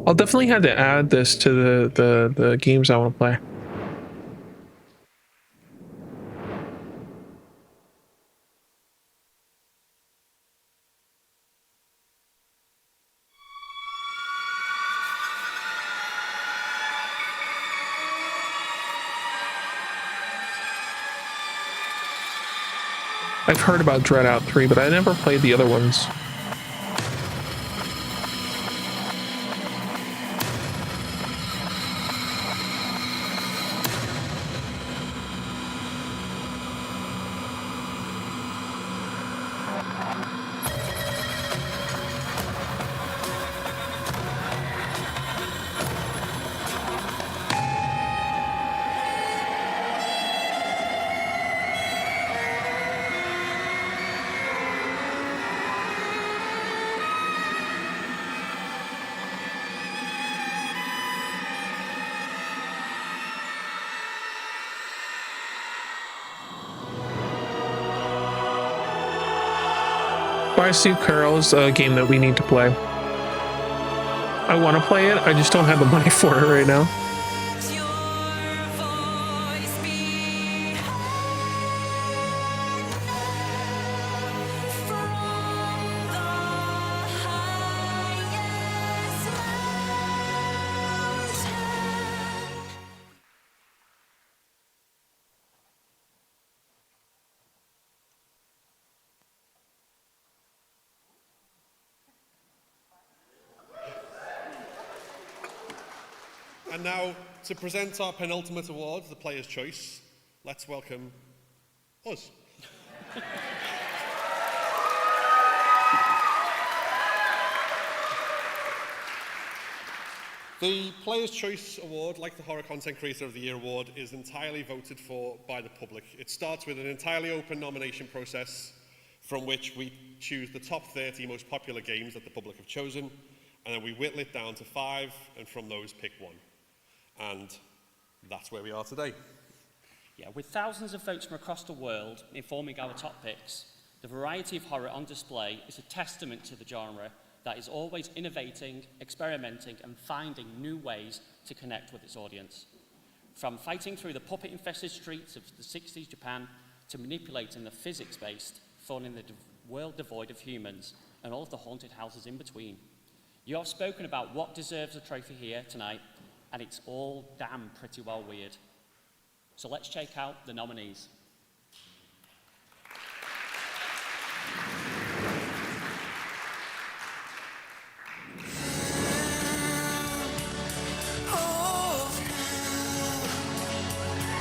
I'll definitely have to add this to the games I want to play. I've heard about Dread Out 3, but I never played the other ones. By Sue Carroll's a game that we need to play. I want to play it, I just don't have the money for it right now. And now, to present our penultimate award, the Player's Choice, let's welcome us. The Player's Choice Award, like the Horror Content Creator of the Year Award, is entirely voted for by the public. It starts with an entirely open nomination process from which we choose the top 30 most popular games that the public have chosen, and then we whittle it down to 5, and from those pick one. And that's where we are today. Yeah, with thousands of votes from across the world informing our top picks, the variety of horror on display is a testament to the genre that is always innovating, experimenting, and finding new ways to connect with its audience. From fighting through the puppet-infested streets of the 60s Japan to manipulating the physics-based fun in the world devoid of humans and all of the haunted houses in between. You have spoken about what deserves a trophy here tonight, and it's all damn pretty well weird. So let's check out the nominees.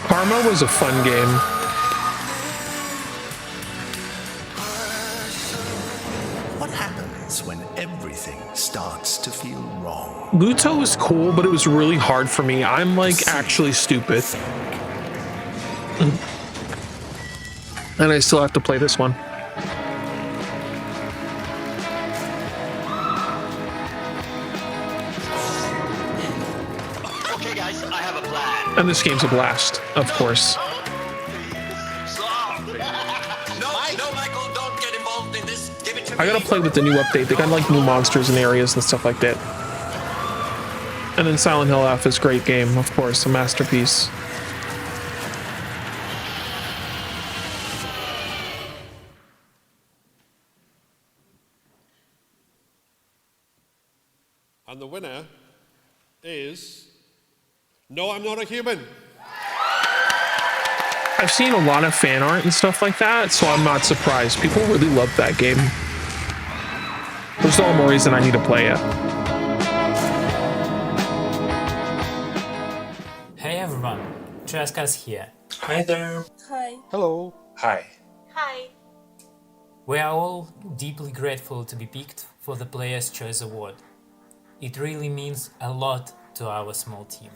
Karma was a fun game. What happens when everything starts to feel wrong? Luto was cool, but it was really hard for me. I'm like actually stupid. And I still have to play this one. Okay guys, I have a plan. And this game's a blast, of course. No, Michael, don't get involved in this. Give it to I gotta play with the new update. They got like new monsters and areas and stuff like that. And then Silent Hill F is a great game, of course, a masterpiece. And the winner is... No, I'm Not a Human. I've seen a lot of fan art and stuff like that, so I'm not surprised. People really love that game. There's all the more reason I need to play it. Hey everyone, Chaskas here. Hi there. Hi. Hello. Hi. Hi. We are all deeply grateful to be picked for the Player's Choice Award. It really means a lot to our small team.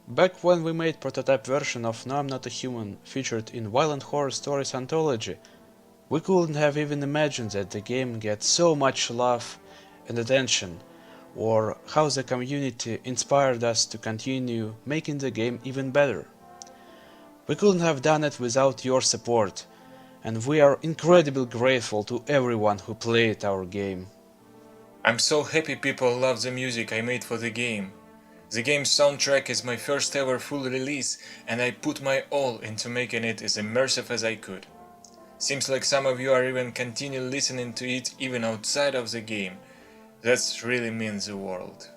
Back when we made prototype version of No I'm Not a Human featured in Violent Horror Stories Anthology, we couldn't have even imagined that the game gets so much love and attention, or how the community inspired us to continue making the game even better. We couldn't have done it without your support, and we are incredibly grateful to everyone who played our game. I'm so happy people love the music I made for the game. The game's soundtrack is my first ever full release, and I put my all into making it as immersive as I could. Seems like some of you are even continue listening to it even outside of the game. That really means the world.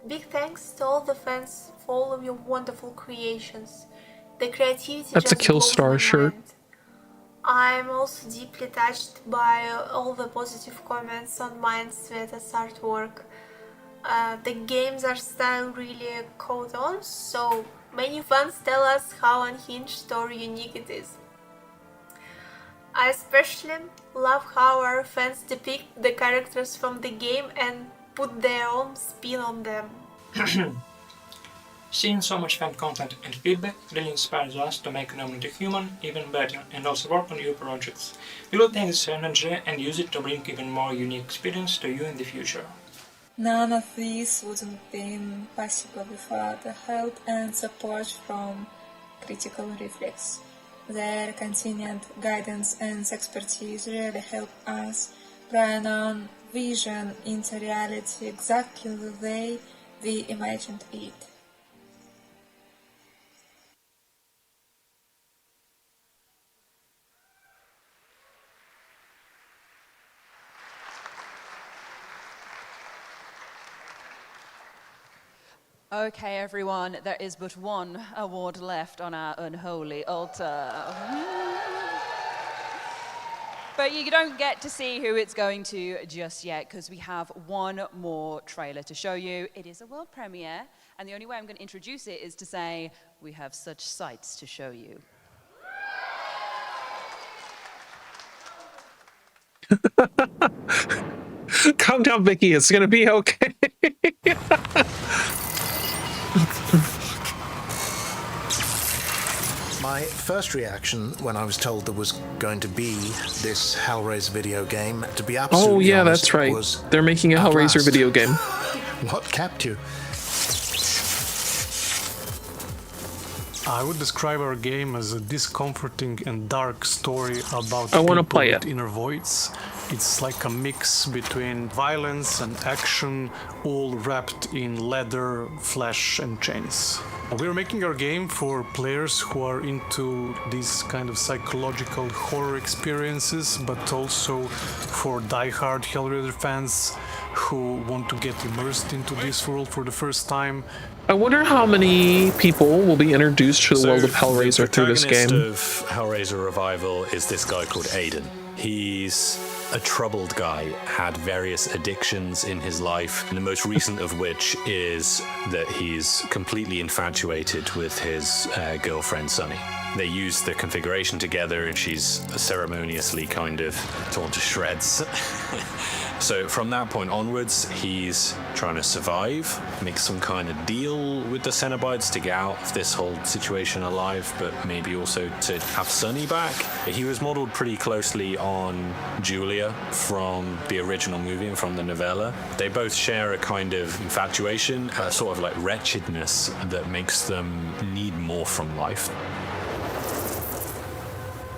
Big thanks to all the fans for all of your wonderful creations. The creativity That's a just blows my Killstar shirt. mind. I'm also deeply touched by all the positive comments on Mindsweater's artwork. The games are style really caught on, so many fans tell us how unhinged or unique it is. I especially love how our fans depict the characters from the game and put their own spin on them. Seeing so much fan content and feedback really inspires us to make No I'm Not a Human even better and also work on new projects. We will take this energy and use it to bring even more unique experience to you in the future. None of this wouldn't have been possible without the help and support from Critical Reflex. Their continued guidance and expertise really help us Brennan vision into reality exactly the way we imagined it. Okay, everyone, there is but one award left on our unholy altar. But you don't get to see who it's going to just yet, because we have one more trailer to show you. It is a world premiere, and the only way I'm going to introduce it is to say, we have such sights to show you. Calm down, Vicky. It's gonna be okay. My first reaction when I was told there was going to be this Hellraiser video game, to be absolutely Oh yeah, honest, that's right. was They're making a at Hellraiser last. video game. What kept you? I would describe our game as a discomforting and dark story about I wanna people play with it. inner voids. It's like a mix between violence and action, all wrapped in leather, flesh, and chains. We're making our game for players who are into these kind of psychological horror experiences, but also for die-hard Hellraiser fans who want to get immersed into this world for the first time. I wonder how many people will be introduced to the world of Hellraiser through this game. The protagonist of Hellraiser Revival is this guy called Aiden. He's a troubled guy, had various addictions in his life, and the most recent of which is that he's completely infatuated with his girlfriend, Sunny. They use the configuration together, and she's ceremoniously kind of torn to shreds. So from that point onwards, he's trying to survive, make some kind of deal with the Cenobites to get out of this whole situation alive, but maybe also to have Sunny back. He was modeled pretty closely on Julia from the original movie and from the novella. They both share a kind of infatuation, a sort of like wretchedness that makes them need more from life.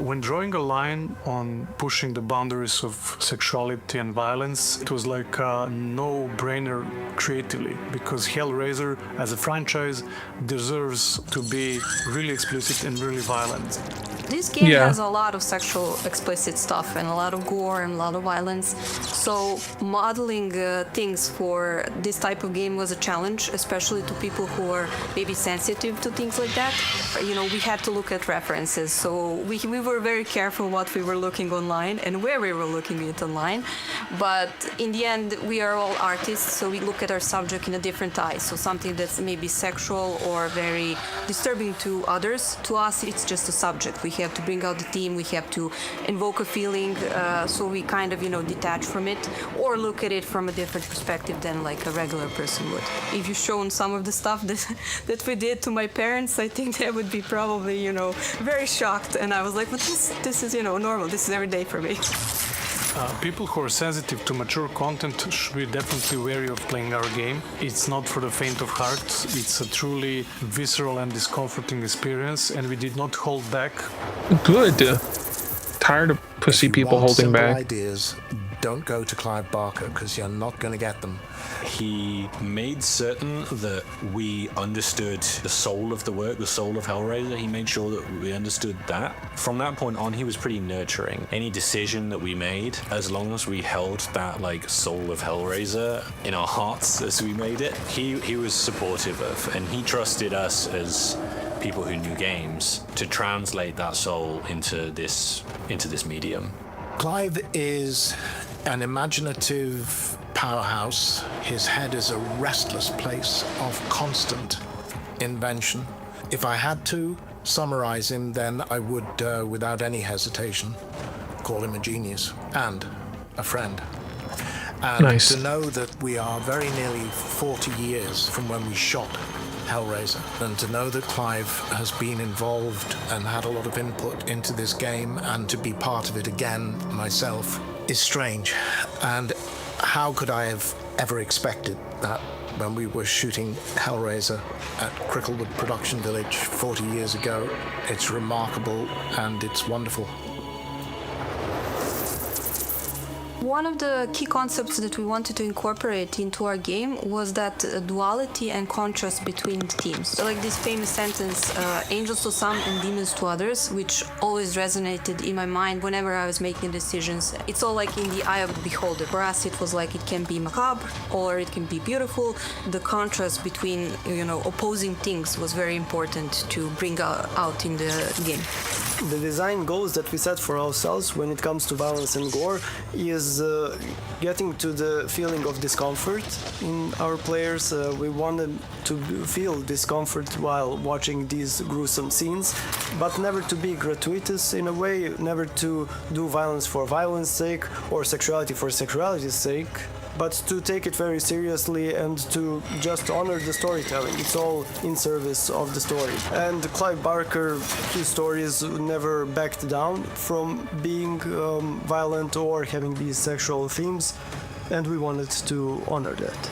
When drawing a line on pushing the boundaries of sexuality and violence, it was like a no-brainer creatively, because Hellraiser as a franchise deserves to be really explicit and really violent. This game has a lot of sexual explicit stuff and a lot of gore and a lot of violence. So modeling things for this type of game was a challenge, especially to people who are maybe sensitive to things like that. You know, we had to look at references. So we were very careful what we were looking online and where we were looking at online. But in the end, we are all artists, so we look at our subject in a different eye. So something that's maybe sexual or very disturbing to others, to us it's just a subject. We have to bring out the theme, we have to invoke a feeling, so we kind of, you know, detach from it or look at it from a different perspective than like a regular person would. If you've shown some of the stuff that we did to my parents, I think they would be probably, you know, very shocked. And I was like, but this is, you know, normal, this is every day for me. People who are sensitive to mature content should be definitely wary of playing our game. It's not for the faint of heart. It's a truly visceral and discomforting experience, and we did not hold back. Good. Tired of pussy people holding back. Ideas, don't go to Clive Barker, because you're not going to get them. He made certain that we understood the soul of the work, the soul of Hellraiser. He made sure that we understood that. From that point on, he was pretty nurturing. Any decision that we made, as long as we held that like soul of Hellraiser in our hearts as we made it, he was supportive of, and he trusted us as people who knew games to translate that soul into this medium. Clive is an imaginative powerhouse. His head is a restless place of constant invention. If I had to summarize him, then I would, without any hesitation, call him a genius and a friend. And Nice. to know that we are very nearly 40 years from when we shot Hellraiser, and to know that Clive has been involved and had a lot of input into this game, and to be part of it again myself, is strange. And how could I have ever expected that when we were shooting Hellraiser at Cricklewood Production Village 40 years ago? It's remarkable and it's wonderful. One of the key concepts that we wanted to incorporate into our game was that duality and contrast between the teams. So like this famous sentence, angels to some and demons to others, which always resonated in my mind whenever I was making decisions. It's all like in the eye of the beholder. For us, it was like it can be macabre or it can be beautiful. The contrast between, opposing things was very important to bring out in the game. The design goals that we set for ourselves when it comes to violence and gore is getting to the feeling of discomfort in our players. We want them to feel discomfort while watching these gruesome scenes, but never to be gratuitous in a way, never to do violence for violence sake or sexuality for sexuality's sake, but to take it very seriously and to just honor the storytelling. It's all in service of the story. And Clive Barker, his stories never backed down from being violent or having these sexual themes, and we wanted to honor that.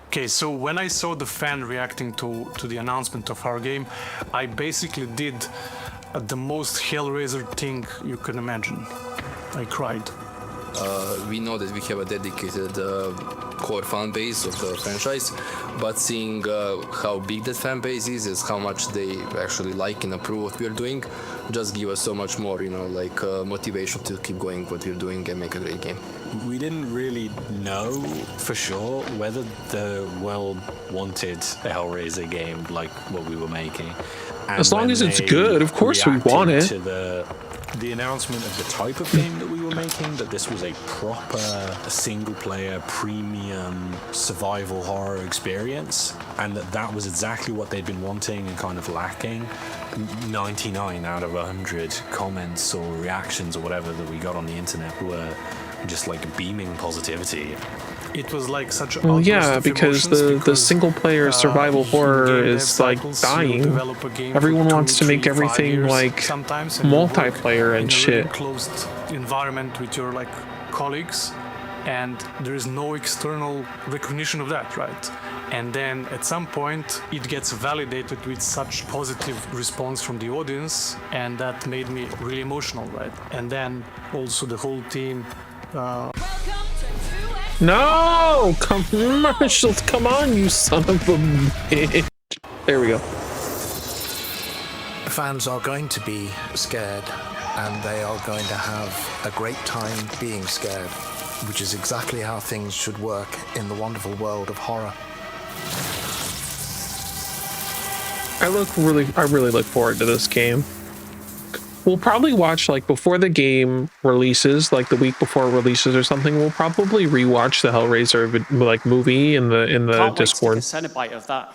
Okay, so when I saw the fan reacting to the announcement of our game, I basically did the most Hellraiser thing you can imagine. I cried. We know that we have a dedicated core fan base of the franchise, but seeing how big that fan base is how much they actually like and approve what we're doing, just give us so much more, motivation to keep going what we're doing and make a great game. We didn't really know for sure whether the world wanted a Hellraiser game like what we were making. And as long as it's good, of course we want it. To the announcement of the type of game that we were making, that this was a proper single-player premium survival horror experience, and that was exactly what they'd been wanting and kind of lacking. 99 out of 100 comments or reactions or whatever that we got on the internet were just like beaming positivity. It was like such well, yeah, because the single player survival horror is like dying. Everyone wants to make everything like multiplayer and shit. In a closed environment with your colleagues, and there is no external recognition of that, right? And then at some point it gets validated with such positive response from the audience, and that made me really emotional, right? And then also the whole team. No! Commercials! Come on, you son of a bitch! There we go. Fans are going to be scared, and they are going to have a great time being scared, which is exactly how things should work in the wonderful world of horror. I really look forward to this game. We'll probably watch before the game releases, the week before releases or something. We'll probably rewatch the Hellraiser movie in the Can't Discord. Wait to take a Cenobite of that.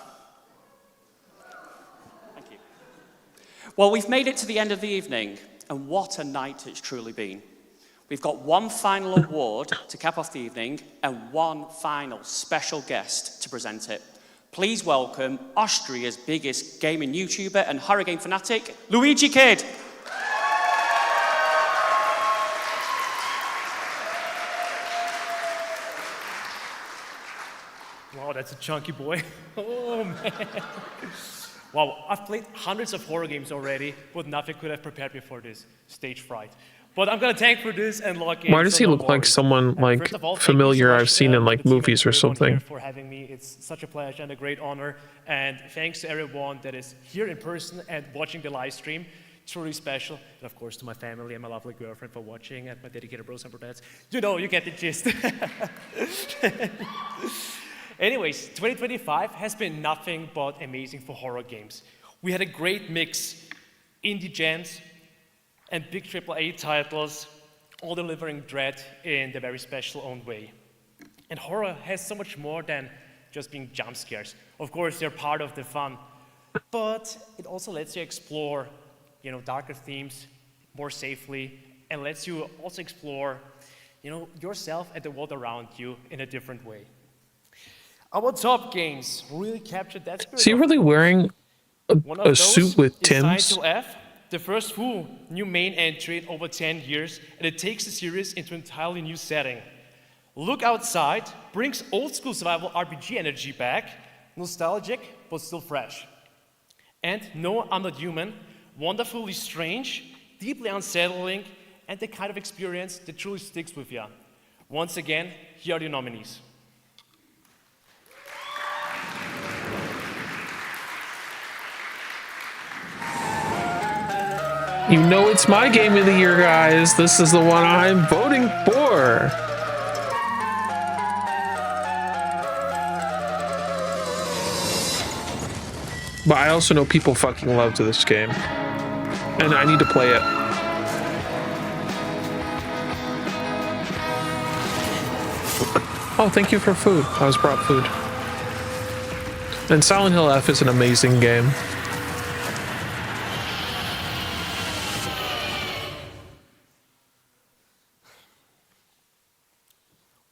Thank you. Well, we've made it to the end of the evening, and what a night it's truly been. We've got one final award to cap off the evening and one final special guest to present it. Please welcome Austria's biggest gaming YouTuber and horror game fanatic, Luigi Kid. Wow, that's a chunky boy. Oh, man. Wow, I've played hundreds of horror games already, but nothing could have prepared me for this. Stage fright. But I'm gonna tank for this and log in. Why does he look like someone familiar I've seen in movies or something? For having me, it's such a pleasure and a great honor. And thanks to everyone that is here in person and watching the live stream. It's really special. And of course to my family and my lovely girlfriend for watching, and my dedicated bros and brodettes. You get the gist. Anyways, 2025 has been nothing but amazing for horror games. We had a great mix, indie gems and big AAA titles, all delivering dread in their very special own way. And horror has so much more than just being jump scares. Of course, they're part of the fun, but it also lets you explore, darker themes more safely, and lets you also explore, yourself and the world around you in a different way. Our top games really captured that spirit. Is he really wearing a suit with Tim's? F, the first full new main entry in over 10 years, and it takes the series into an entirely new setting. Look Outside brings old school survival RPG energy back, nostalgic but still fresh. And No, I'm Not Human, wonderfully strange, deeply unsettling, and the kind of experience that truly sticks with you. Once again, here are your nominees. You know it's my game of the year, guys. This is the one I'm voting for. But I also know people fucking loved this game. And I need to play it. Oh, thank you for food. I was brought food. And Silent Hill F is an amazing game.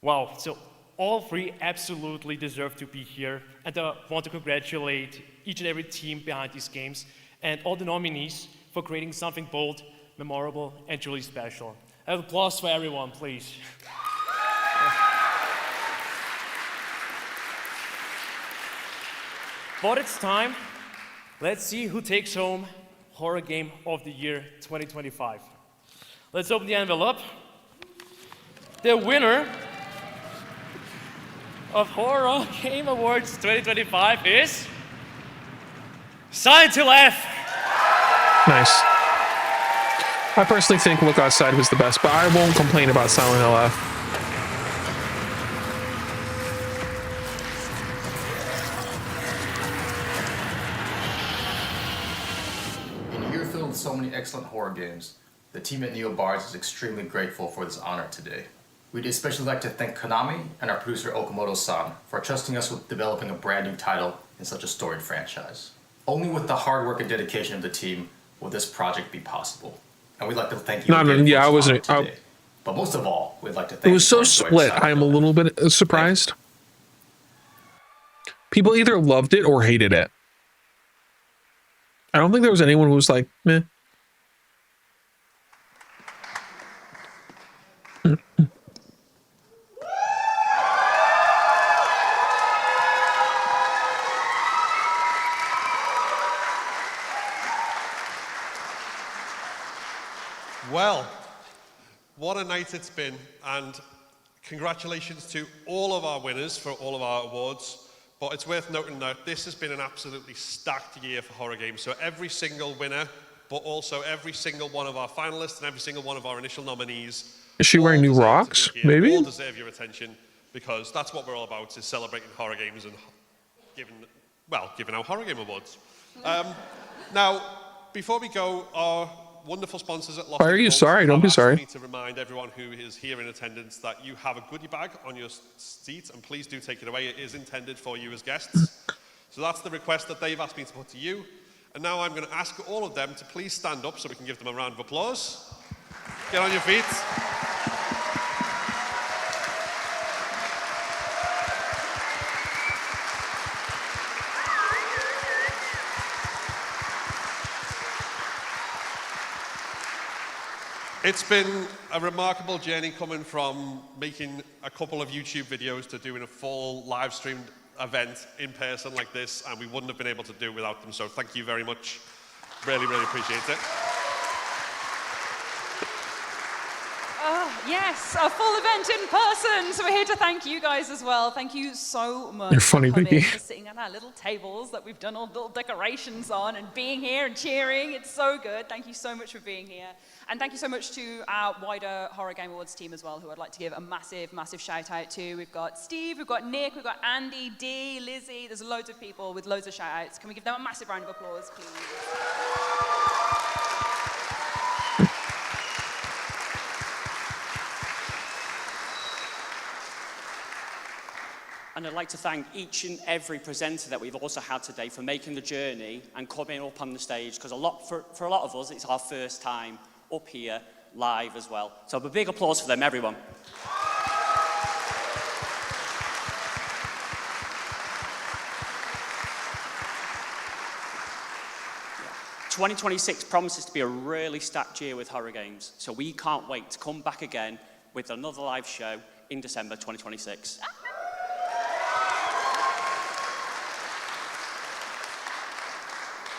Wow, so all three absolutely deserve to be here, and I want to congratulate each and every team behind these games and all the nominees for creating something bold, memorable, and truly special. An applause for everyone, please. But it's time. Let's see who takes home Horror Game of the Year 2025. Let's open the envelope. The winner of Horror Game Awards 2025 is Silent Hill F. Nice. I personally think Look Outside was the best, but I won't complain about Silent Hill F. In a year filled with so many excellent horror games, the team at NeoBards is extremely grateful for this honor today. We'd especially like to thank Konami and our producer Okamoto-san for trusting us with developing a brand new title in such a storied franchise. Only with the hard work and dedication of the team will this project be possible. And we'd like to thank you again Yeah, I for this wasn't. honor today. But most of all, we'd like to thank It was you so for enjoying split. Silent I am a Hill. little bit surprised. People either loved it or hated it. I don't think there was anyone who was like, meh. Well, what a night it's been, and congratulations to all of our winners for all of our awards. But it's worth noting that this has been an absolutely stacked year for horror games. So every single winner, but also every single one of our finalists and every single one of our initial nominees. Is she wearing new rocks? Maybe? All deserve your attention, because that's what we're all about, is celebrating horror games and giving out horror game awards. Now, before we go, our wonderful sponsors at Lost Why are you Impulse sorry? Don't have be asked sorry. me to remind everyone who is here in attendance that you have a goodie bag on your seat, and please do take it away. It is intended for you as guests. So that's the request that they've asked me to put to you. And now I'm going to ask all of them to please stand up so we can give them a round of applause. Get on your feet. It's been a remarkable journey coming from making a couple of YouTube videos to doing a full live streamed event in person like this, and we wouldn't have been able to do it without them, so thank you very much. Really, really appreciate it. Yes, a full event in person. So we're here to thank you guys as well. Thank you so much You're funny, for coming, Vicky. for sitting at our little tables that we've done all little decorations on and being here and cheering. It's so good. Thank you so much for being here. And thank you so much to our wider Horror Game Awards team as well, who I'd like to give a massive, massive shout out to. We've got Steve, we've got Nick, we've got Andy, Dee, Lizzie. There's loads of people with loads of shout outs. Can we give them a massive round of applause, please? And I'd like to thank each and every presenter that we've also had today for making the journey and coming up on the stage, because for a lot of us, it's our first time up here live as well. So a big applause for them, everyone. Yeah. 2026 promises to be a really stacked year with horror games, so we can't wait to come back again with another live show in December 2026.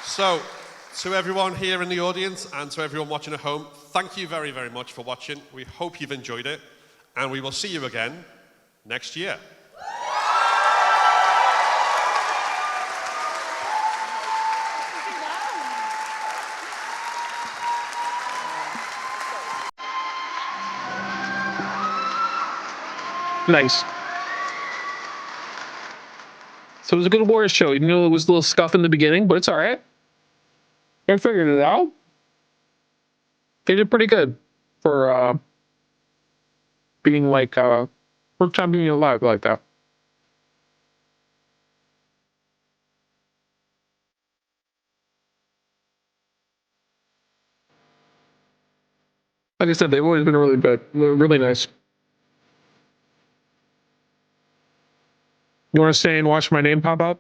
So, To everyone here in the audience and to everyone watching at home, thank you very, very much for watching. We hope you've enjoyed it, and we will see you again next year. Nice. So it was a good Warriors show, even though it was a little scuff in the beginning, but it's all right. I figured it out. They did pretty good for being like first time being alive like that. Like I said, they've always been really good, really nice. You want to stay and watch my name pop up?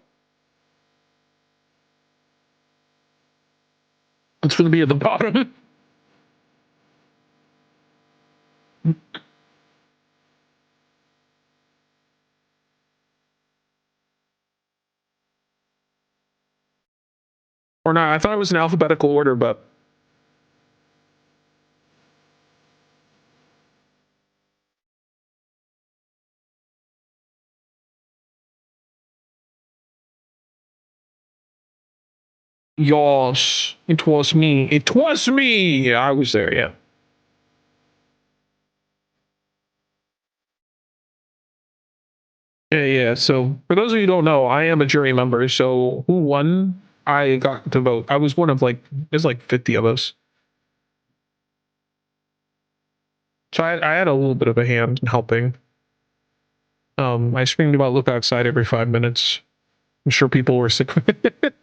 It's going to be at the bottom. Or not. I thought it was in alphabetical order, but yes, it was me. It was me. I was there, yeah. Yeah. So for those of you who don't know, I am a jury member. So who won? I got to vote. I was one of there's like 50 of us. So I had a little bit of a hand in helping. I screamed about look outside every 5 minutes. I'm sure people were sick of it.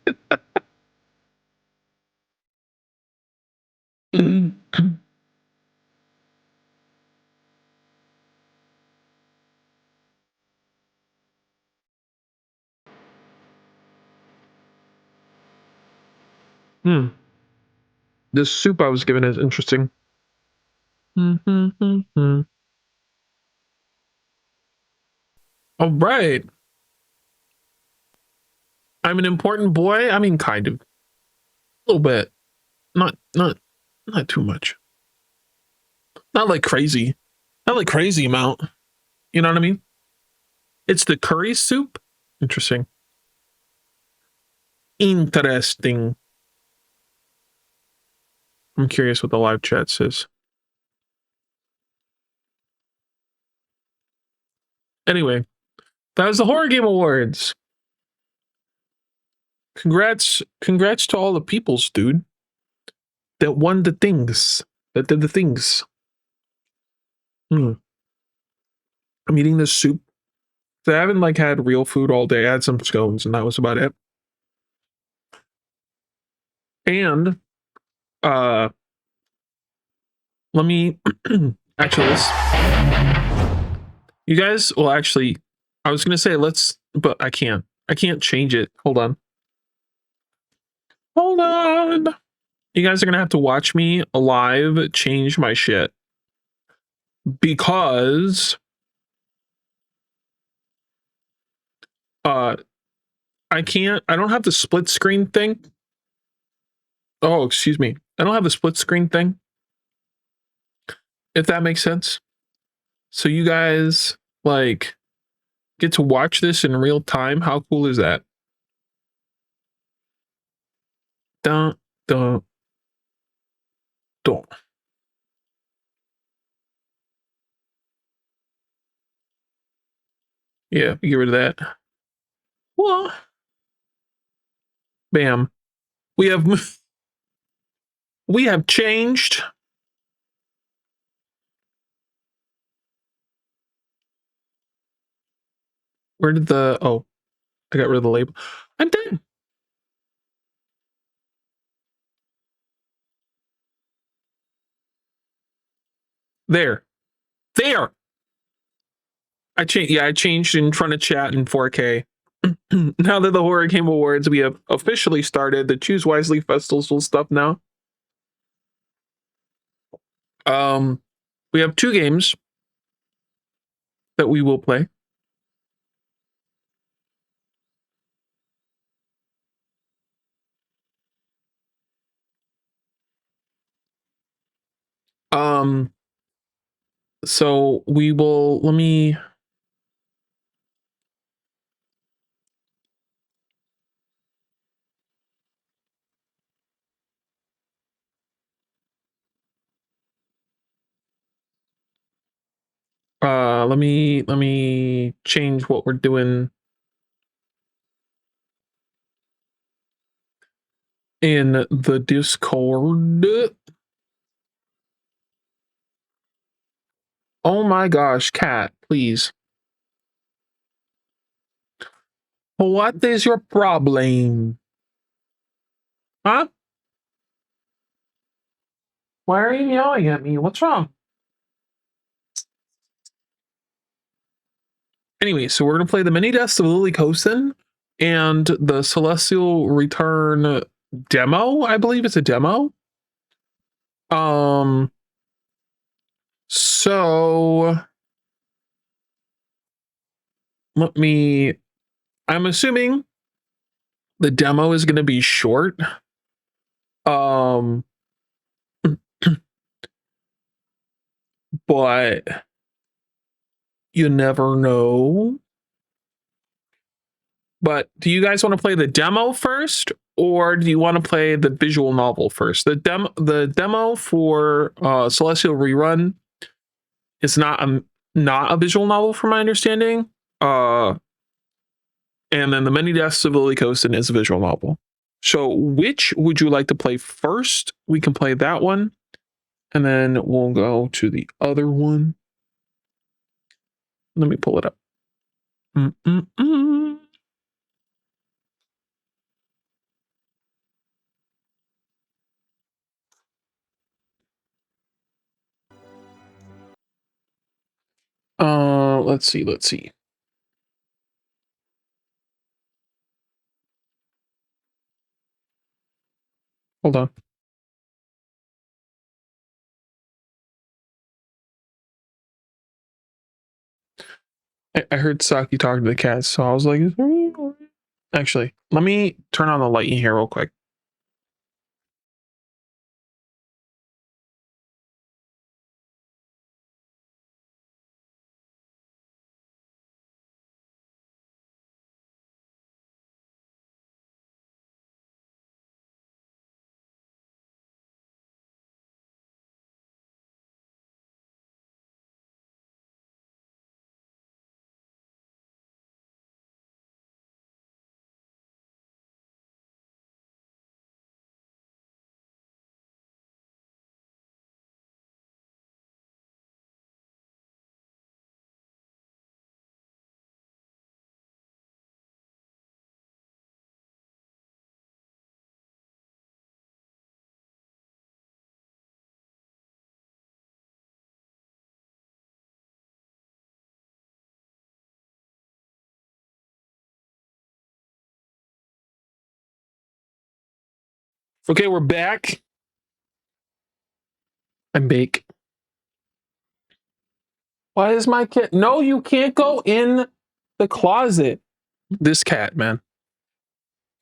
This soup I was given is interesting. All right. I'm an important boy. I mean, kind of. A little bit. Not too much. Not like crazy. Not like crazy amount. You know what I mean? It's the curry soup. Interesting. Interesting. I'm curious what the live chat says. Anyway, that was the Horror Game Awards. Congrats to all the peoples, dude. That won the things. That did the things. I'm eating this soup. I haven't had real food all day. I had some scones and that was about it. And let me actually you guys will actually I was gonna say but I can't change it. Hold on. You guys are gonna have to watch me live change my shit. Because I don't have the split screen thing. Oh, excuse me. I don't have the split screen thing. If that makes sense. So you guys get to watch this in real time. How cool is that? Dun, dun, dun. Yeah, get rid of that. What? Bam. We have changed. Where did I got rid of the label. I'm done. There. I changed in front of chat in 4K. Now that the Horror Game Awards, we have officially started the Choose Wisely Festival stuff now. We have 2 games that we will play. So we will, let me let me change what we're doing in the Discord. Oh my gosh, Cat, please. What is your problem? Huh? Why are you yelling at me? What's wrong? Anyway, so we're gonna play the mini deaths of Lily Kosin and the Celestial Return demo. I believe it's a demo. So I'm assuming the demo is gonna be short. But you never know. But do you guys want to play the demo first, or do you want to play the visual novel first? The demo for Celestial Rerun is not a visual novel, from my understanding. And then the Many Deaths of Lily Kosin is a visual novel. So which would you like to play first? We can play that one, and then we'll go to the other one. Let me pull it up. Let's see. Hold on. I heard Saki talking to the cat, so I was like, actually, let me turn on the light in here real quick. Okay, we're back. I'm bake. Why is my cat? No, you can't go in the closet. This cat, man.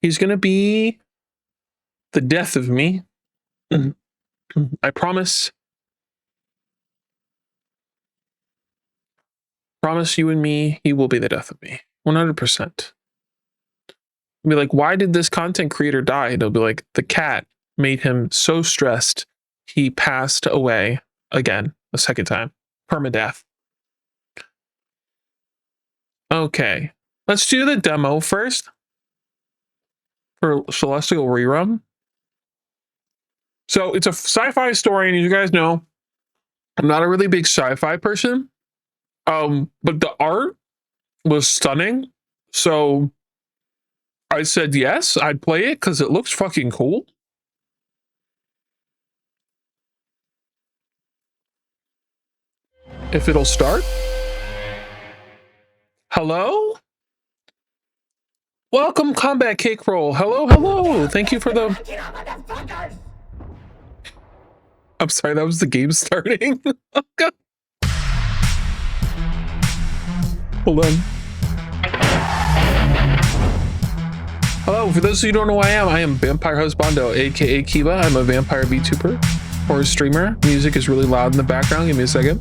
He's gonna be the death of me. I promise. Promise you and me, he will be the death of me. 100%. Be like, why did this content creator die? It'll be like, the cat made him so stressed, he passed away again, a second time. Permadeath. Okay, let's do the demo first for Celestial Rerun. So it's a sci-fi story, and as you guys know, I'm not a really big sci-fi person. But the art was stunning. So I said yes, I'd play it because it looks fucking cool. If it'll start. Hello? Welcome, Combat Cake Roll. Hello. Thank you for the... I'm sorry, that was the game starting. Oh, God. Hold on. Hello, for those of you who don't know who I am Vampire Husbando, aka Kiva. I'm a vampire VTuber. for a streamer. Music is really loud in the background. Give me a second.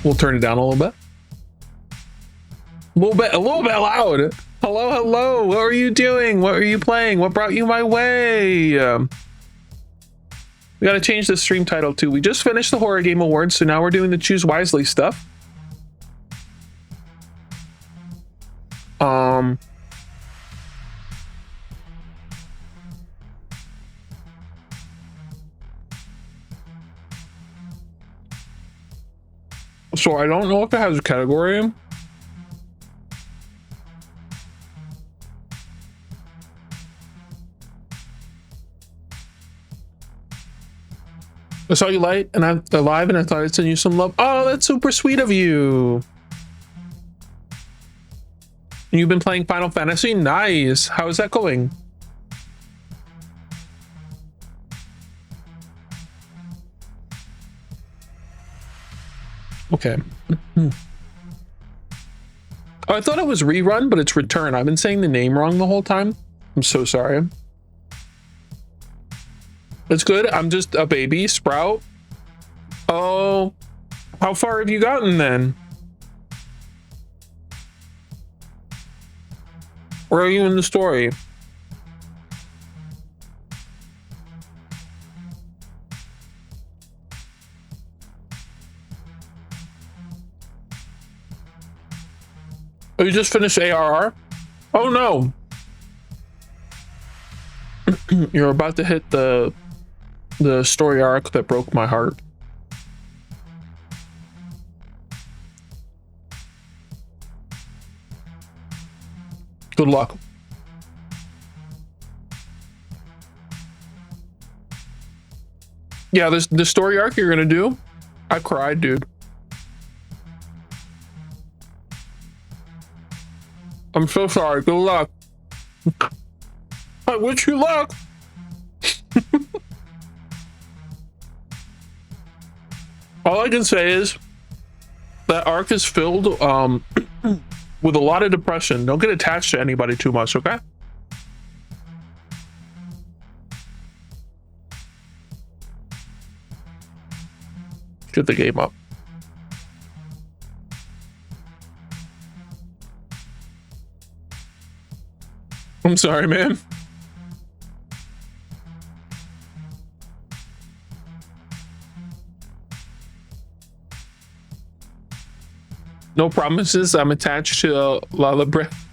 We'll turn it down a little bit. A little bit loud. Hello, hello. What are you doing? What are you playing? What brought you my way? We got to change the stream title too. We just finished the Horror Game Awards, so now we're doing the Choose Wisely stuff. So I don't know if it has a category. I saw you live and I thought I'd send you some love. Oh, that's super sweet of you. You've been playing Final Fantasy? Nice. How is that going? Okay. Oh, I thought it was rerun, but it's return. I've been saying the name wrong the whole time. I'm so sorry. It's good. I'm just a baby sprout. Oh, how far have you gotten then? Where are you in the story? Oh, you just finished ARR? Oh no. You're about to hit the story arc that broke my heart. Good luck. Yeah, the story arc you're gonna do, I cried, dude. I'm so sorry. Good luck. I wish you luck. All I can say is that arc is filled with a lot of depression. Don't get attached to anybody too much, okay? Get the game up. I'm sorry, man. No promises. I'm attached to Lala Breath.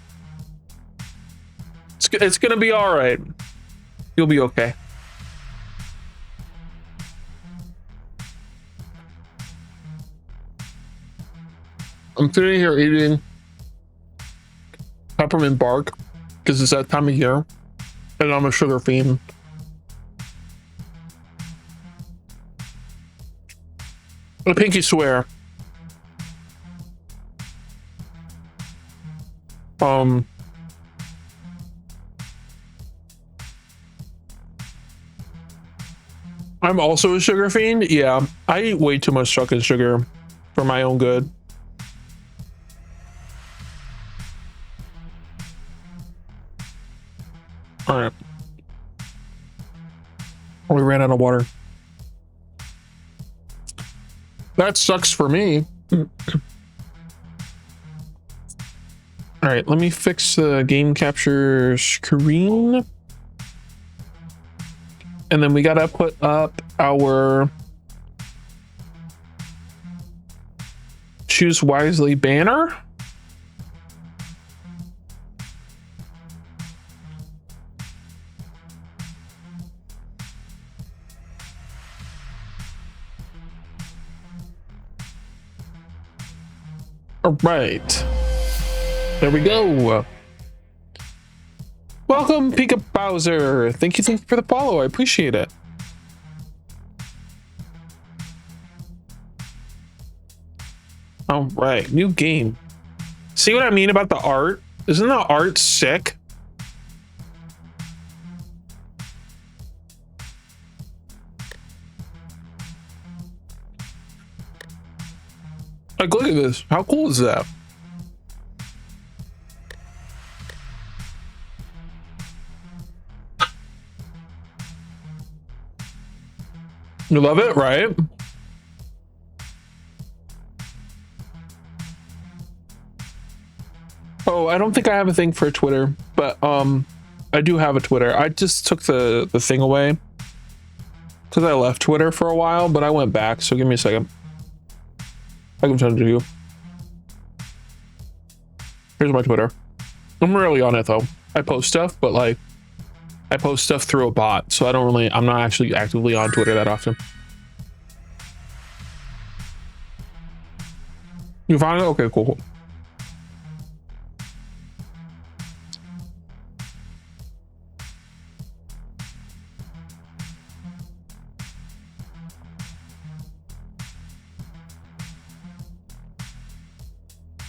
It's gonna be all right. You'll be okay. I'm sitting here eating peppermint bark because it's that time of year, and I'm a sugar fiend. I pinky swear. I'm also a sugar fiend. Yeah, I eat way too much fucking sugar for my own good. All right. We ran out of water. That sucks for me. All right, let me fix the game capture screen. And then we gotta put up our Choose Wisely banner. All right. There we go. Welcome, Pika Bowser. Thank you for the follow. I appreciate it. All right, new game. See what I mean about the art? Isn't the art sick? Like, look at this. How cool is that? You love it, right? Oh, I don't think I have a thing for Twitter, but I do have a Twitter. I just took the thing away because I left Twitter for a while, but I went back. So give me a second. I can send it to you. Here's my Twitter. I'm rarely on it though. I post stuff, but like I post stuff through a bot, so I'm not actually actively on Twitter that often. You found it? Okay, cool.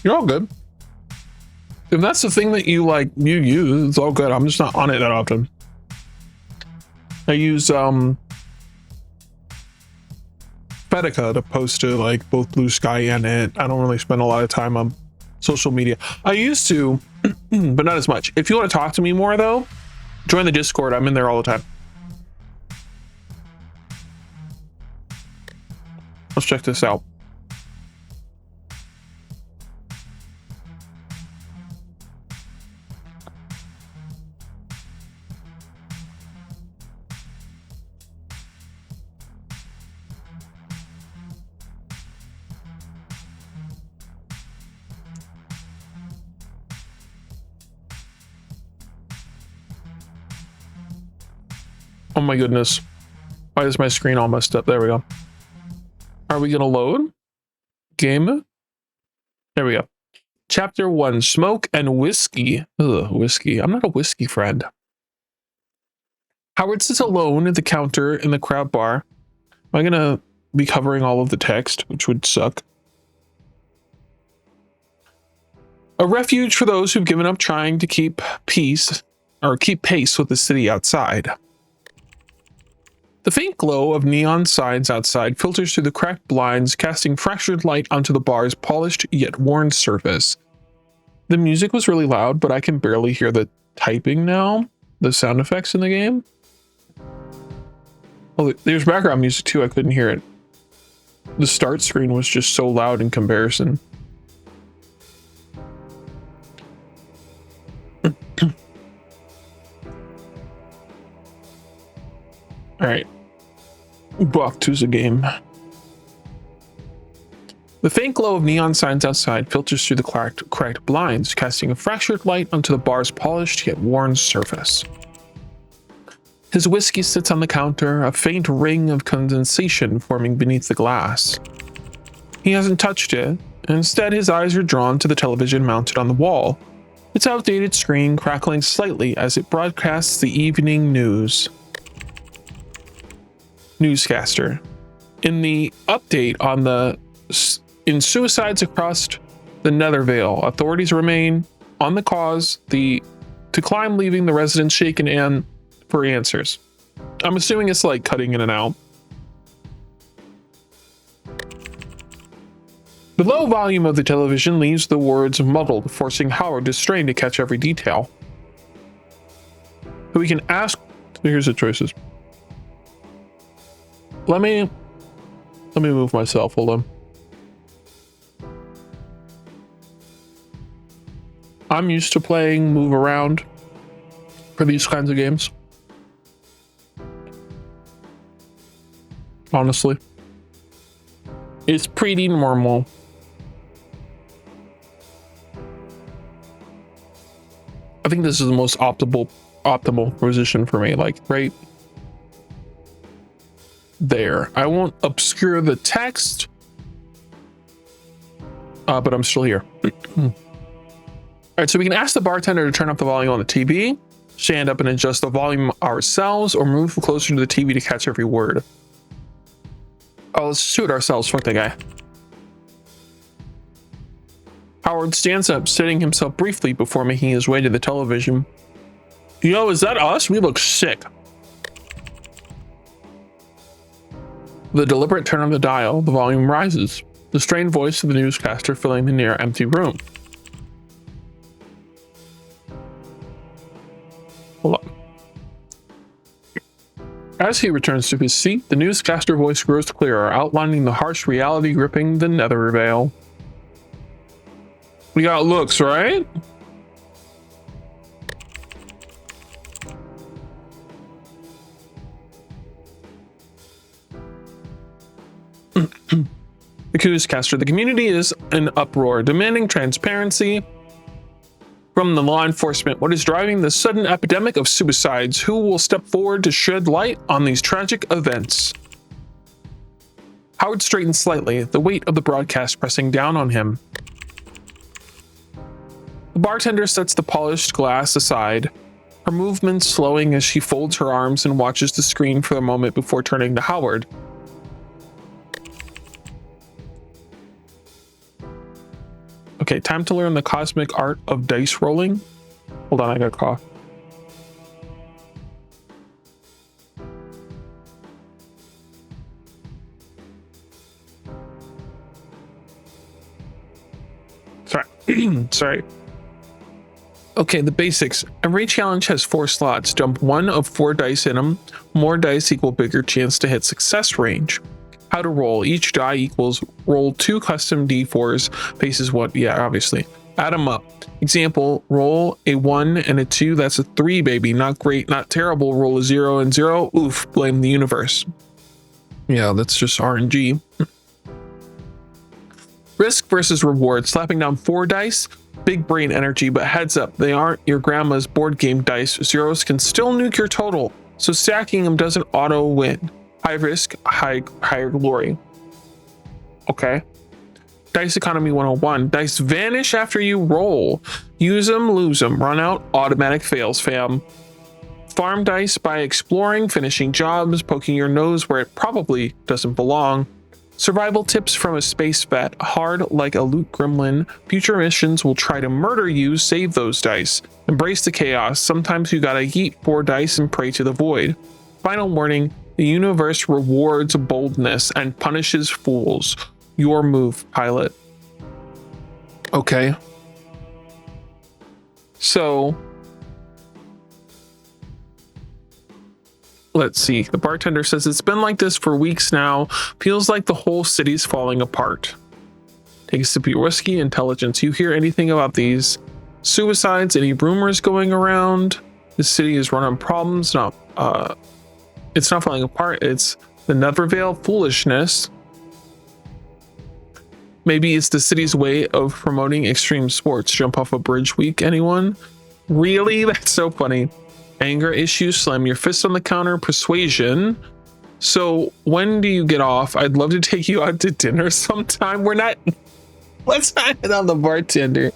You're all good. If that's the thing that you use, it's all good. I'm just not on it that often. I use Fedica to post to like both Blue Sky and it. I don't really spend a lot of time on social media. I used to, but not as much. If you want to talk to me more though, join the Discord. I'm in there all the time. Let's check this out. Oh my goodness. Why is my screen all messed up? There we go. Are we gonna load? Game? There we go. Chapter 1, Smoke and Whiskey. Ugh, whiskey. I'm not a whiskey friend. Howard sits alone at the counter in the crowd bar. Am I gonna be covering all of the text, which would suck? A refuge for those who've given up trying to keep pace with the city outside. The faint glow of neon signs outside filters through the cracked blinds, casting fractured light onto the bar's polished yet worn surface. The music was really loud, but I can barely hear the typing now, the sound effects in the game. Oh, there's background music too, I couldn't hear it. The start screen was just so loud in comparison. All right, back to the game. The faint glow of neon signs outside filters through the cracked blinds, casting a fractured light onto the bar's polished yet worn surface. His whiskey sits on the counter, a faint ring of condensation forming beneath the glass. He hasn't touched it, and instead his eyes are drawn to the television mounted on the wall, its outdated screen crackling slightly as it broadcasts the evening news. Newscaster. In the update in suicides across the Nethervale, authorities remain on the cause to climb, leaving the residents shaken and for answers. I'm assuming it's like cutting in and out. The low volume of the television leaves the words muddled, forcing Howard to strain to catch every detail. So we can ask, here's the choices. Let me move myself, hold on. I'm used to playing move around for these kinds of games. Honestly. It's pretty normal. I think this is the most optimal position for me, like right there. I won't obscure the text, but I'm still here. All right, so we can ask the bartender to turn up the volume on the TV, stand up and adjust the volume ourselves, or move closer to the TV to catch every word. Oh, let's just do it ourselves. Fuck that guy. Howard stands up, setting himself briefly before making his way to the television. Yo, is that us? We look sick. With a deliberate turn of the dial, the volume rises, the strained voice of the newscaster filling the near empty room. Hold on. As he returns to his seat, the newscaster voice grows clearer, outlining the harsh reality gripping the nether veil. We got looks, right? The newscaster. The community is in uproar, demanding transparency from the law enforcement. What is driving the sudden epidemic of suicides? Who will step forward to shed light on these tragic events? Howard straightens slightly, the weight of the broadcast pressing down on him. The bartender sets the polished glass aside, her movements slowing as she folds her arms and watches the screen for a moment before turning to Howard. Okay, time to learn the cosmic art of dice rolling. Hold on, I got a cough. Sorry. Sorry. Okay, the basics. Every challenge has 4 slots. Dump 1 of 4 dice in them. More dice equal bigger chance to hit success range. How to roll. Each die equals roll 2 custom d4s, faces 1. Yeah, obviously. Add them up. Example, roll a 1 and a 2. That's a 3, baby. Not great, not terrible. Roll a 0 and 0. Oof, blame the universe. Yeah, that's just RNG. Risk versus reward. Slapping down 4 dice. Big brain energy, but heads up, they aren't your grandma's board game dice. Zeros can still nuke your total, so stacking them doesn't auto win. High risk, higher glory. Okay. Dice economy 101. Dice vanish after you roll. Use them, lose them. Run out, automatic fails, fam. Farm dice by exploring, finishing jobs, poking your nose where it probably doesn't belong. Survival tips from a space vet. Hard like a loot gremlin. Future missions will try to murder you. Save those dice. Embrace the chaos. Sometimes you gotta yeet 4 dice and pray to the void. Final warning. The universe rewards boldness and punishes fools. Your move, pilot. Okay. So, let's see. The bartender says it's been like this for weeks now. Feels like the whole city's falling apart. Take a sip of your whiskey. Intelligence. You hear anything about these suicides? Any rumors going around? The city is run on problems, it's not falling apart. It's the Nethervale foolishness. Maybe it's the city's way of promoting extreme sports. Jump off a bridge week, anyone? Really? That's so funny. Anger issues, slam your fist on the counter. Persuasion. So when do you get off? I'd love to take you out to dinner sometime. Let's not hit on the bartender.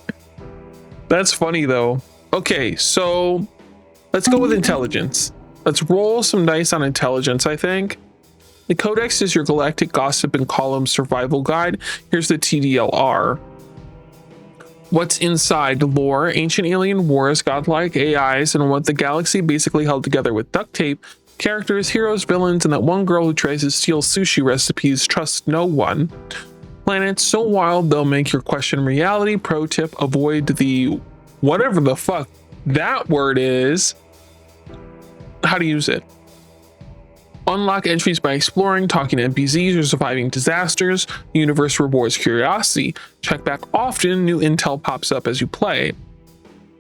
That's funny though. Okay, so let's go with intelligence. Let's roll some dice on intelligence, I think. The Codex is your galactic gossip and column survival guide. Here's the TDLR. What's inside? Lore, ancient alien wars, godlike AIs, and what the galaxy basically held together with duct tape. Characters, heroes, villains, and that one girl who tries to steal sushi recipes. Trust no one. Planets so wild they'll make your question reality. Pro tip, avoid the whatever the fuck that word is. How to use it. Unlock entries by exploring, talking to NPCs, or surviving disasters. The universe rewards curiosity. Check back often. New intel pops up as you play.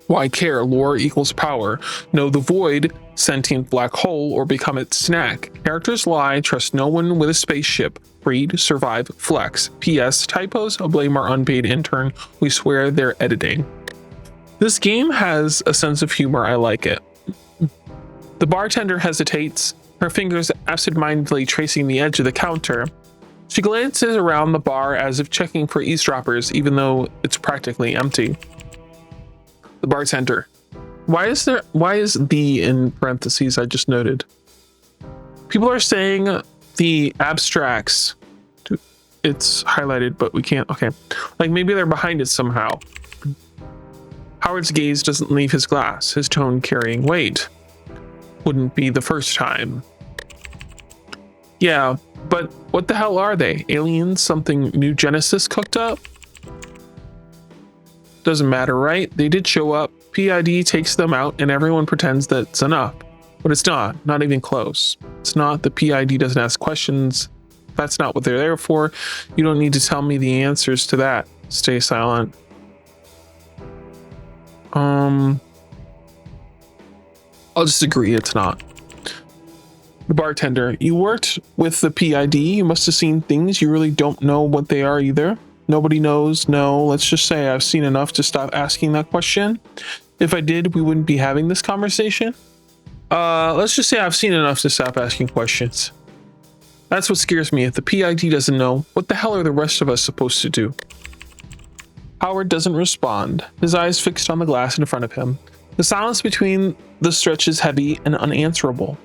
Why care? Lore equals power. Know the void, sentient black hole, or become its snack. Characters lie. Trust no one with a spaceship. Read, survive, flex. P.S. Typos, blame our unpaid intern. We swear they're editing. This game has a sense of humor. I like it. The bartender hesitates, her fingers absentmindedly tracing the edge of the counter. She glances around the bar as if checking for eavesdroppers, even though it's practically empty. The bartender. Why is the in parentheses I just noted? People are saying the abstracts. It's highlighted, but we can't. Okay. Like maybe they're behind it somehow. Howard's gaze doesn't leave his glass, his tone carrying weight. Wouldn't be the first time. Yeah, but what the hell are they? Aliens? Something New Genesis cooked up? Doesn't matter, right? They did show up. PID takes them out and everyone pretends that's enough. But it's not even close. It's not. The PID doesn't ask questions. That's not what they're there for. You don't need to tell me the answers to that. Stay silent. I'll just agree it's not. The bartender, you worked with the PID. You must have seen things. You really don't know what they are either. Nobody knows. No, let's just say I've seen enough to stop asking that question. If I did, we wouldn't be having this conversation. Let's just say I've seen enough to stop asking questions. That's what scares me. If the PID doesn't know, what the hell are the rest of us supposed to do? Howard doesn't respond, his eyes fixed on the glass in front of him. The silence between the stretches heavy and unanswerable.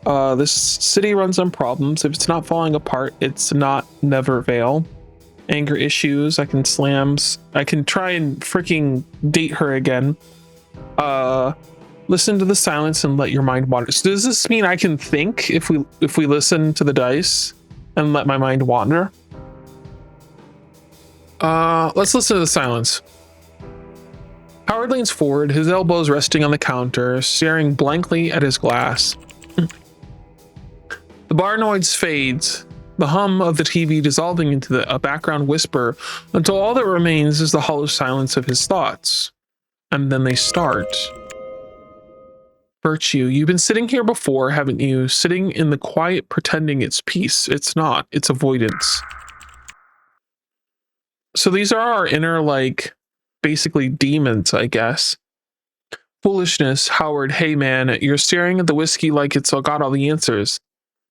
This city runs on problems. If it's not falling apart, it's not never fail. Anger issues. I can try and freaking date her again. Listen to the silence and let your mind wander. So does this mean I can think if we listen to the dice and let my mind wander? Let's listen to the silence. Howard leans forward, his elbows resting on the counter, staring blankly at his glass. The bar noise fades, the hum of the TV dissolving into a background whisper until all that remains is the hollow silence of his thoughts. And then they start. Virtue, you've been sitting here before, haven't you? Sitting in the quiet, pretending it's peace. It's not. It's avoidance. So these are our inner, basically demons, I guess. Foolishness, Howard, hey man, you're staring at the whiskey like it's got all the answers.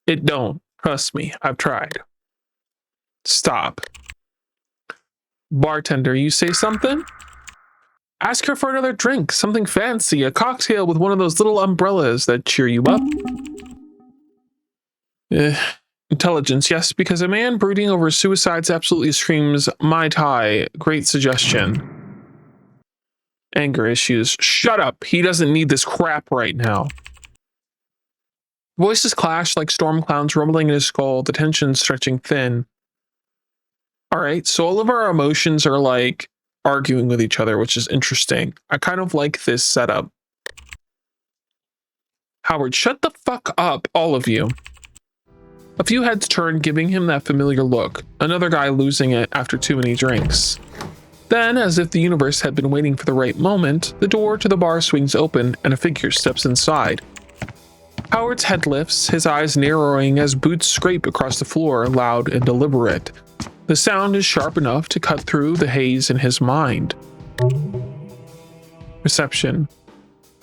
It don't. Trust me, I've tried. Stop. Bartender, you say something? Ask her for another drink, something fancy, a cocktail with one of those little umbrellas that cheer you up. Intelligence, yes, because a man brooding over suicides absolutely screams, Mai Tai, great suggestion. Anger issues, shut up, he doesn't need this crap right now. Voices clash like storm clouds rumbling in his skull, the tension stretching thin. Alright, so all of our emotions are arguing with each other, which is interesting. I kind of like this setup. Howard, shut the fuck up, all of you. A few heads turn, giving him that familiar look. Another guy losing it after too many drinks. Then, as if the universe had been waiting for the right moment, the door to the bar swings open and a figure steps inside. Howard's head lifts, his eyes narrowing as boots scrape across the floor, loud and deliberate. The sound is sharp enough to cut through the haze in his mind. Reception.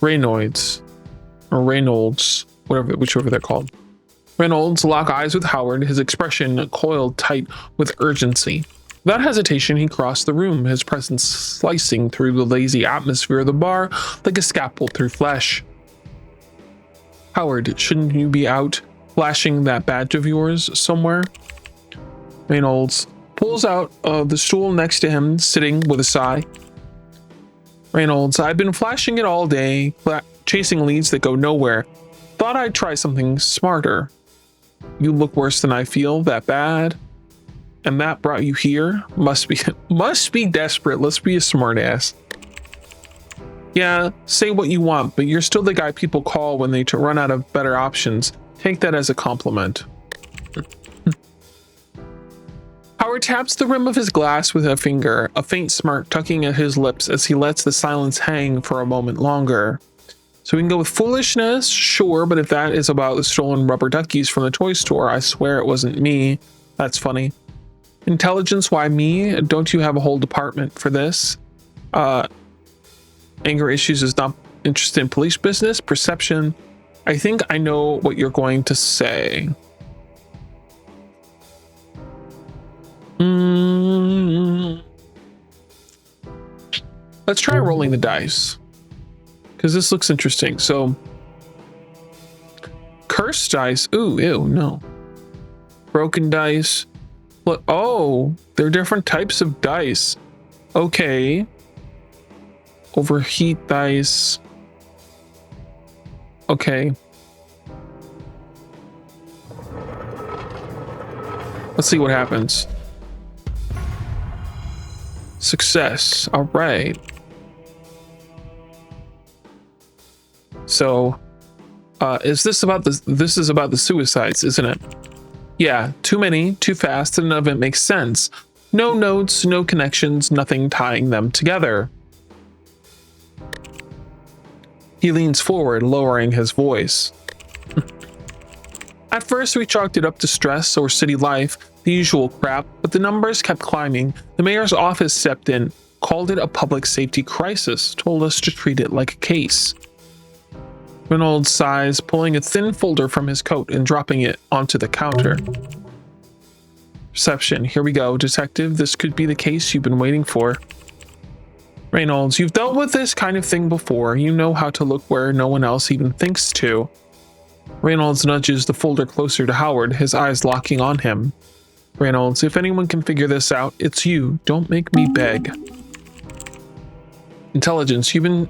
Reynolds, whichever they're called. Reynolds lock eyes with Howard, his expression coiled tight with urgency. Without hesitation, he crossed the room, his presence slicing through the lazy atmosphere of the bar like a scalpel through flesh. Howard, shouldn't you be out flashing that badge of yours somewhere? Reynolds pulls out of the stool next to him, sitting with a sigh. Reynolds, I've been flashing it all day, chasing leads that go nowhere. Thought I'd try something smarter. You look worse than I feel, that bad. And that brought you here? Must be desperate. Let's be a smartass. Yeah, say what you want, but you're still the guy people call when they run out of better options. Take that as a compliment. Howard taps the rim of his glass with a finger, a faint smirk tugging at his lips as he lets the silence hang for a moment longer. So we can go with foolishness, sure, but if that is about the stolen rubber duckies from the toy store, I swear it wasn't me. That's funny. Intelligence, why me? Don't you have a whole department for this? Anger issues is not interested in police business. Perception, I think I know what you're going to say. Let's try rolling the dice, because this looks interesting. So, cursed dice. Ooh, ew, no. Broken dice. Look, oh, there are different types of dice. Okay. Overheat dice. Okay. Let's see what happens. Success. All right. So This is about the suicides, isn't it? Yeah, too many, too fast, and none of it makes sense. No notes, no connections, nothing tying them together. He leans forward, lowering his voice. At first, we chalked it up to stress or city life, the usual crap, but the numbers kept climbing. The mayor's office stepped in, called it a public safety crisis, told us to treat it like a case. Reynolds sighs, pulling a thin folder from his coat and dropping it onto the counter. Reception. Here we go, detective. This could be the case you've been waiting for. Reynolds, you've dealt with this kind of thing before. You know how to look where no one else even thinks to. Reynolds nudges the folder closer to Howard, his eyes locking on him. Reynolds, if anyone can figure this out, it's you. Don't make me beg. Intelligence, you've been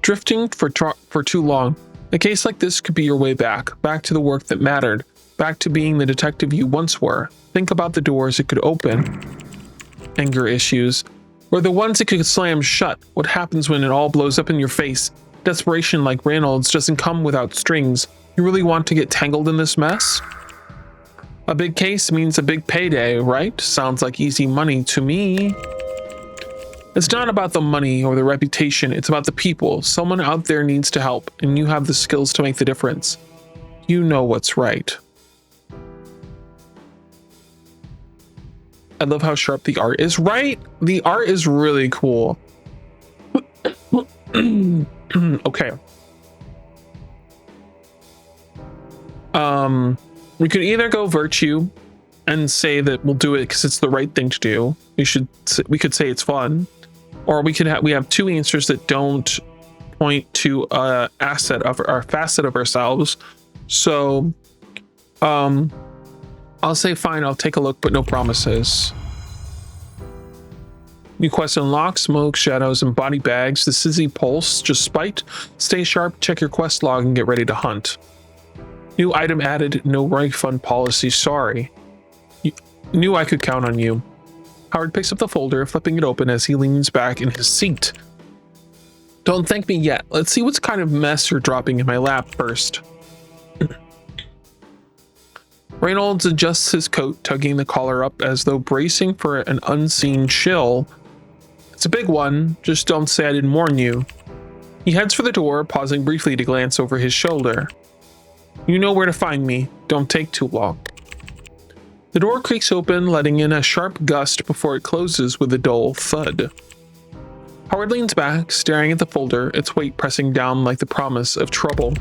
drifting for too long. A case like this could be your way back to the work that mattered, back to being the detective you once were. Think about the doors it could open. Anger issues, or the ones it could slam shut. What happens when it all blows up in your face? Desperation like Reynolds doesn't come without strings. You really want to get tangled in this mess? A big case means a big payday, right? Sounds like easy money to me. It's not about the money or the reputation, it's about the people. Someone out there needs to help, and you have the skills to make the difference. You know what's right. I love how sharp the art is, right? The art is really cool. Okay. We could either go virtue and say that we'll do it because it's the right thing to do. We could say it's fun. Or we have two answers that don't point to a facet of ourselves. So I'll say fine, I'll take a look, but no promises. New quest unlock, smoke, shadows, and body bags. The Sizzy Pulse, just spite. Stay sharp, check your quest log, and get ready to hunt. New item added, no refund policy, sorry. Knew I could count on you. Howard picks up the folder, flipping it open as he leans back in his seat. Don't thank me yet. Let's see what kind of mess you're dropping in my lap first. Reynolds adjusts his coat, tugging the collar up as though bracing for an unseen chill. It's a big one, just don't say I didn't warn you. He heads for the door, pausing briefly to glance over his shoulder. You know where to find me. Don't take too long. The door creaks open, letting in a sharp gust before it closes with a dull thud. Howard leans back, staring at the folder, its weight pressing down like the promise of trouble.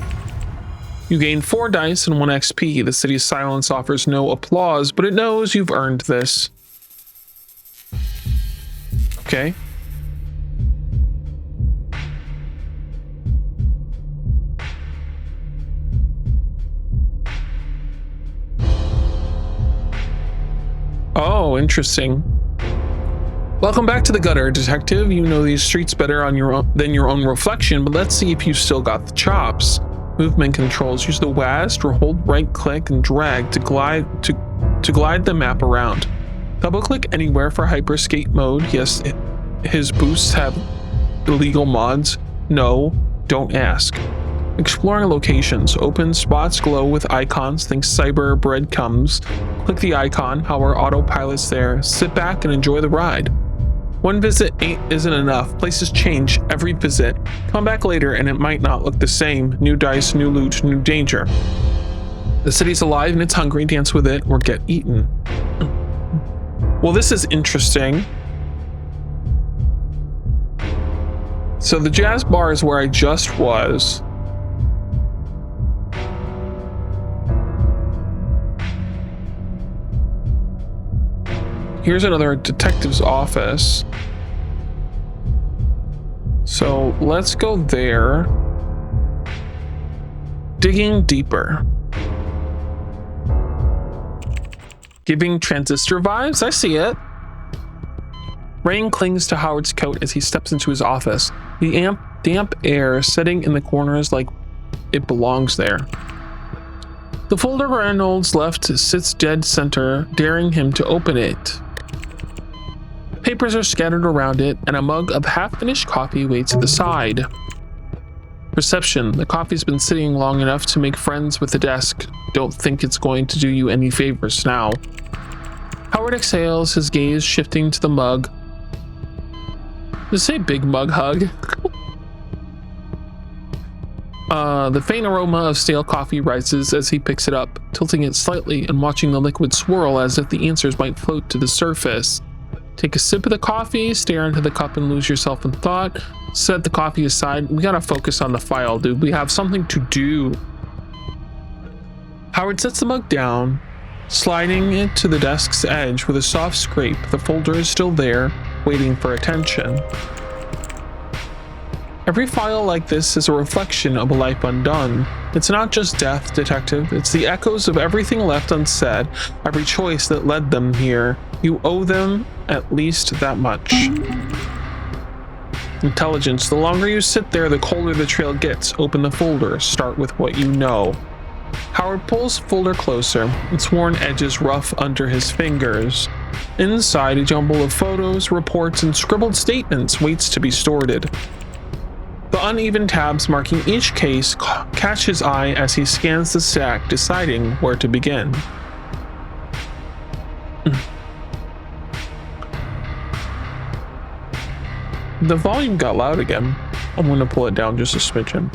You gain 4 dice and 1 XP. The city's silence offers no applause, but it knows you've earned this. Okay. Oh, interesting. Welcome back to the gutter, detective. You know these streets better than your own reflection, but let's see if you still got the chops. Movement controls. Use the WASD or hold right click and drag to glide the map around. Double click anywhere for hyperskate mode. Yes, his boosts have illegal mods. No, don't ask. Exploring locations. Open spots glow with icons. Think cyber breadcrumbs. Click the icon, how our autopilot's there. Sit back and enjoy the ride. One visit isn't enough. Places change every visit. Come back later and it might not look the same. New dice, new loot, new danger. The city's alive and it's hungry. Dance with it or get eaten. Well, this is interesting. So the jazz bar is where I just was. Here's another detective's office. So let's go there. Digging deeper. Giving transistor vibes? I see it. Rain clings to Howard's coat as he steps into his office. The damp air setting in the corners like it belongs there. The folder Reynolds left sits dead center, daring him to open it. Papers are scattered around it, and a mug of half-finished coffee waits at the side. Perception. The coffee's been sitting long enough to make friends with the desk. Don't think it's going to do you any favors now. Howard exhales, his gaze shifting to the mug. Just say big mug hug. The faint aroma of stale coffee rises as he picks it up, tilting it slightly and watching the liquid swirl as if the answers might float to the surface. Take a sip of the coffee, stare into the cup and lose yourself in thought. Set the coffee aside. We gotta focus on the file, dude. We have something to do. Howard sets the mug down, sliding it to the desk's edge with a soft scrape. The folder is still there, waiting for attention. Every file like this is a reflection of a life undone. It's not just death, detective. It's the echoes of everything left unsaid, every choice that led them here. You owe them at least that much. Intelligence. The longer you sit there, the colder the trail gets. Open the folder. Start with what you know. Howard pulls the folder closer, its worn edges rough under his fingers. Inside, a jumble of photos, reports, and scribbled statements waits to be sorted. The uneven tabs marking each case catch his eye as he scans the stack, deciding where to begin. The volume got loud again. I'm going to pull it down just a smidgen.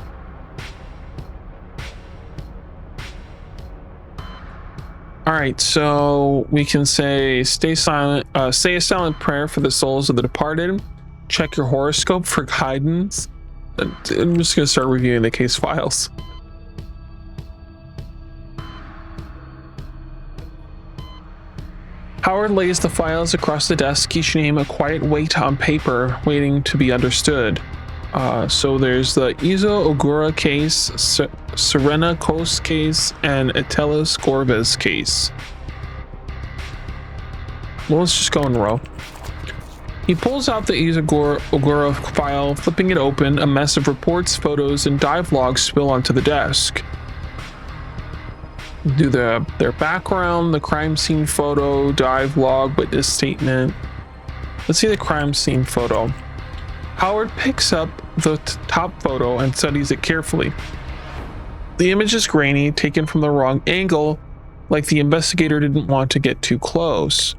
All right, so we can say stay silent, say a silent prayer for the souls of the departed. Check your horoscope for guidance. I'm just going to start reviewing the case files. Howard lays the files across the desk, each name a quiet weight on paper, waiting to be understood. So there's the Izo Ogura case, Serena Kos case, and Atelis Gorvez case. Well, let's just go in a row. He pulls out the Izo Ogura file, flipping it open. A mess of reports, photos, and dive logs spill onto the desk. Do their background, the crime scene photo, dive log, witness statement. Let's see the crime scene photo. Howard picks up the top photo and studies it carefully. The image is grainy, taken from the wrong angle, like the investigator didn't want to get too close.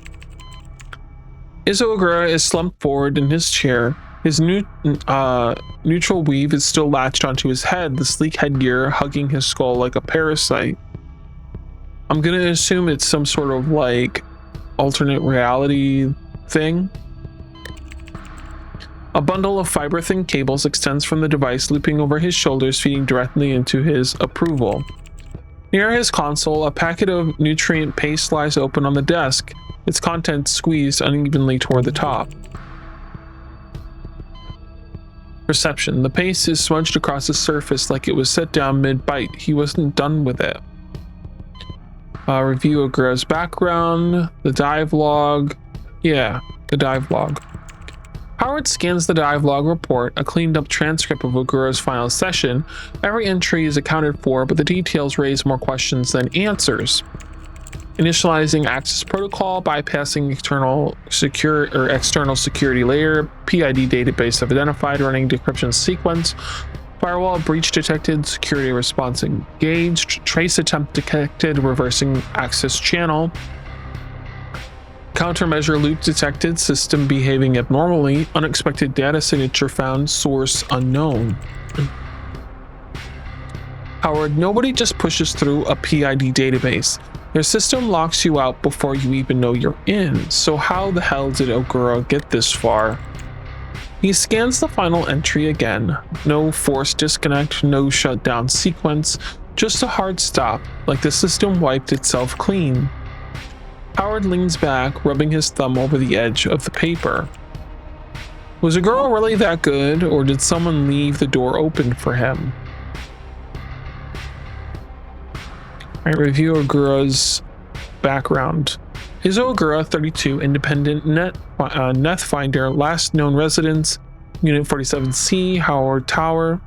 Izo Ogura is slumped forward in his chair. His neutral weave is still latched onto his head, the sleek headgear hugging his skull like a parasite. I'm gonna assume it's some sort of like alternate reality thing. A bundle of fiber-thin cables extends from the device, looping over his shoulders, feeding directly into his approval. Near his console, a packet of nutrient paste lies open on the desk, its contents squeezed unevenly toward the top. Perception. The paste is smudged across the surface like it was set down mid-bite. He wasn't done with it. Review of Ogura's background, the dive log. Yeah, the dive log. Howard scans the dive log report, a cleaned up transcript of Ogura's final session. Every entry is accounted for, but the details raise more questions than answers. Initializing access protocol, bypassing external security layer, PID database identified, running decryption sequence, firewall breach detected, security response engaged, trace attempt detected, reversing access channel, countermeasure loop detected, system behaving abnormally, unexpected data signature found, source unknown. Howard, nobody just pushes through a PID database. Their system locks you out before you even know you're in. So how the hell did Ogura get this far? He scans the final entry again. No forced disconnect, no shutdown sequence, just a hard stop, like the system wiped itself clean. Howard leans back, rubbing his thumb over the edge of the paper. Was Ogura really that good, or did someone leave the door open for him? Alright, review Ogura's background. Izo Ogura, 32, independent net finder, last known residence, Unit 47C, Howard Tower,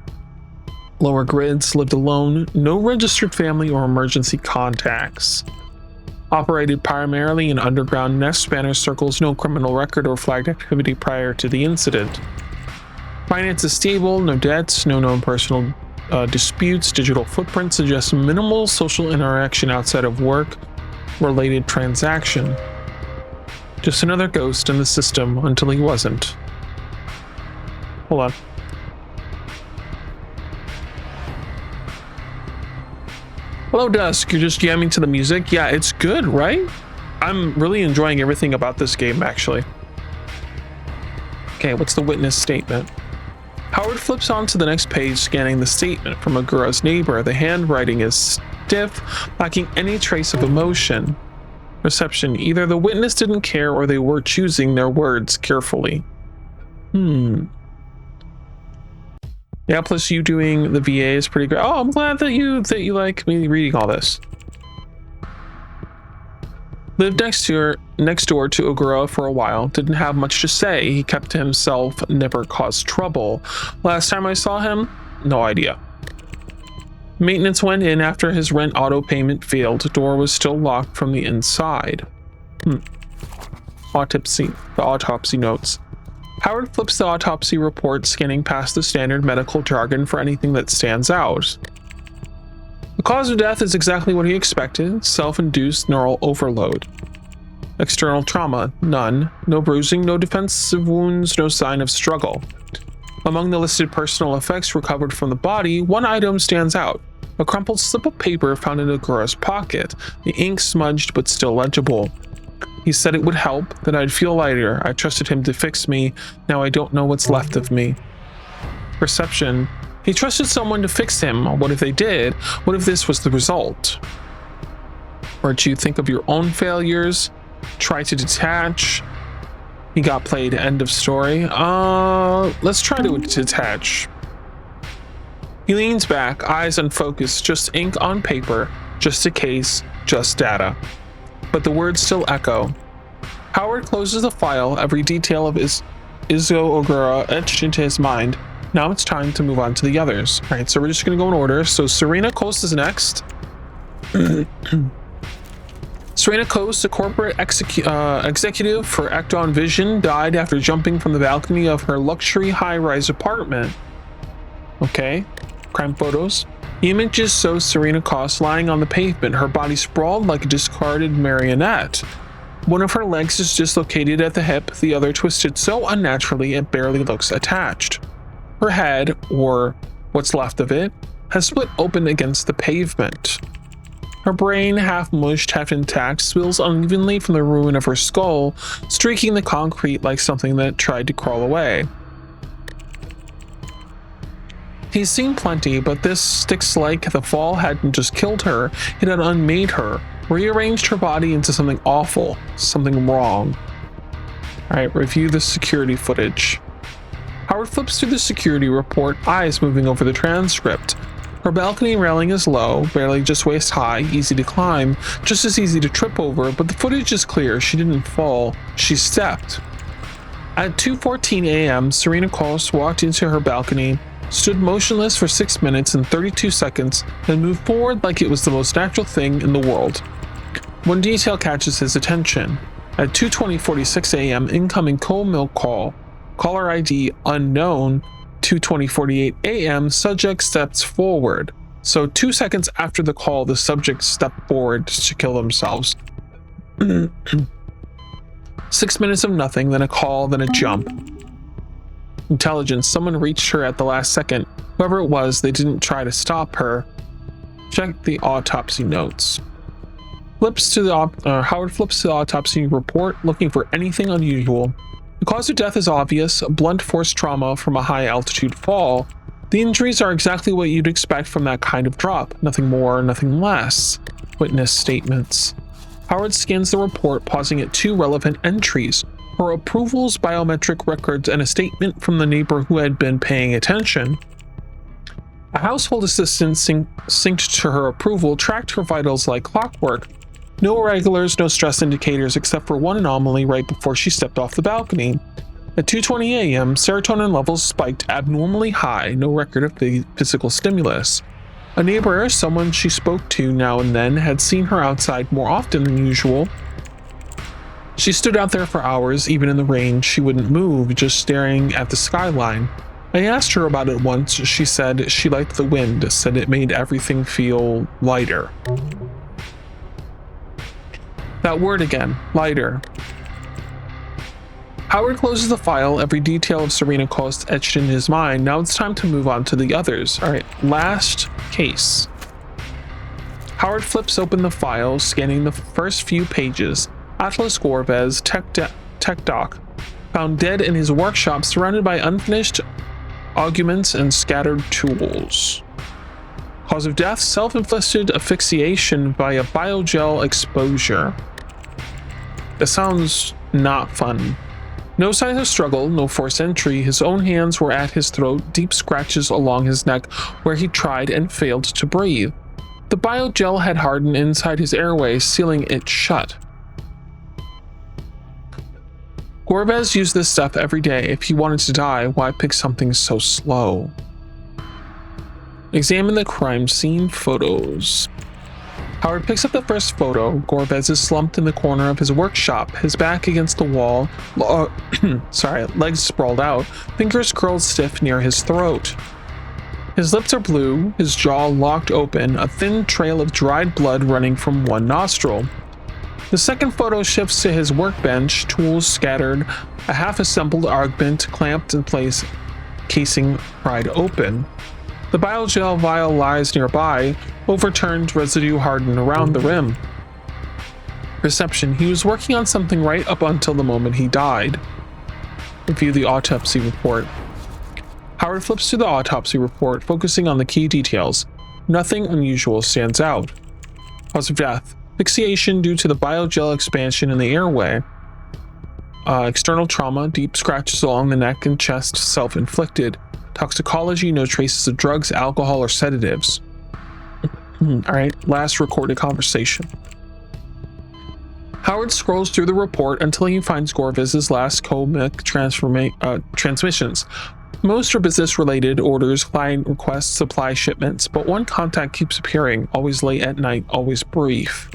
lower grids, lived alone, no registered family or emergency contacts. Operated primarily in underground nest spanner circles, no criminal record or flagged activity prior to the incident. Finance is stable, no debts, no known personal disputes. Digital footprint suggests minimal social interaction outside of work-related transaction. Just another ghost in the system until he wasn't. Hold on. Hello, Dusk. You're just jamming to the music? Yeah, it's good, right? I'm really enjoying everything about this game, actually. Okay, what's the witness statement? Howard flips on to the next page, scanning the statement from Agura's neighbor. The handwriting is stiff, lacking any trace of emotion. Reception. Either the witness didn't care or they were choosing their words carefully. Yeah, plus you doing the VA is pretty great. Oh, I'm glad that you like me reading all this. Lived next door to Ogura for a while. Didn't have much to say. He kept to himself, never caused trouble. Last time I saw him, no idea. Maintenance went in after his rent auto payment failed. The door was still locked from the inside. The autopsy notes. Howard flips the autopsy report, scanning past the standard medical jargon for anything that stands out. The cause of death is exactly what he expected, self-induced neural overload. External trauma, none. No bruising, no defensive wounds, no sign of struggle. Among the listed personal effects recovered from the body, one item stands out. A crumpled slip of paper found in Agura's pocket, the ink smudged but still legible. He said it would help, that I'd feel lighter. I trusted him to fix me. Now I don't know what's left of me. Perception. He trusted someone to fix him. What if they did? What if this was the result? Or do you think of your own failures? Try to detach. He got played. End of story. Let's try to detach. He leans back, eyes unfocused, just ink on paper, just a case, just data. But the words still echo. Howard closes the file, every detail of Izuo Ogura etched into his mind. Now it's time to move on to the others. All right, so we're just going to go in order. So Serena Coast is next. Serena Coast, a corporate executive for Ecton Vision, died after jumping from the balcony of her luxury high-rise apartment. Okay, crime photos. The images show Serena Cost lying on the pavement, her body sprawled like a discarded marionette. One of her legs is dislocated at the hip, the other twisted so unnaturally it barely looks attached. Her head, or what's left of it, has split open against the pavement. Her brain, half mushed, half intact, spills unevenly from the ruin of her skull, streaking the concrete like something that tried to crawl away. He's seen plenty, but this sticks like the fall hadn't just killed her, it had unmade her, rearranged her body into something awful, something wrong. Alright, review the security footage. Howard flips through the security report, eyes moving over the transcript. Her balcony railing is low, barely just waist high, easy to climb, just as easy to trip over, but the footage is clear, she didn't fall, she stepped. At 2:14 a.m., Serena Cost walked into her balcony, stood motionless for 6 minutes and 32 seconds, then moved forward like it was the most natural thing in the world. One detail catches his attention. At 2:46 a.m., incoming co-milk call. Caller ID unknown. 2:48 a.m., subject steps forward. So 2 seconds after the call, the subject stepped forward to kill themselves. 6 minutes of nothing, then a call, then a jump. Intelligence, someone reached her at the last second. Whoever it was, they didn't try to stop her. Check the autopsy notes. Howard flips to the autopsy report, looking for anything unusual. The cause of death is obvious, blunt force trauma from a high altitude fall. The injuries are exactly what you'd expect from that kind of drop, nothing more, nothing less. Witness statements. Howard scans the report, pausing at 2 relevant entries. Her approvals, biometric records, and a statement from the neighbor who had been paying attention. A household assistant synced to her approval tracked her vitals like clockwork. No irregulars, no stress indicators except for one anomaly right before she stepped off the balcony. At 2:20 a.m., serotonin levels spiked abnormally high, no record of physical stimulus. A neighbor, someone she spoke to now and then, had seen her outside more often than usual. She stood out there for hours, even in the rain. She wouldn't move, just staring at the skyline. I asked her about it once. She said she liked the wind, said it made everything feel lighter. That word again, lighter. Howard closes the file, every detail of Serena Coast etched in his mind. Now it's time to move on to the others. All right, last case. Howard flips open the file, scanning the first few pages. Atlas Gorvez, tech doc, found dead in his workshop, surrounded by unfinished augments and scattered tools. Cause of death, self-inflicted asphyxiation via biogel exposure. That sounds not fun. No signs of struggle, no forced entry. His own hands were at his throat, deep scratches along his neck where he tried and failed to breathe. The biogel had hardened inside his airway, sealing it shut. Gorvez used this stuff every day. If he wanted to die, why pick something so slow? Examine the crime scene photos. Howard picks up the first photo. Gorvez is slumped in the corner of his workshop, his back against the wall, legs sprawled out, fingers curled stiff near his throat. His lips are blue, his jaw locked open, a thin trail of dried blood running from one nostril. The second photo shifts to his workbench, tools scattered, a half-assembled augment clamped in place, casing pried open. The biogel vial lies nearby, overturned, residue hardened around the rim. Perception: he was working on something right up until the moment he died. Review the autopsy report. Howard flips through the autopsy report, focusing on the key details. Nothing unusual stands out. Cause of death: asphyxiation due to the biogel expansion in the airway. External trauma, deep scratches along the neck and chest, self-inflicted. Toxicology, no traces of drugs, alcohol, or sedatives. Alright, last recorded conversation. Howard scrolls through the report until he finds Gorvez's last comic transmissions. Most are business-related, orders, client requests, supply shipments, but one contact keeps appearing, always late at night, always brief.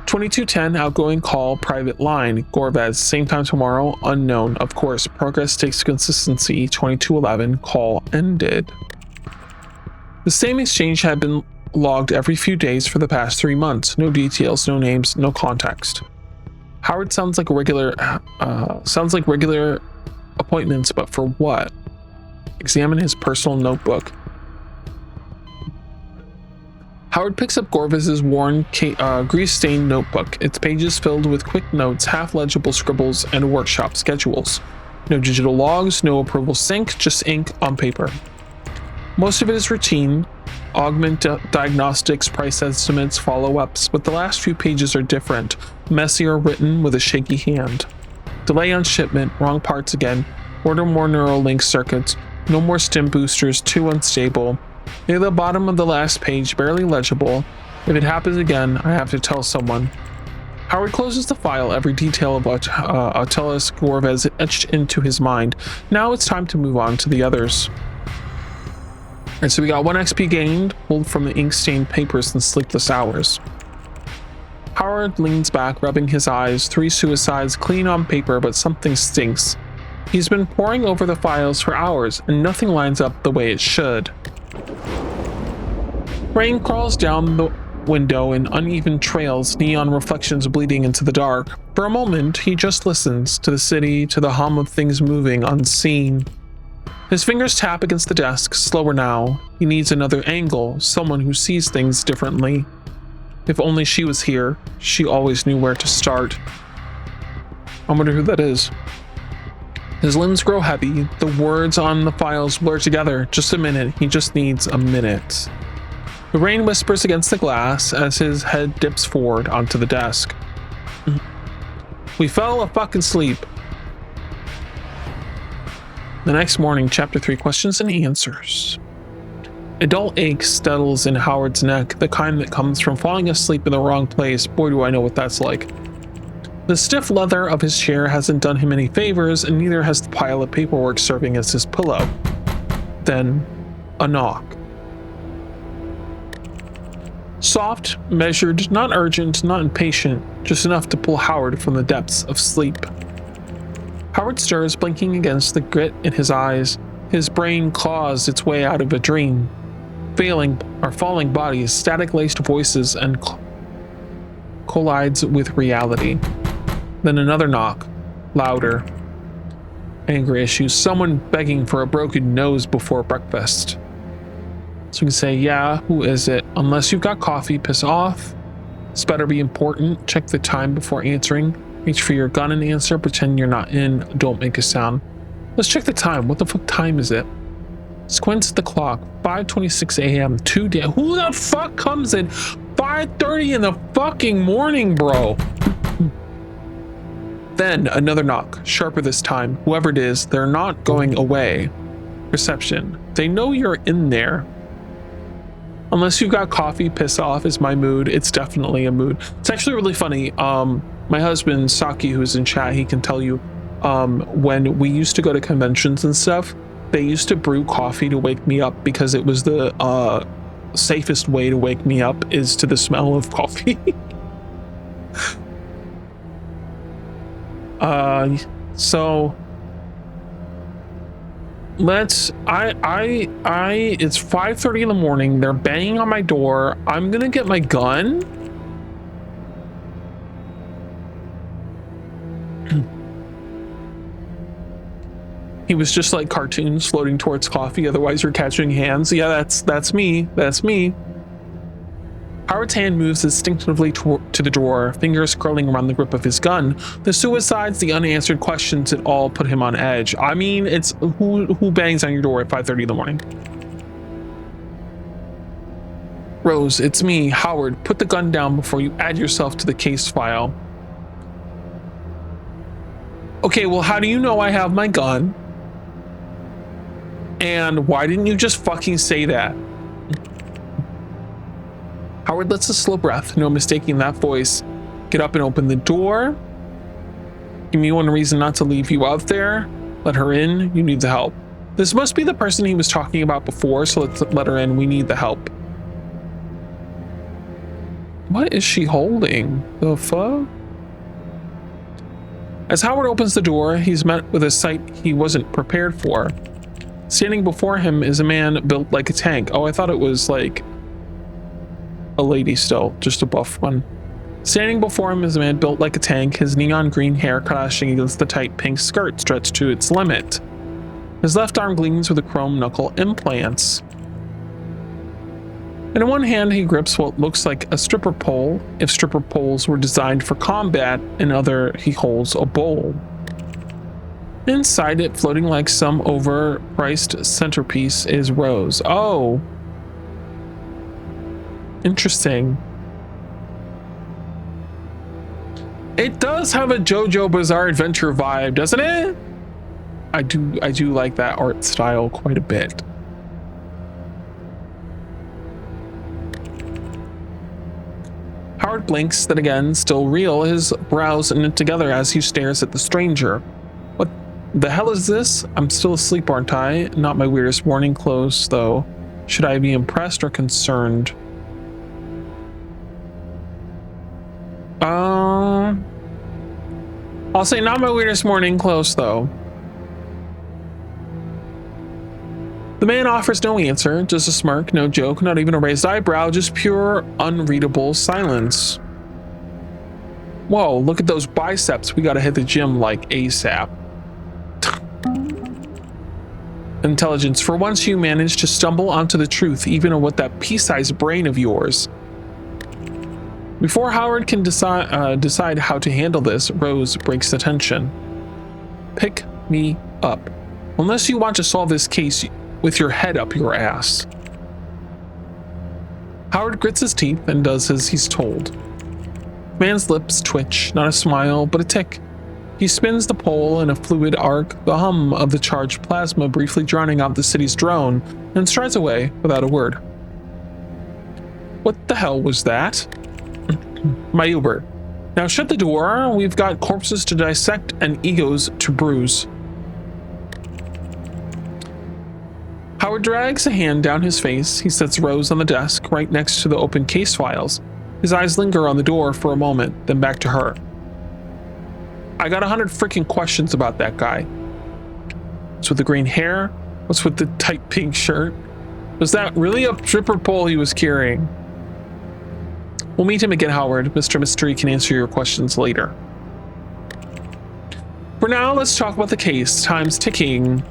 2210, outgoing call, private line. Gorvez, same time tomorrow, unknown. Of course, progress takes consistency. 2211, call ended. The same exchange had been logged every few days for the past 3 months. No details, no names, no context. Howard sounds like regular appointments, but for what? Examine his personal notebook. Howard picks up Gorvez's worn, grease-stained notebook, its pages filled with quick notes, half-legible scribbles, and workshop schedules. No digital logs, no approval sync, just ink on paper. Most of it is routine, augment diagnostics, price estimates, follow-ups, but the last few pages are different, messier, written with a shaky hand. Delay on shipment, wrong parts again, order more Neuralink circuits, no more stim boosters, too unstable. Near the bottom of the last page, barely legible. If it happens again, I have to tell someone. Howard closes the file, every detail of Atlas Gorvez etched into his mind. Now it's time to move on to the others. Alright, so we got 1 XP gained, pulled from the ink-stained papers and sleepless hours. Howard leans back, rubbing his eyes. 3 suicides, clean on paper, but something stinks. He's been poring over the files for hours, and nothing lines up the way it should. Rain crawls down the window in uneven trails, neon reflections bleeding into the dark. For a moment, he just listens to the city, to the hum of things moving unseen. His fingers tap against the desk, slower now. He needs another angle, someone who sees things differently. If only she was here, she always knew where to start. I wonder who that is. His limbs grow heavy, the words on the files blur together. Just a minute, he just needs a minute. The rain whispers against the glass as his head dips forward onto the desk. We fell asleep. The next morning, Chapter 3, questions and answers. A dull ache settles in Howard's neck, the kind that comes from falling asleep in the wrong place. Boy, do I know what that's like. The stiff leather of his chair hasn't done him any favors, and neither has the pile of paperwork serving as his pillow. Then, a knock. Soft, measured, not urgent, not impatient, just enough to pull Howard from the depths of sleep. Howard stirs, blinking against the grit in his eyes. His brain claws its way out of a dream. Falling bodies, static-laced voices, and collides with reality. Then another knock, louder. Angry issues, someone begging for a broken nose before breakfast. So we can say, yeah, who is it? Unless you've got coffee, piss off. This better be important. Check the time before answering. Reach for your gun and answer. Pretend you're not in. Don't make a sound. Let's check the time. What the fuck time is it? Squints at the clock. 5:26 a.m. 2 day. Who the fuck comes in 5:30 in the fucking morning, bro? Then another knock, sharper this time. Whoever it is, they're not going away. Reception. They know you're in there. Unless you've got coffee, piss off is my mood. It's definitely a mood. It's actually really funny. My husband, Saki, who's in chat, he can tell you, when we used to go to conventions and stuff, they used to brew coffee to wake me up because it was the safest way to wake me up is to the smell of coffee. So it's 5:30 in the morning. They're banging on my door. I'm gonna get my gun. He was just like cartoons floating towards coffee, otherwise you're catching hands. Yeah, that's me. That's me. Howard's hand moves instinctively to the drawer, fingers curling around the grip of his gun. The suicides, the unanswered questions, it all put him on edge. I mean, it's who bangs on your door at 5:30 in the morning? Rose, it's me, Howard. Put the gun down before you add yourself to the case file. Okay, well, how do you know I have my gun? And why didn't you just fucking say that? Howard lets a slow breath, no mistaking that voice. Get up and open the door. Give me one reason not to leave you out there. Let her in. You need the help. This must be the person he was talking about before, so let's let her in. We need the help. What is she holding? The fuck? As Howard opens the door, he's met with a sight he wasn't prepared for. Standing before him is a man built like a tank. Oh, I thought it was like a lady still, just a buff one. Standing before him is a man built like a tank, his neon green hair clashing against the tight pink skirt stretched to its limit. His left arm gleams with the chrome knuckle implants. In one hand, he grips what looks like a stripper pole, if stripper poles were designed for combat. In other, he holds a bowl. Inside it, floating like some overpriced centerpiece, is Rose. Oh. Interesting. It does have a JoJo Bizarre Adventure vibe, doesn't it? I do like that art style quite a bit. Howard blinks, then again, still real, his brows knit together as he stares at the stranger. What the hell is this? I'm still asleep, aren't I? Not my weirdest morning clothes, though. Should I be impressed or concerned? I'll say not my weirdest morning clothes, though. The man offers no answer, just a smirk, no joke, not even a raised eyebrow, just pure, unreadable silence. Whoa, look at those biceps. We gotta hit the gym like ASAP. Intelligence. For once you managed to stumble onto the truth, even with that pea-sized brain of yours. Before Howard can decide how to handle this, Rose breaks the tension. Pick me up. Unless you want to solve this case with your head up your ass. Howard grits his teeth and does as he's told. The man's lips twitch, not a smile, but a tick. He spins the pole in a fluid arc, the hum of the charged plasma briefly drowning out the city's drone, and strides away without a word. What the hell was that? My Uber. Now shut the door. We've got corpses to dissect and egos to bruise. Howard drags a hand down his face. He sets Rose on the desk right next to the open case files. His eyes linger on the door for a moment, then back to her. I got 100 freaking questions about that guy. What's with the green hair? What's with the tight pink shirt? Was that really a stripper pole he was carrying? We'll meet him again, Howard. Mr. Mystery can answer your questions later. For now, let's talk about the case. Time's ticking.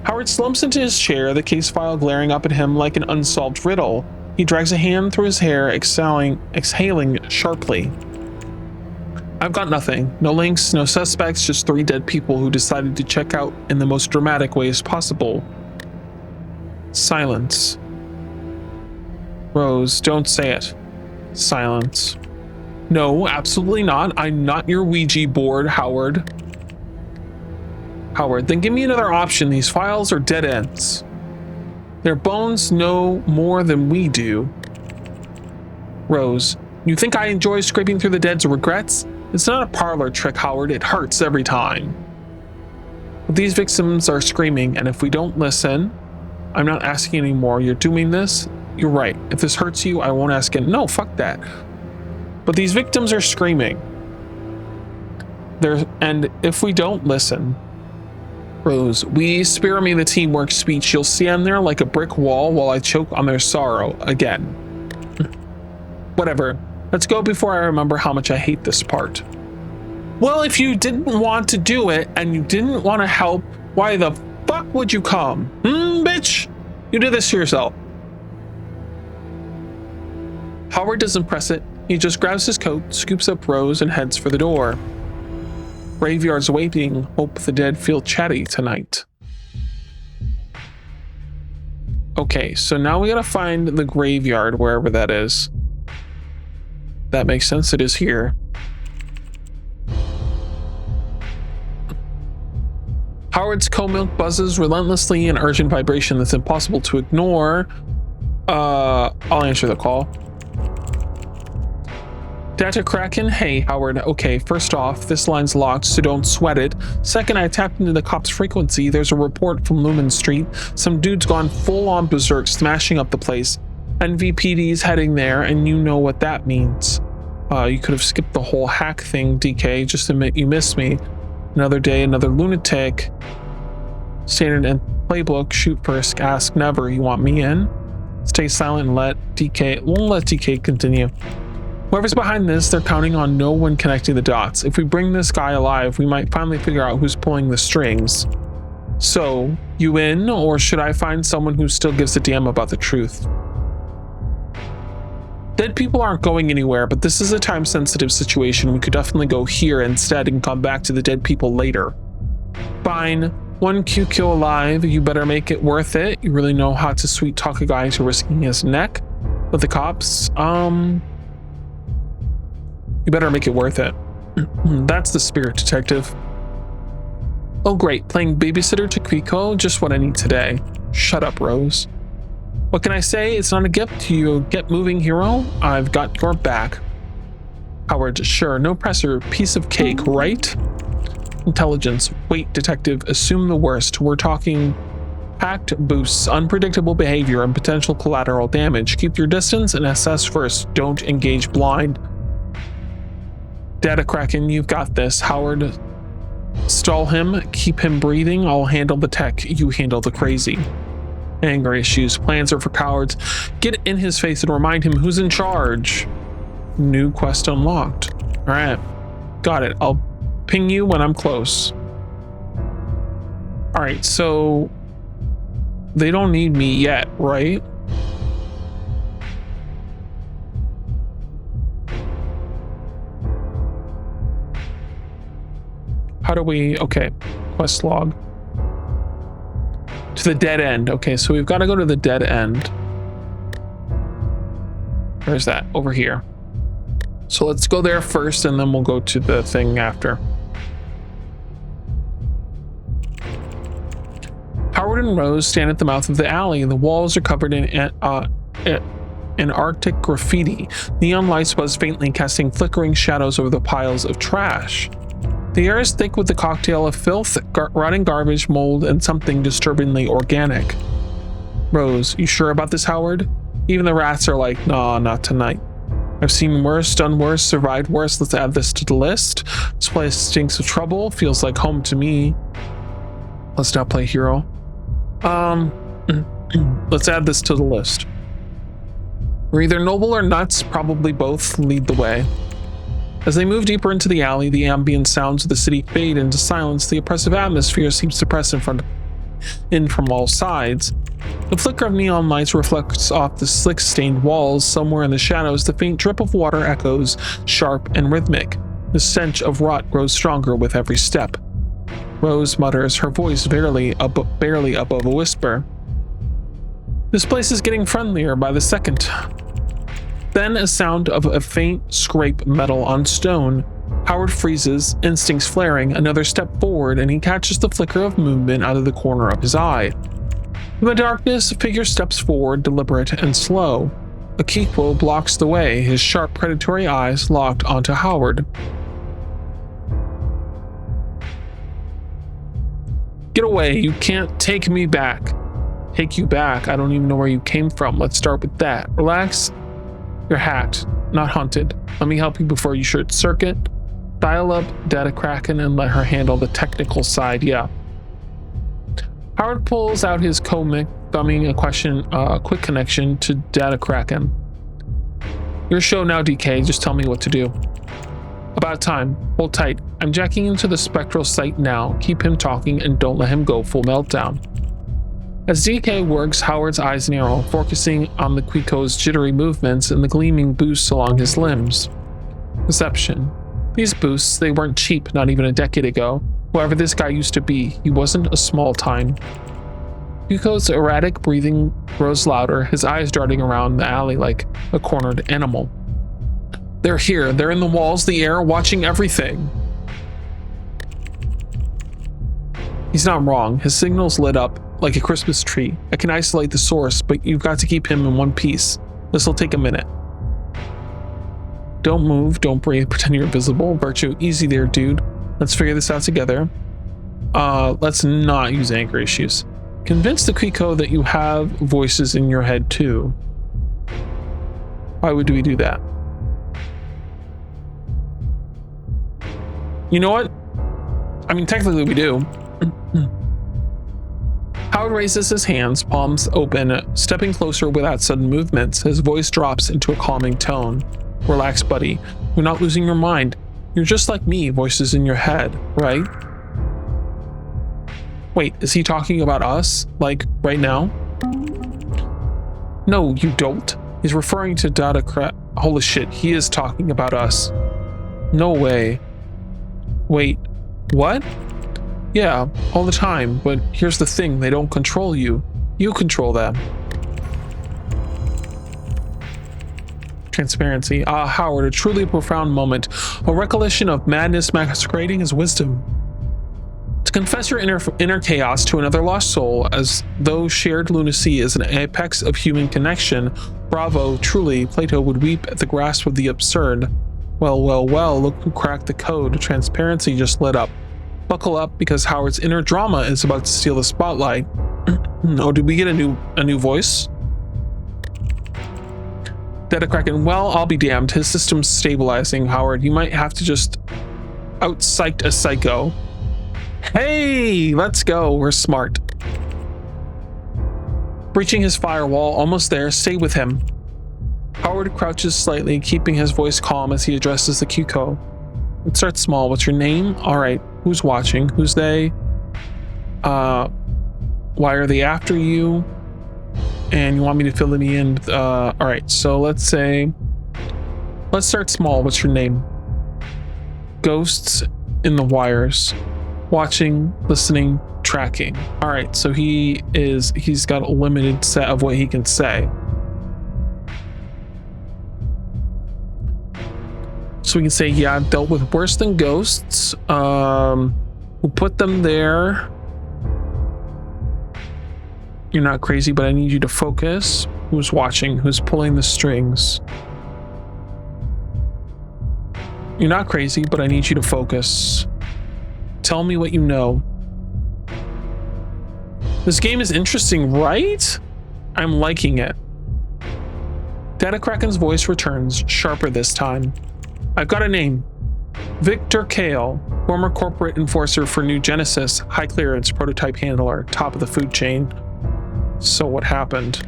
Howard slumps into his chair, the case file glaring up at him like an unsolved riddle. He drags a hand through his hair, exhaling sharply. I've got nothing. No links, no suspects, just 3 dead people who decided to check out in the most dramatic ways possible. Silence. Rose, don't say it. Silence. No, absolutely not. I'm not your Ouija board, Howard. Howard, then give me another option. These files are dead ends. Their bones know more than we do. Rose, you think I enjoy scraping through the dead's regrets? It's not a parlor trick, Howard. It hurts every time. But these victims are screaming, and if we don't listen, I'm not asking anymore. You're doing this? You're right. If this hurts you, I won't ask it. No, fuck that. But these victims are screaming. And if we don't listen, Rose, we spare me the teamwork speech. You'll stand there like a brick wall while I choke on their sorrow again. Whatever. Let's go before I remember how much I hate this part. Well, if you didn't want to do it and you didn't want to help, why the fuck would you come? Bitch? You did this to yourself. Howard doesn't press it. He just grabs his coat, scoops up Rose, and heads for the door. Graveyard's waiting. Hope the dead feel chatty tonight. Okay, so now we gotta find the graveyard, wherever that is. That makes sense. It is here. Howard's co-milk buzzes relentlessly in urgent vibration that's impossible to ignore. I'll answer the call. Data Kraken, hey Howard, okay, first off, this line's locked, so don't sweat it. Second, I tapped into the cop's frequency. There's a report from Lumen Street. Some dude's gone full-on berserk, smashing up the place. NVPD's heading there, and you know what that means. You could have skipped the whole hack thing, DK, just admit you missed me. Another day, another lunatic. Standard and playbook, shoot first, ask never. You want me in? Stay silent and let DK continue. Whoever's behind this, they're counting on no one connecting the dots. If we bring this guy alive, we might finally figure out who's pulling the strings. So, you in, or should I find someone who still gives a damn about the truth? Dead people aren't going anywhere, but this is a time-sensitive situation. We could definitely go here instead and come back to the dead people later. Fine. 1 Q kill alive. You better make it worth it. You really know how to sweet-talk a guy into risking his neck with the cops. You better make it worth it. That's the spirit, detective. Oh great, playing babysitter to Kiko, just what I need today. Shut up, Rose. What can I say? It's not a gift. You get moving, hero. I've got your back. Howard, sure, no pressure, piece of cake, right? Intelligence, wait, detective, assume the worst. We're talking packed boosts, unpredictable behavior, and potential collateral damage. Keep your distance and assess first. Don't engage blind. Data Kraken, you've got this. Howard, stall him, keep him breathing. I'll handle the tech, you handle the crazy. Anger issues, plans are for cowards. Get in his face and remind him who's in charge. New quest unlocked. All right, got it. I'll ping you when I'm close. All right, so they don't need me yet, right? How do we, okay, quest log. To the dead end. Okay, so we've got to go to the dead end. Where's that? Over here. So let's go there first and then we'll go to the thing after. Howard and Rose stand at the mouth of the alley. The walls are covered in Arctic graffiti. Neon lights buzz faintly, casting flickering shadows over the piles of trash. The air is thick with the cocktail of filth, rotting garbage, mold, and something disturbingly organic. Rose, you sure about this, Howard? Even the rats are like, nah, not tonight. I've seen worse, done worse, survived worse. Let's add this to the list. This place stinks of trouble. Feels like home to me. Let's not play hero. Let's add this to the list. We're either noble or nuts. Probably both. Lead the way. As they move deeper into the alley, the ambient sounds of the city fade into silence. The oppressive atmosphere seems to press in from all sides. The flicker of neon lights reflects off the slick-stained walls. Somewhere in the shadows, the faint drip of water echoes, sharp and rhythmic. The stench of rot grows stronger with every step. Rose mutters, her voice barely above a whisper. This place is getting friendlier by the second. Then a sound of a faint scrape metal on stone. Howard freezes, instincts flaring, another step forward, and he catches the flicker of movement out of the corner of his eye. In the darkness, a figure steps forward, deliberate and slow. Akiko blocks the way, his sharp predatory eyes locked onto Howard. Get away, you can't take me back. Take you back? I don't even know where you came from. Let's start with that. Relax. You're hacked, not hunted. Let me help you before you short circuit. Dial up Data Kraken and let her handle the technical side, yeah. Howard pulls out his comic, thumbing a quick connection to Data Kraken. Your show now, DK. Just tell me what to do. About time. Hold tight. I'm jacking into the spectral sight now. Keep him talking and don't let him go full meltdown. As DK works, Howard's eyes narrow, focusing on the Quiko's jittery movements and the gleaming boosts along his limbs. Perception. These boosts, they weren't cheap not even a decade ago. Whoever this guy used to be, he wasn't a small time. Quiko's erratic breathing grows louder, his eyes darting around the alley like a cornered animal. They're here, they're in the walls, the air, watching everything. He's not wrong, his signal's lit up like a Christmas tree. I can isolate the source, but you've got to keep him in one piece. This'll take a minute. Don't move, don't breathe, pretend you're invisible. Virtue, easy there, dude. Let's figure this out together. Let's not use anger issues. Convince the Quiko that you have voices in your head too. Why would we do that? You know what? I mean, technically we do. Howard raises his hands, palms open, stepping closer without sudden movements. His voice drops into a calming tone. Relax, buddy. You're not losing your mind. You're just like me, voices in your head, right? Wait, is he talking about us? Like, right now? No, you don't. He's referring to Data Holy shit, he is talking about us. No way. Wait, what? Yeah, all the time, but here's the thing, they don't control you. You control them. Transparency. Ah, Howard, a truly profound moment. A recollection of madness masquerading as wisdom. To confess your inner chaos to another lost soul, as though shared lunacy is an apex of human connection. Bravo, truly, Plato would weep at the grasp of the absurd. Well, well, well, look who cracked the code. Transparency just lit up. Buckle up, because Howard's inner drama is about to steal the spotlight. Oh, did we get a new voice? Data Kraken, well, I'll be damned. His system's stabilizing, Howard. You might have to just out-psych a psycho. Hey, let's go. We're smart. Breaching his firewall, almost there. Stay with him. Howard crouches slightly, keeping his voice calm as he addresses the Quiko. Let's start small. What's your name? All right. Who's watching? Who's they? Why are they after you? And you want me to fill me in? All right. So let's start small. What's your name? Ghosts in the wires. Watching, listening, tracking. All right. So he's got a limited set of what he can say. So we can say, yeah, I've dealt with worse than ghosts. We'll put them there. You're not crazy, but I need you to focus. Who's watching? Who's pulling the strings? You're not crazy, but I need you to focus. Tell me what you know. This game is interesting, right? I'm liking it. Data Kraken's voice returns, sharper this time. I've got a name. Victor Kale, former corporate enforcer for New Genesis, high clearance prototype handler, top of the food chain. So what happened?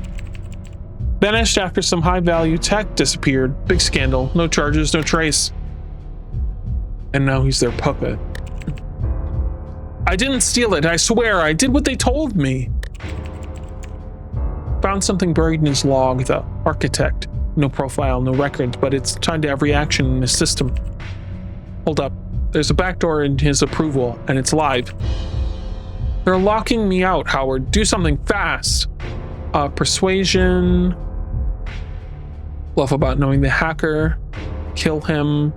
Vanished after some high value tech disappeared. Big scandal, no charges, no trace. And now he's their puppet. I didn't steal it, I swear, I did what they told me. Found something buried in his log, the architect. No profile, no records, but it's tied to every action in his system. Hold up, there's a backdoor in his approval, and it's live. They're locking me out, Howard. Do something fast. Persuasion. Bluff about knowing the hacker. Kill him.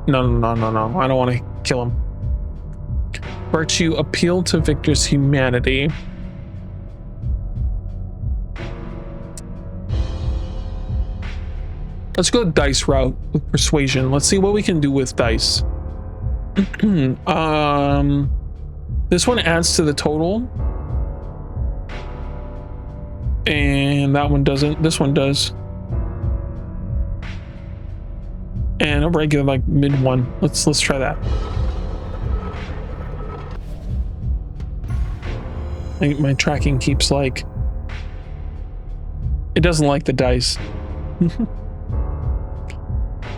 No. I don't want to kill him. Virtue, appeal to Victor's humanity. Let's go dice route with persuasion. Let's see what we can do with dice. This one adds to the total. And that one doesn't. This one does. And a regular like mid one. Let's try that. My tracking keeps like, it doesn't like the dice.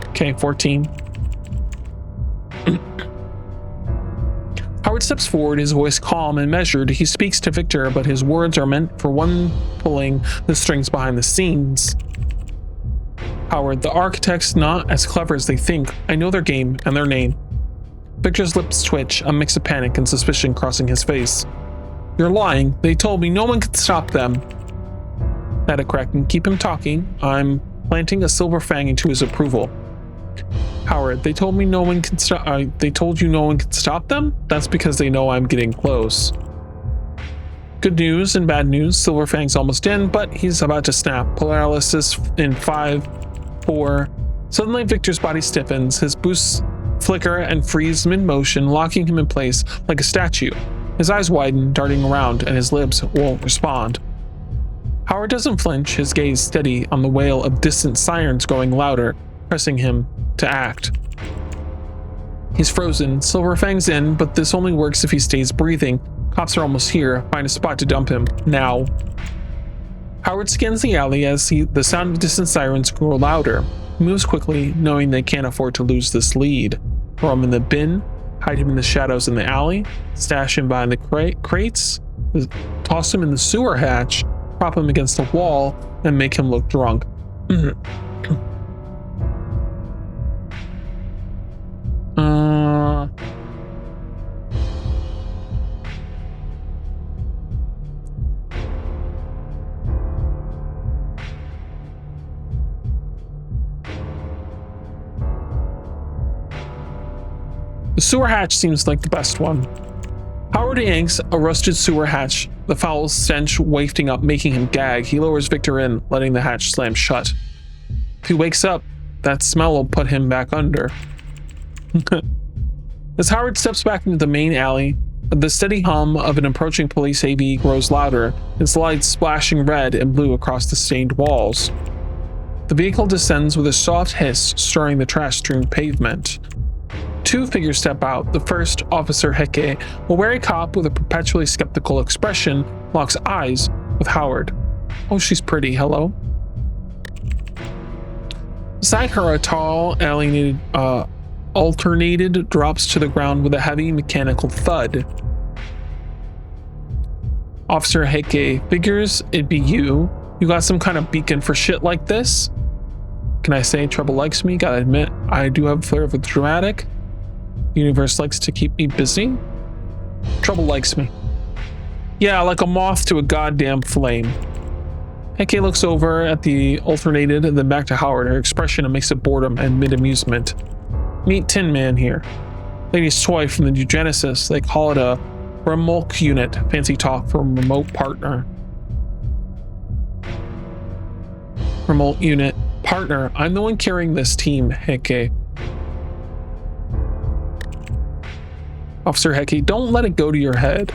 Okay, 14. Howard steps forward, his voice calm and measured. He speaks to Victor, but his words are meant for one pulling the strings behind the scenes. Howard, the architect's not as clever as they think. I know their game and their name. Victor's lips twitch, a mix of panic and suspicion crossing his face. You're lying. They told me no one could stop them. That a Kraken, keep him talking. I'm planting a silver fang into his approval. Howard, they told me no one can stop. They told you no one can stop them? That's because they know I'm getting close. Good news and bad news. Silver Fang's almost in, but he's about to snap. Paralysis in 5, 4. Suddenly, Victor's body stiffens. His boosts flicker and freeze mid-motion, locking him in place like a statue. His eyes widen, darting around, and his lips won't respond. Howard doesn't flinch, his gaze steady on the wail of distant sirens growing louder, pressing him to act. He's frozen. Silver Fang's in, but this only works if he stays breathing. Cops are almost here. Find a spot to dump him. Now. Howard scans the alley as the sound of distant sirens grow louder. He moves quickly, knowing they can't afford to lose this lead. Throw him in the bin, hide him in the shadows in the alley, stash him behind the crates, toss him in the sewer hatch, prop him against the wall, and make him look drunk. The sewer hatch seems like the best one. Howard yanks a rusted sewer hatch, the foul stench wafting up, making him gag. He lowers Victor in, letting the hatch slam shut. If he wakes up, that smell will put him back under. As Howard steps back into the main alley, the steady hum of an approaching police AV grows louder, its lights splashing red and blue across the stained walls. The vehicle descends with a soft hiss, stirring the trash-strewn pavement. Two figures step out. The first, Officer Heke, a wary cop with a perpetually skeptical expression, locks eyes with Howard. Oh, she's pretty. Hello. Beside her, a tall, alternated drops to the ground with a heavy mechanical thud. Officer Heke, figures it'd be you. You got some kind of beacon for shit like this? Can I say trouble likes me? Gotta admit, I do have a flair for the dramatic. The universe likes to keep me busy. Trouble likes me. Yeah, like a moth to a goddamn flame. Heke looks over at the alternated and then back to Howard, her expression a mix of boredom and mid-amusement. Meet Tin Man here. Lady's toy from the New Genesis. They call it a remote unit. Fancy talk for remote partner. Remote unit. Partner. I'm the one carrying this team, Heke. Officer Heke, don't let it go to your head.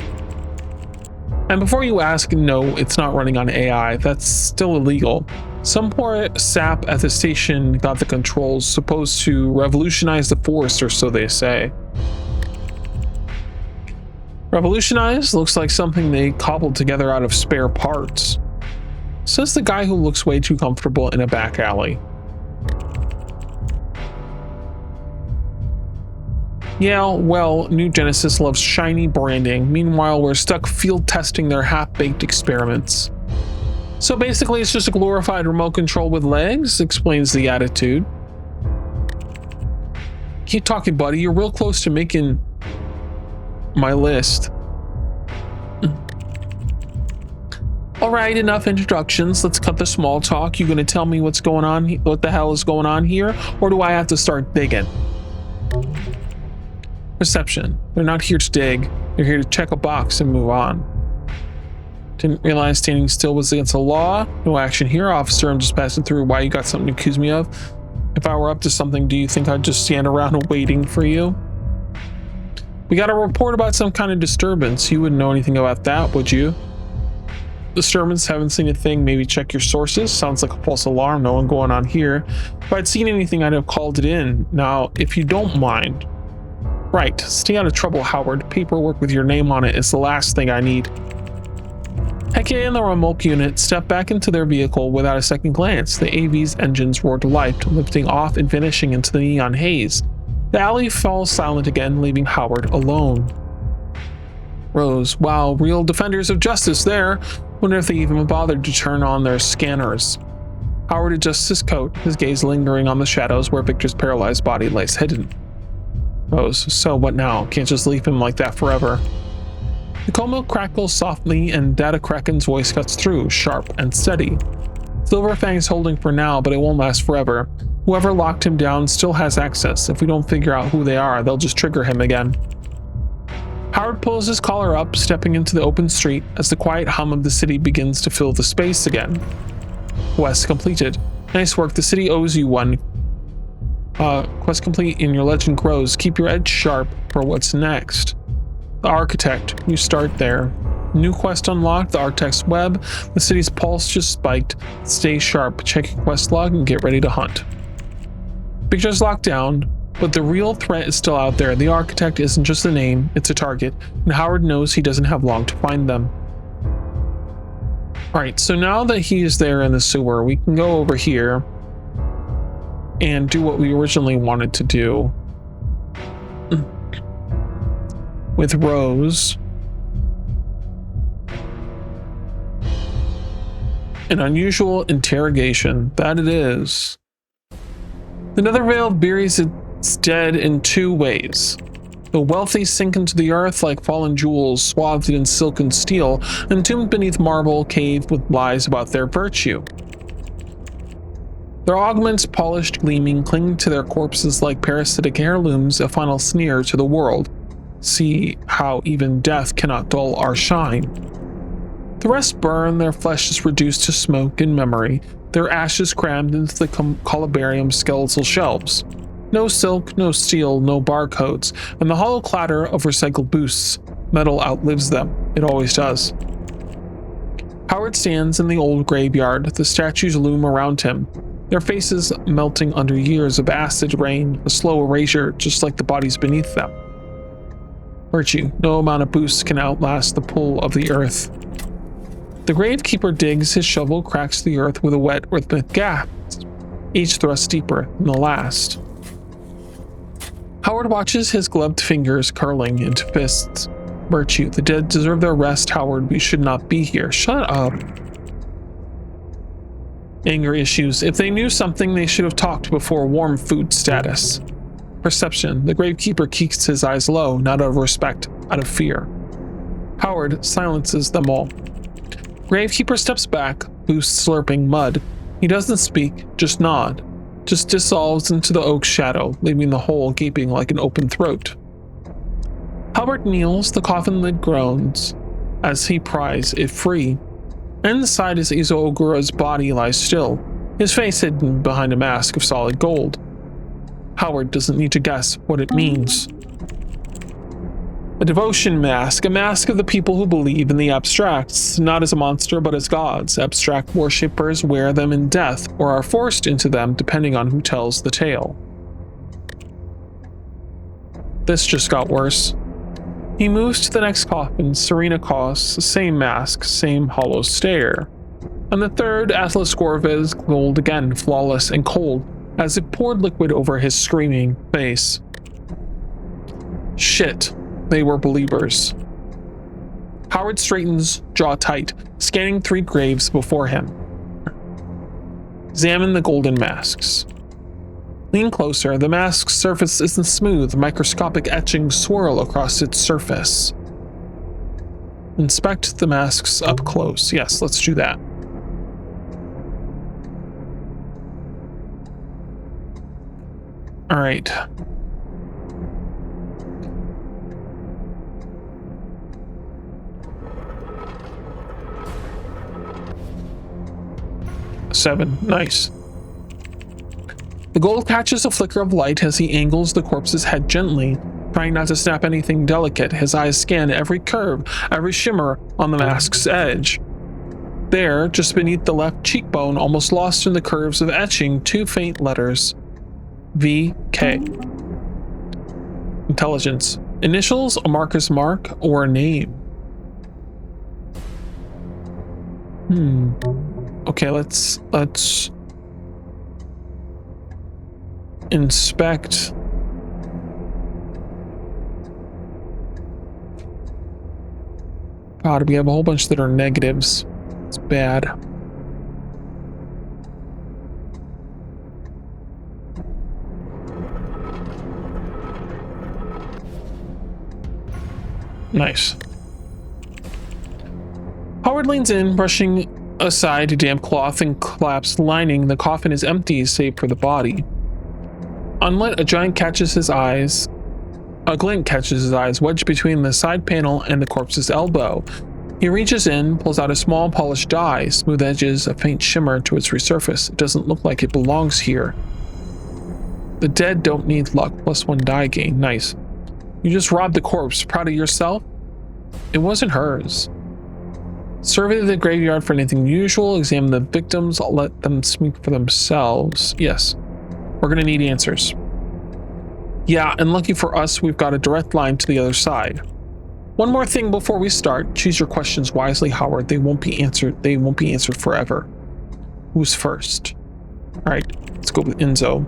And before you ask, no, it's not running on AI. That's still illegal. Some poor sap at the station got the controls, supposed to revolutionize the force, or so they say. Revolutionize looks like something they cobbled together out of spare parts. Says the guy who looks way too comfortable in a back alley. Yeah, well, New Genesis loves shiny branding. Meanwhile, we're stuck field testing their half-baked experiments. So basically, it's just a glorified remote control with legs, explains the attitude. Keep talking, buddy. You're real close to making my list. All right, enough introductions. Let's cut the small talk. You gonna tell me what's going on? What the hell is going on here? Or do I have to start digging? Perception. They're not here to dig. They're here to check a box and move on. Didn't realize standing still was against the law. No action here, officer. I'm just passing through. Why you got something to accuse me of? If I were up to something, do you think I'd just stand around waiting for you? We got a report about some kind of disturbance. You wouldn't know anything about that, would you? Disturbance, haven't seen a thing. Maybe check your sources. Sounds like a false alarm. No one going on here. If I'd seen anything, I'd have called it in. Now, if you don't mind. Right, stay out of trouble, Howard. Paperwork with your name on it is the last thing I need. Hecate and the remote unit stepped back into their vehicle without a second glance. The AV's engines roared to life, lifting off and vanishing into the neon haze. The alley fell silent again, leaving Howard alone. Rose, wow, real defenders of justice there. Wonder if they even bothered to turn on their scanners. Howard adjusts his coat, his gaze lingering on the shadows where Victor's paralyzed body lies hidden. Rose, so what now? Can't just leave him like that forever. The coma crackles softly and Data Kraken's voice cuts through, sharp and steady. Silverfang's holding for now, but it won't last forever. Whoever locked him down still has access. If we don't figure out who they are, they'll just trigger him again. Howard pulls his collar up, stepping into the open street as the quiet hum of the city begins to fill the space again. Quest completed. Nice work, the city owes you one. Quest complete and your legend grows. Keep your edge sharp for what's next. The Architect, you start there. New quest unlocked, the Architect's web. The city's pulse just spiked. Stay sharp, check your quest log and get ready to hunt. Victor's locked down, but the real threat is still out there. The Architect isn't just a name, it's a target, and Howard knows he doesn't have long to find them. Alright, so now that he is there in the sewer, we can go over here and do what we originally wanted to do with Rose. An unusual interrogation, that it is. The Nethervale buries its dead in two ways. The wealthy sink into the earth like fallen jewels swathed in silk and steel, entombed beneath marble caved with lies about their virtue. Their augments, polished, gleaming, cling to their corpses like parasitic heirlooms, a final sneer to the world. See how even death cannot dull our shine. The rest burn, their flesh is reduced to smoke and memory, their ashes crammed into the columbarium's skeletal shelves. No silk, no steel, no barcodes, and the hollow clatter of recycled boosts. Metal outlives them. It always does. Howard stands in the old graveyard. The statues loom around him, their faces melting under years of acid rain, a slow erasure just like the bodies beneath them. Virtue, no amount of boosts can outlast the pull of the earth. The gravekeeper digs, his shovel cracks the earth with a wet rhythmic gasp, each thrust deeper than the last. Howard watches his gloved fingers curling into fists. Virtue, the dead deserve their rest, Howard. We should not be here. Shut up. Anger issues. If they knew something, they should have talked before warm food status. Perception. The gravekeeper keeps his eyes low, not out of respect, out of fear. Howard silences them all. Gravekeeper steps back, boots slurping mud. He doesn't speak, just nod. Just dissolves into the oak shadow, leaving the hole gaping like an open throat. Howard kneels, the coffin lid groans as he pries it free. Inside his Izo-Ogura's body lies still, his face hidden behind a mask of solid gold. Howard doesn't need to guess what it means. A devotion mask, a mask of the people who believe in the abstracts, not as a monster but as gods. Abstract worshippers wear them in death or are forced into them depending on who tells the tale. This just got worse. He moves to the next coffin. Serena coughs, same mask, same hollow stare. And the third, Atlas Gorvez glowed again, flawless and cold, as it poured liquid over his screaming face. Shit, they were believers. Howard straightens, jaw tight, scanning 3 graves before him. Examine the golden masks. Lean closer. The mask's surface isn't smooth. Microscopic etchings swirl across its surface. Inspect the masks up close. Yes, let's do that. All right. Seven. Nice. The gold catches a flicker of light as he angles the corpse's head gently, trying not to snap anything delicate. His eyes scan every curve, every shimmer on the mask's edge. There, just beneath the left cheekbone, almost lost in the curves of etching, 2 faint letters. V.K. Intelligence. Initials, a marker's mark, or a name. Okay, let's inspect. God, we have a whole bunch that are negatives. It's bad. Nice. Howard leans in, brushing aside a damp cloth and collapsed lining. The coffin is empty save for the body. Unlit, a glint catches his eyes wedged between the side panel and the corpse's elbow. He reaches in, pulls out a small polished die, smooth edges, a faint shimmer to its resurface. It doesn't look like it belongs here. The dead don't need luck, +1 die gain. Nice. You just robbed the corpse. Proud of yourself? It wasn't hers. Survey the graveyard for anything unusual. Examine the victims. I'll let them speak for themselves. Yes. We're gonna need answers. Yeah, and lucky for us, we've got a direct line to the other side. One more thing before we start. Choose your questions wisely, Howard. They won't be answered forever. Who's first? Alright, let's go with Enzo.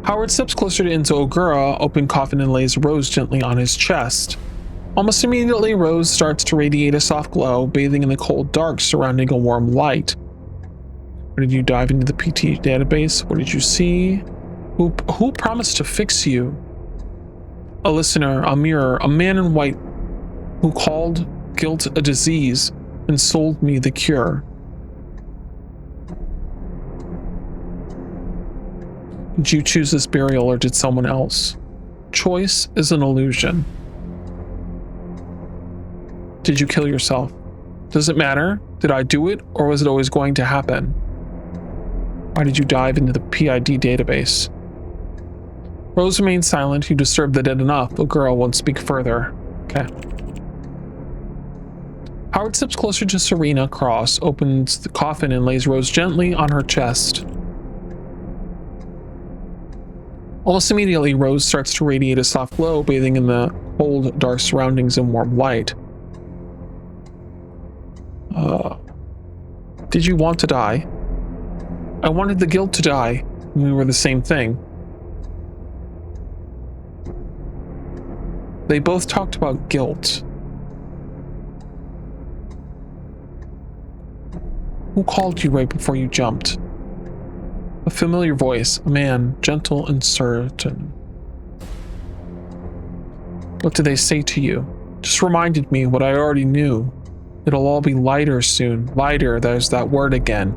Howard steps closer to Enzo Ogura, open coffin, and lays Rose gently on his chest. Almost immediately, Rose starts to radiate a soft glow, bathing in the cold dark surrounding a warm light. Where did you dive into the PT database? What did you see? Who promised to fix you? A listener, a mirror, a man in white who called guilt a disease and sold me the cure. Did you choose this burial or did someone else? Choice is an illusion. Did you kill yourself? Does it matter? Did I do it or was it always going to happen? Why did you dive into the PID database? Rose remains silent. You disturbed the dead enough. The girl won't speak further. Okay. Howard steps closer to Serena Cross, opens the coffin and lays Rose gently on her chest. Almost immediately, Rose starts to radiate a soft glow, bathing in the cold, dark surroundings and warm light. Did you want to die? I wanted the guilt to die. We were the same thing. They both talked about guilt. Who called you right before you jumped? A familiar voice, a man, gentle and certain. What did they say to you? Just reminded me what I already knew. It'll all be lighter soon. Lighter, there's that word again.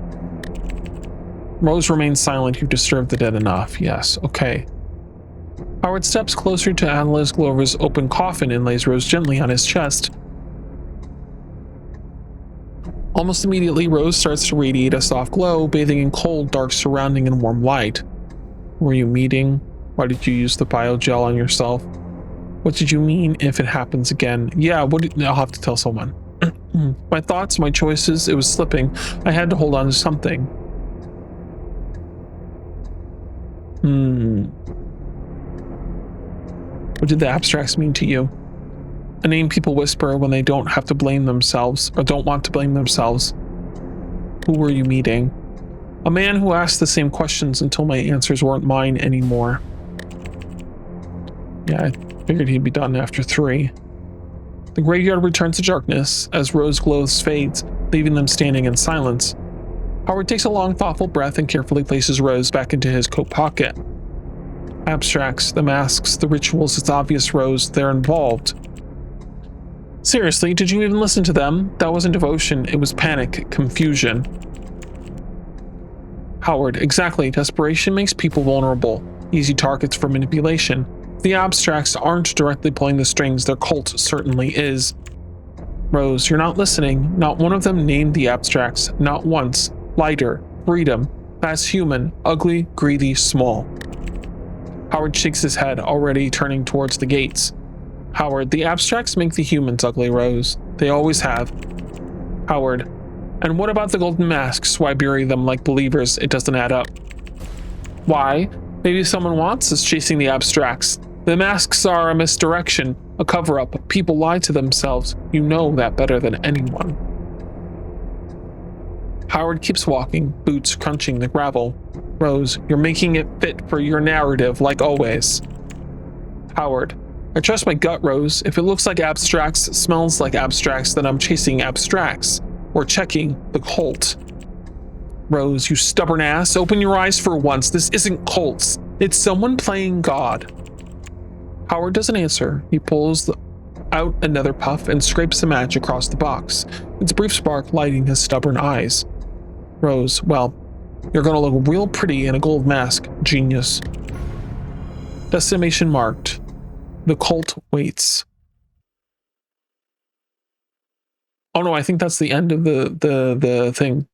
Rose remains silent. You disturbed the dead enough. Yes, okay. Howard steps closer to Atlas Glover's open coffin and lays Rose gently on his chest. Almost immediately, Rose starts to radiate a soft glow, bathing in cold, dark surrounding and warm light. Were you meeting? Why did you use the biogel on yourself? What did you mean if it happens again? Yeah, I'll have to tell someone. My thoughts, my choices, it was slipping. I had to hold on to something. What did the abstracts mean to you? A name people whisper when they don't have to blame themselves or don't want to blame themselves. Who were you meeting? A man who asked the same questions until my answers weren't mine anymore. Yeah, I figured he'd be done after 3. The graveyard returns to darkness as rose glows fades, leaving them standing in silence. Howard takes a long, thoughtful breath and carefully places Rose back into his coat pocket. Abstracts, the masks, the rituals, it's obvious, Rose, they're involved. Seriously, did you even listen to them? That wasn't devotion, it was panic, confusion. Howard, exactly, desperation makes people vulnerable, easy targets for manipulation. The abstracts aren't directly pulling the strings, their cult certainly is. Rose, you're not listening. Not one of them named the abstracts, not once. Lighter, freedom, that's human, ugly, greedy, small. Howard shakes his head, already turning towards the gates. Howard, the abstracts make the humans ugly, Rose. They always have. Howard, and what about the golden masks? Why bury them like believers? It doesn't add up. Why? Maybe someone wants us chasing the abstracts. The masks are a misdirection, a cover-up. People lie to themselves. You know that better than anyone. Howard keeps walking, boots crunching the gravel. Rose, you're making it fit for your narrative, like always. Howard, I trust my gut, Rose. If it looks like abstracts, smells like abstracts, then I'm chasing abstracts. Or checking the cult. Rose, you stubborn ass, open your eyes for once. This isn't cults. It's someone playing God. Howard doesn't answer. He pulls out another puff and scrapes a match across the box, its brief spark lighting his stubborn eyes. Rose, well, you're gonna look real pretty in a gold mask, genius. Destination marked. The cult waits. Oh no, I think that's the end of the thing.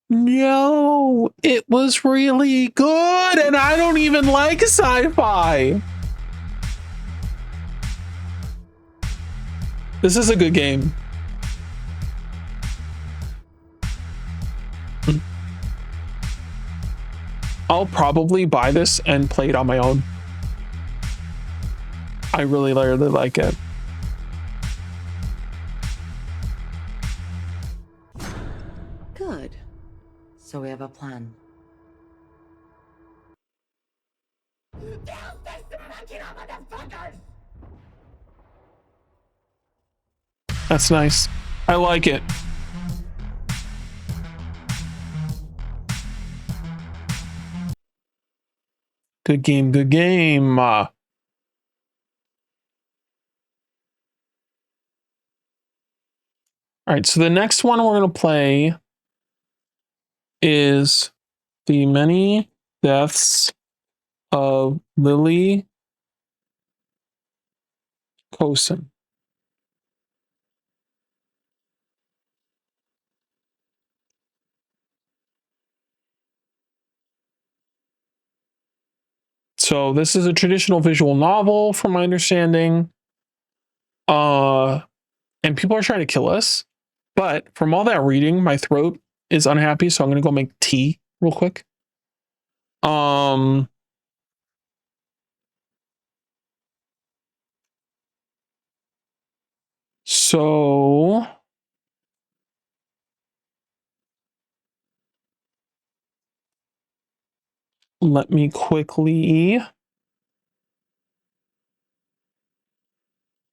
No, it was really good, and I don't even like sci-fi. This is a good game. I'll probably buy this and play it on my own. I really like it. Good. So we have a plan. That's nice. I like it. Good game, good game. All right, so the next one we're going to play is The Many Deaths of Lily Cosin. So this is a traditional visual novel, from my understanding. And people are trying to kill us. But from all that reading, my throat is unhappy, so I'm gonna go make tea real quick. So let me quickly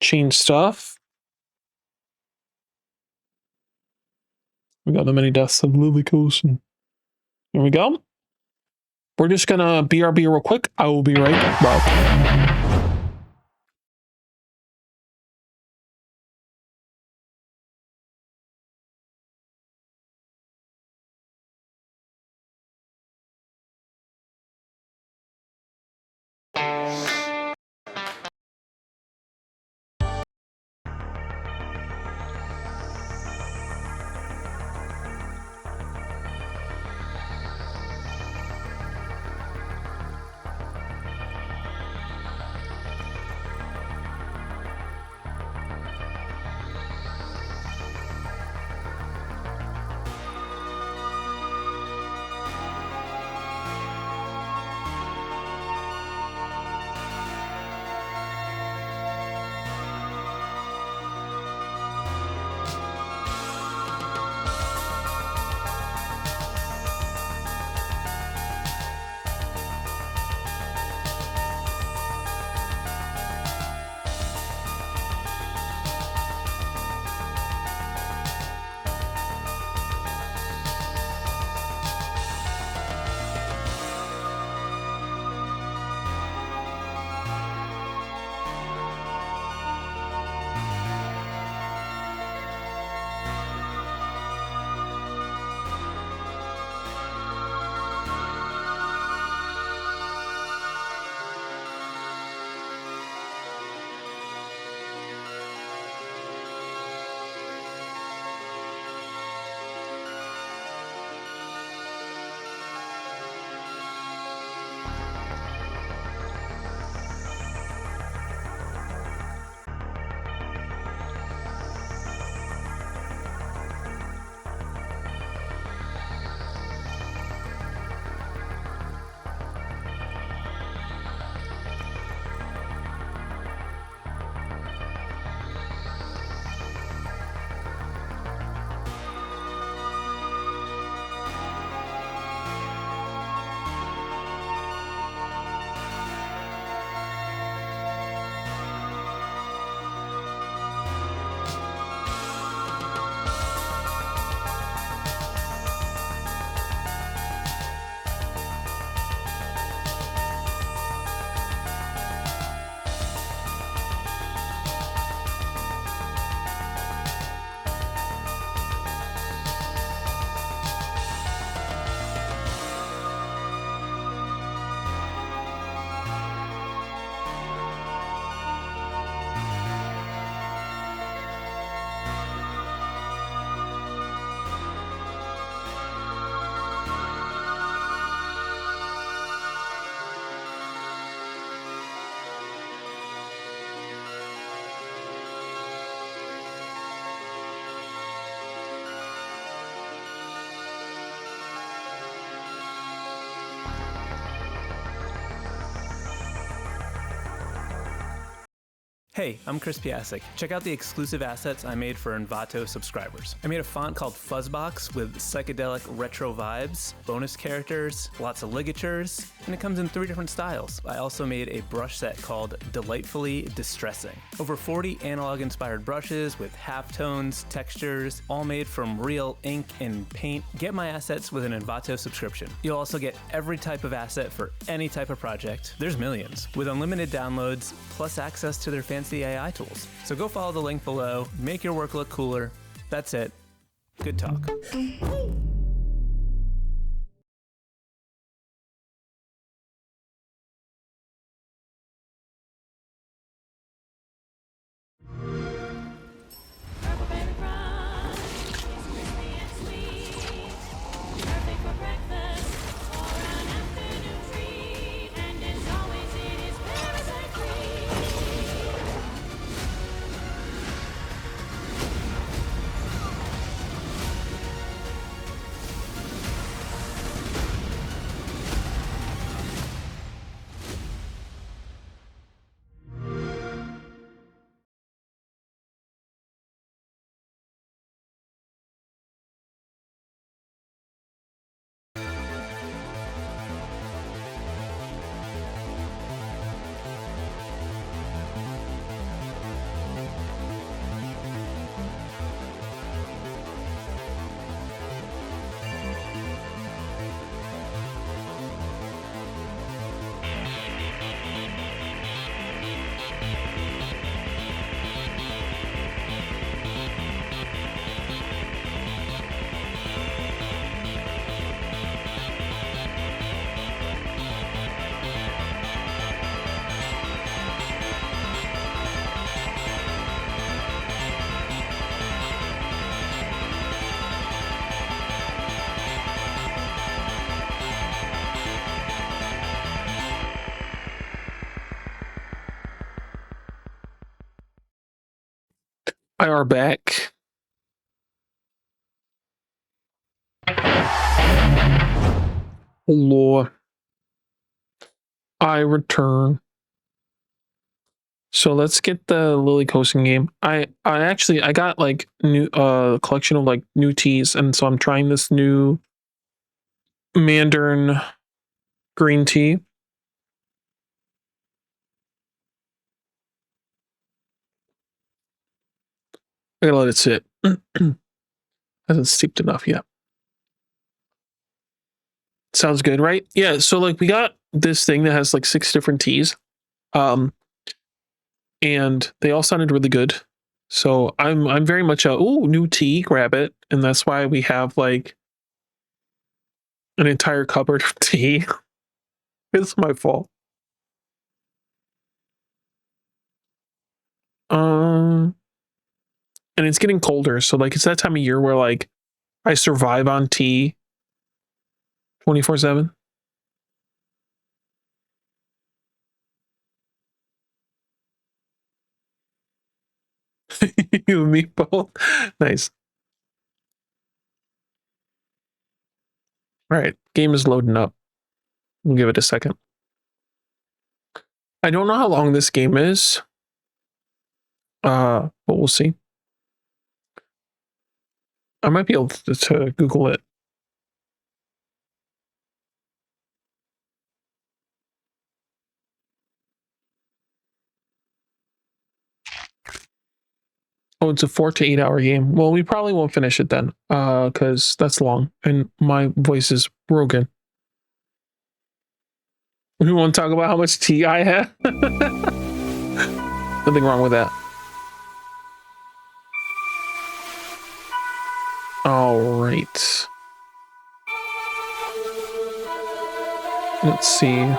change stuff. We got The Many Deaths of Lily Cosin. Here we go. We're just gonna BRB real quick. I will be right back. Hey, I'm Chris Piasek. Check out the exclusive assets I made for Envato subscribers. I made a font called Fuzzbox with psychedelic retro vibes, bonus characters, lots of ligatures, and it comes in 3 different styles. I also made a brush set called Delightfully Distressing. Over 40 analog-inspired brushes with halftones, textures, all made from real ink and paint. Get my assets with an Envato subscription. You'll also get every type of asset for any type of project. There's millions, with unlimited downloads, plus access to their fancy AI tools. So go follow the link below, make your work look cooler. That's it. Good talk. I are back. Hello. I return. So let's get the Lily Coasting game. I got like new collection of like new teas, and so I'm trying this new Mandarin green tea. I gotta let it sit. Hasn't steeped enough yet. Sounds good, right? Yeah, so like we got this thing that has like 6 different teas. And they all sounded really good. So I'm very much a new tea, grab it. And that's why we have like an entire cupboard of tea. It's my fault. And it's getting colder, so like it's that time of year where like I survive on tea 24/7. You and me both. Nice. All right, game is loading up. We'll give it a second. I don't know how long this game is. But we'll see. I might be able to Google it. Oh, it's a 4 to 8 hour game. Well, we probably won't finish it then, because that's long, and my voice is broken. We want to talk about how much tea I have. Nothing wrong with that. All right. Let's see.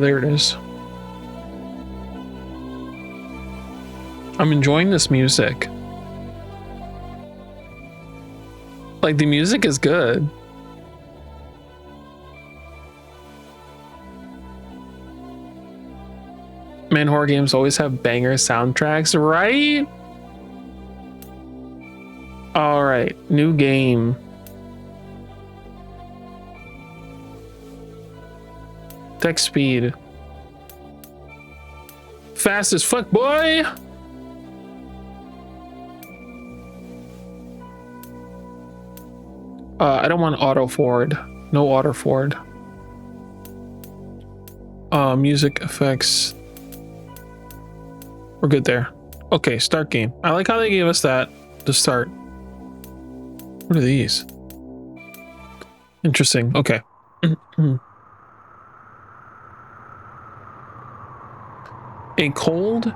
There it is. I'm enjoying this music. Like, the music is good. Man, horror games always have banger soundtracks, right? All right, new game. Text speed. Fast as fuck, boy! I don't want auto forward. No auto forward. Music effects. We're good there. Okay, start game. I like how they gave us that to start. What are these? Interesting. Okay. A cold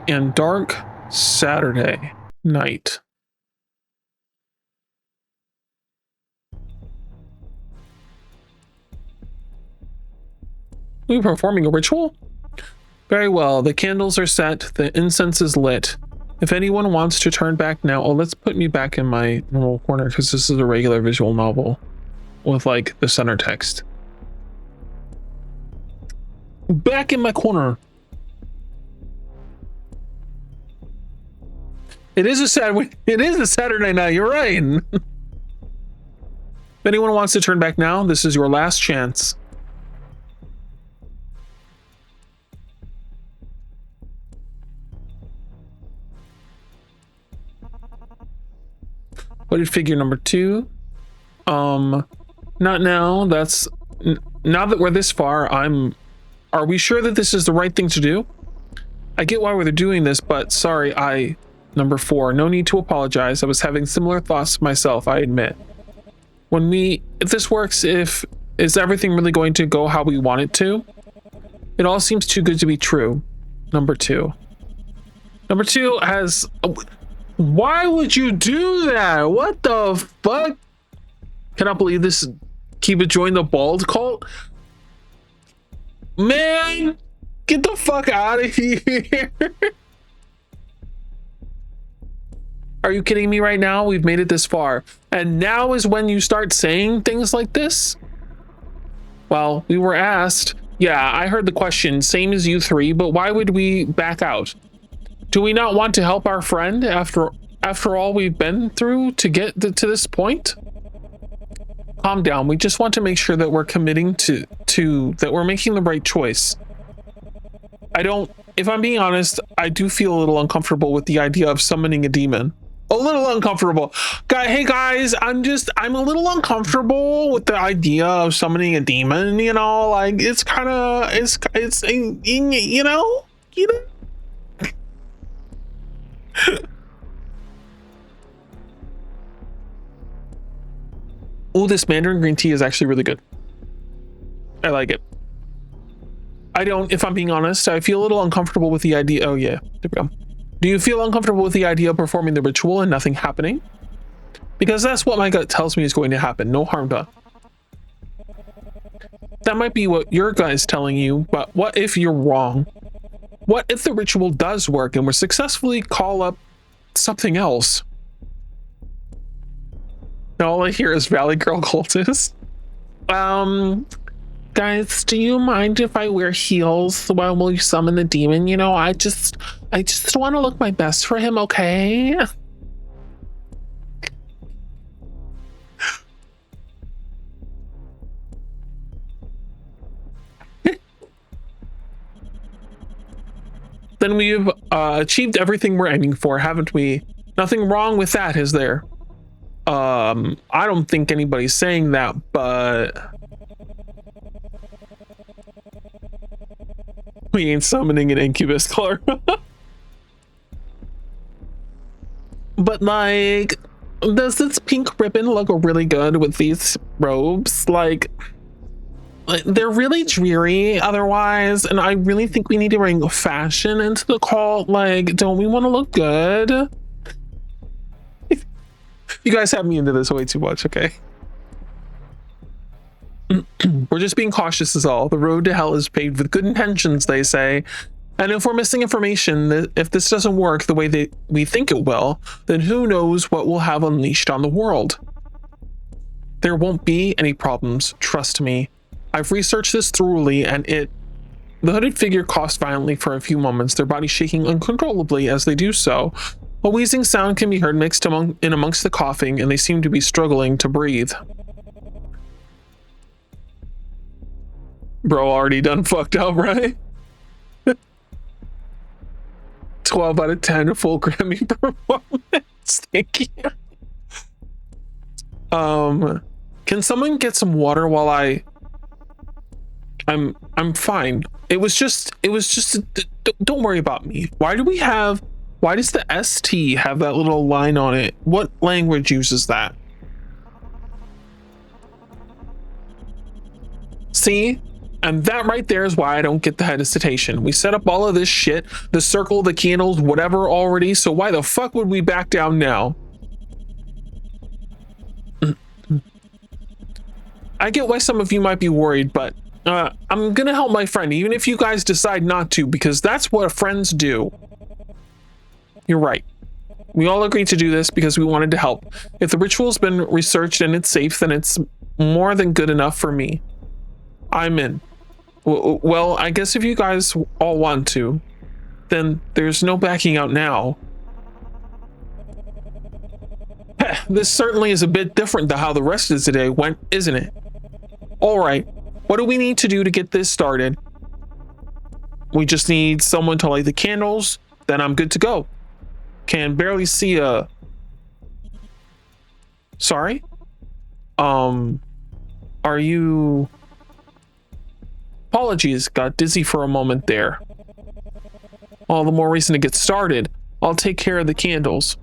and dark Saturday night. We performing a ritual? Very well. The candles are set. The incense is lit. If anyone wants to turn back now, oh, let's put me back in my normal corner because this is a regular visual novel with like the center text. Back in my corner. It is a Saturday night. You're right. If anyone wants to turn back now, this is your last chance. What did figure number 2? Not now. That's now that we're this far. Are we sure that this is the right thing to do? I get why we're doing this, but sorry, number 4. No need to apologize. I was having similar thoughts myself, I admit. If this works, is everything really going to go how we want it to? It all seems too good to be true. Number 2. Number 2 has. Why would you do that? What the fuck? Cannot believe this. Keep it join the bald cult. Man, get the fuck out of here. Are you kidding me right now? We've made it this far. And now is when you start saying things like this? Well, we were asked. Yeah, I heard the question, same as you 3, but why would we back out? Do we not want to help our friend after all we've been through to get to this point? Calm down. We just want to make sure that we're committing to that we're making the right choice. If I'm being honest, I do feel a little uncomfortable with the idea of summoning a demon. A little uncomfortable. Hey guys, I'm a little uncomfortable with the idea of summoning a demon, you know, like it's you know. Oh, this Mandarin green tea is actually really good. I like it. If I'm being honest, I feel a little uncomfortable with the idea. Oh yeah, there we go. Do you feel uncomfortable with the idea of performing the ritual and nothing happening? Because that's what my gut tells me is going to happen. No harm done. That might be what your gut is telling you, but what if you're wrong? What if the ritual does work and we successfully call up something else? Now all I hear is Valley Girl cultist. Guys, do you mind if I wear heels while we summon the demon? You know, I just want to look my best for him, okay? Then we've achieved everything we're aiming for, haven't we? Nothing wrong with that, is there? I don't think anybody's saying that, but we ain't summoning an incubus color. But like, does this pink ribbon look really good with these robes? Like they're really dreary otherwise, and I really think we need to bring fashion into the cult. Like, don't we want to look good? You guys have me into this way too much, okay? We're just being cautious is all. The road to hell is paved with good intentions, they say. And if we're missing information, if this doesn't work the way that we think it will, then who knows what we'll have unleashed on the world. There won't be any problems, trust me. I've researched this thoroughly and The hooded figure coughs violently for a few moments, their bodies shaking uncontrollably as they do so. A wheezing sound can be heard mixed amongst the coughing, and they seem to be struggling to breathe. Bro already done fucked up, right? 12 out of 10 full Grammy performance. Thank you. Can someone get some water while I'm fine. It was just don't worry about me. Why does the ST have that little line on it? What language uses that? See? And that right there is why I don't get the hesitation. We set up all of this shit, the circle, the candles, whatever already, so why the fuck would we back down now? I get why some of you might be worried, but I'm gonna help my friend, even if you guys decide not to, because that's what friends do. You're right. We all agreed to do this because we wanted to help. If the ritual's been researched and it's safe, then it's more than good enough for me. I'm in. Well, I guess if you guys all want to, then there's no backing out now. This certainly is a bit different than how the rest of the day went, isn't it? All right, what do we need to do to get this started? We just need someone to light the candles, then I'm good to go. Can barely see a... Sorry? Are you... Apologies, got dizzy for a moment there. All the more reason to get started. I'll take care of the candles.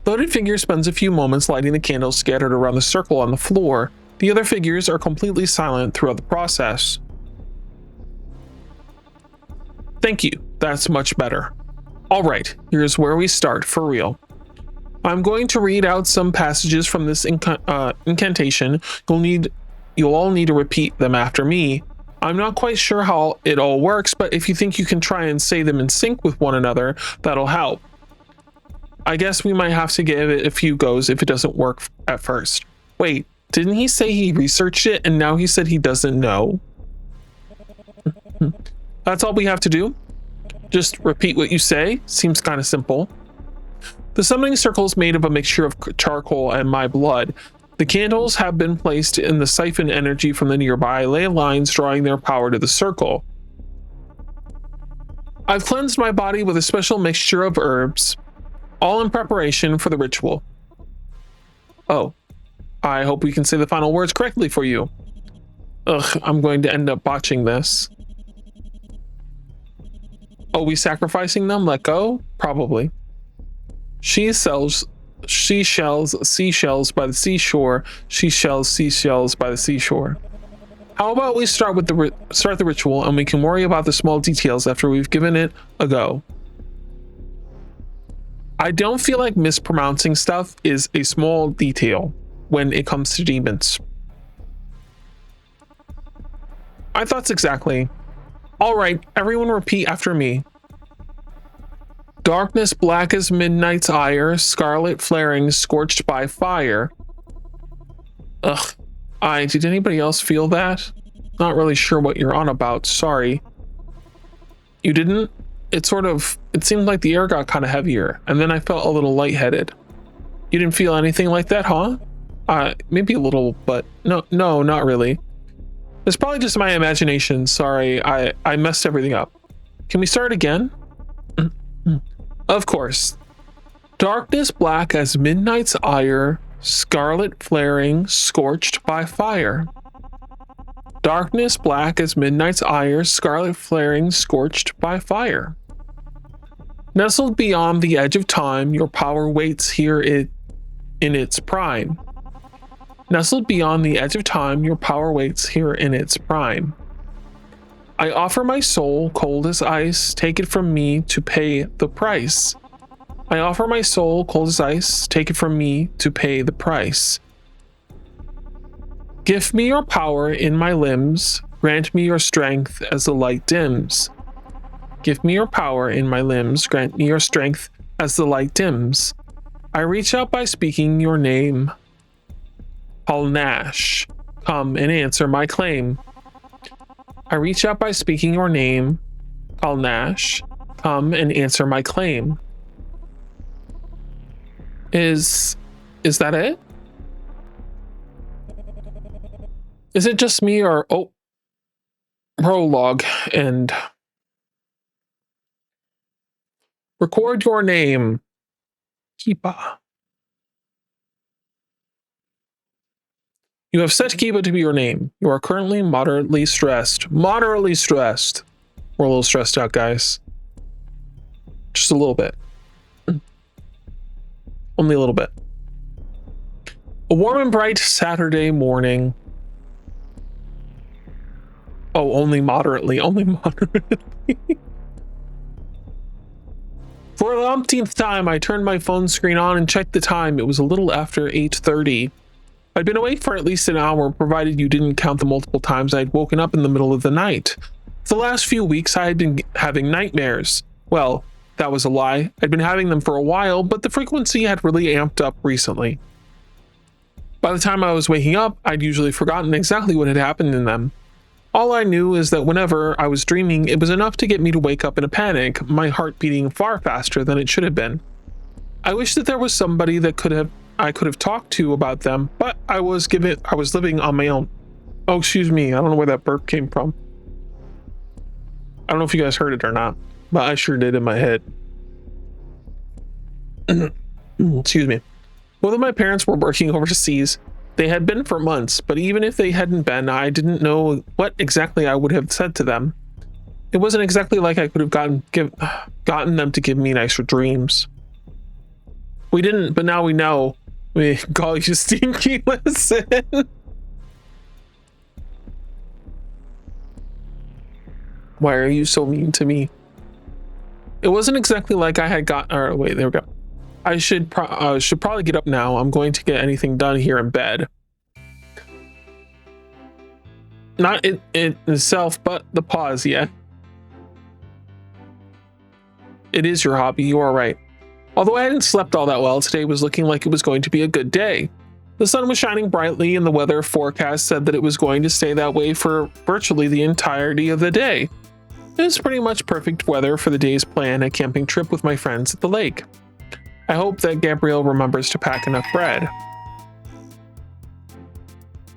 The hooded figure spends a few moments lighting the candles scattered around the circle on the floor. The other figures are completely silent throughout the process. Thank you, that's much better. Alright, here's where we start, for real. I'm going to read out some passages from this incantation. You'll all need to repeat them after me. I'm not quite sure how it all works, but if you think you can try and say them in sync with one another, that'll help. I guess we might have to give it a few goes if it doesn't work at first. Wait, didn't he say he researched it and now he said he doesn't know? That's all we have to do. Just repeat what you say. Seems kind of simple. The summoning circle is made of a mixture of charcoal and my blood. The candles have been placed in the siphon energy from the nearby ley lines, drawing their power to the circle. I've cleansed my body with a special mixture of herbs, all in preparation for the ritual. Oh, I hope we can say the final words correctly for you. Ugh, I'm going to end up botching this. Oh, we sacrificing them? Let go? Probably. Seashells by the seashore. Seashells by the seashore. How about we start the ritual and we can worry about the small details after we've given it a go. I don't feel like mispronouncing stuff is a small detail when it comes to demons. My thoughts exactly. All right, everyone repeat after me. Darkness black as midnight's ire, scarlet flaring, scorched by fire. Ugh. Did anybody else feel that? Not really sure what you're on about, sorry. You didn't? It seemed like the air got kind of heavier, and then I felt a little lightheaded. You didn't feel anything like that, huh? Maybe a little, but no, not really. It's probably just my imagination, sorry, I messed everything up. Can we start again? Of course. Darkness black as midnight's ire, scarlet flaring, scorched by fire. Darkness black as midnight's ire, scarlet flaring, scorched by fire. Nestled beyond the edge of time, your power waits here in its prime. Nestled beyond the edge of time, your power waits here in its prime. I offer my soul, cold as ice, take it from me to pay the price. I offer my soul, cold as ice, take it from me to pay the price. Give me your power in my limbs, grant me your strength as the light dims. Give me your power in my limbs, grant me your strength as the light dims. I reach out by speaking your name. called Nash. Come and answer my claim. I reach out by speaking your name, called Nash. Come and answer my claim. Is that it? Is it just me or oh, prologue and record your name. Kiba. You have set Kiba to be your name. You are currently moderately stressed. Moderately stressed. We're a little stressed out, guys. Just a little bit. Only a little bit. A warm and bright Saturday morning. Oh, only moderately. Only moderately. For the umpteenth time, I turned my phone screen on and checked the time. It was a little after 8:30. I'd been awake for at least an hour, provided you didn't count the multiple times I'd woken up in the middle of the night. For the last few weeks, I had been having nightmares. Well, that was a lie. I'd been having them for a while, but the frequency had really amped up recently. By the time I was waking up, I'd usually forgotten exactly what had happened in them. All I knew is that whenever I was dreaming, it was enough to get me to wake up in a panic, my heart beating far faster than it should have been. I wish that there was somebody that I could have talked to about them, but I was living on my own. Oh, excuse me. I don't know where that burp came from. I don't know if you guys heard it or not, but I sure did in my head. Excuse me. Both of my parents were working overseas. They had been for months, but even if they hadn't been, I didn't know what exactly I would have said to them. It wasn't exactly like I could have gotten them to give me nicer dreams. We didn't, but now we know. We call you stinky. Listen. Why are you so mean to me? It wasn't exactly like I had wait, there we go. I should probably get up now. I'm going to get anything done here in bed. Not it itself, but the pause, yeah. It is your hobby, you are right. Although I hadn't slept all that well, today was looking like it was going to be a good day. The sun was shining brightly and the weather forecast said that it was going to stay that way for virtually the entirety of the day. It was pretty much perfect weather for the day's plan, a camping trip with my friends at the lake. I hope that Gabrielle remembers to pack enough bread.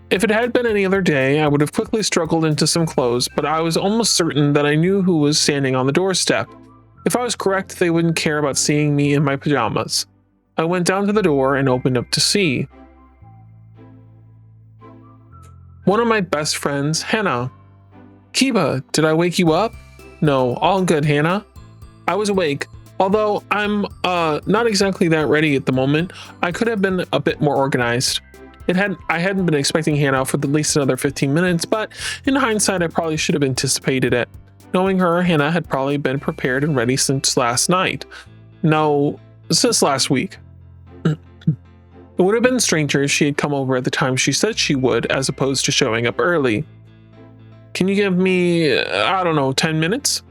If it had been any other day, I would have quickly struggled into some clothes, but I was almost certain that I knew who was standing on the doorstep. If I was correct, they wouldn't care about seeing me in my pajamas. I went down to the door and opened up to see one of my best friends, Hannah. Kiba, did I wake you up? No, all good, Hannah. I was awake. Although I'm not exactly that ready at the moment, I could have been a bit more organized. I hadn't been expecting Hannah for at least another 15 minutes, but in hindsight, I probably should have anticipated it. Knowing her, Hannah had probably been prepared and ready since last night. No, since last week. It would have been stranger if she had come over at the time she said she would, as opposed to showing up early. Can you give me, I don't know, 10 minutes?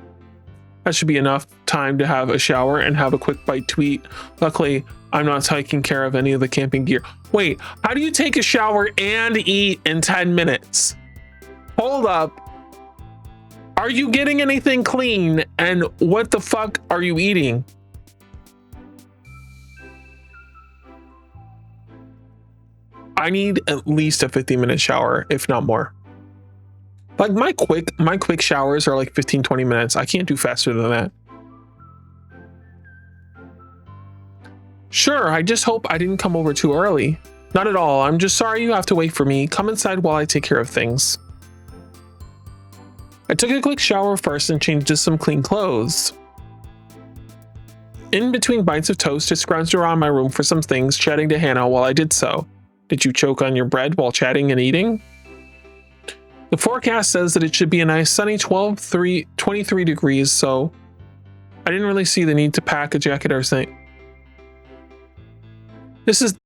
That should be enough time to have a shower and have a quick bite to eat. Luckily, I'm not taking care of any of the camping gear. Wait, how do you take a shower and eat in 10 minutes? Hold up. Are you getting anything clean? And what the fuck are you eating? I need at least a 15-minute shower, if not more. Like my quick showers are like 15-20 minutes. I can't do faster than that. Sure, I just hope I didn't come over too early. Not at all. I'm just sorry you have to wait for me. Come inside while I take care of things. I took a quick shower first and changed to some clean clothes. In between bites of toast, I scrounged around my room for some things, chatting to Hannah while I did so. Did you choke on your bread while chatting and eating? The forecast says that it should be a nice sunny 23 degrees, so I didn't really see the need to pack a jacket or something. This is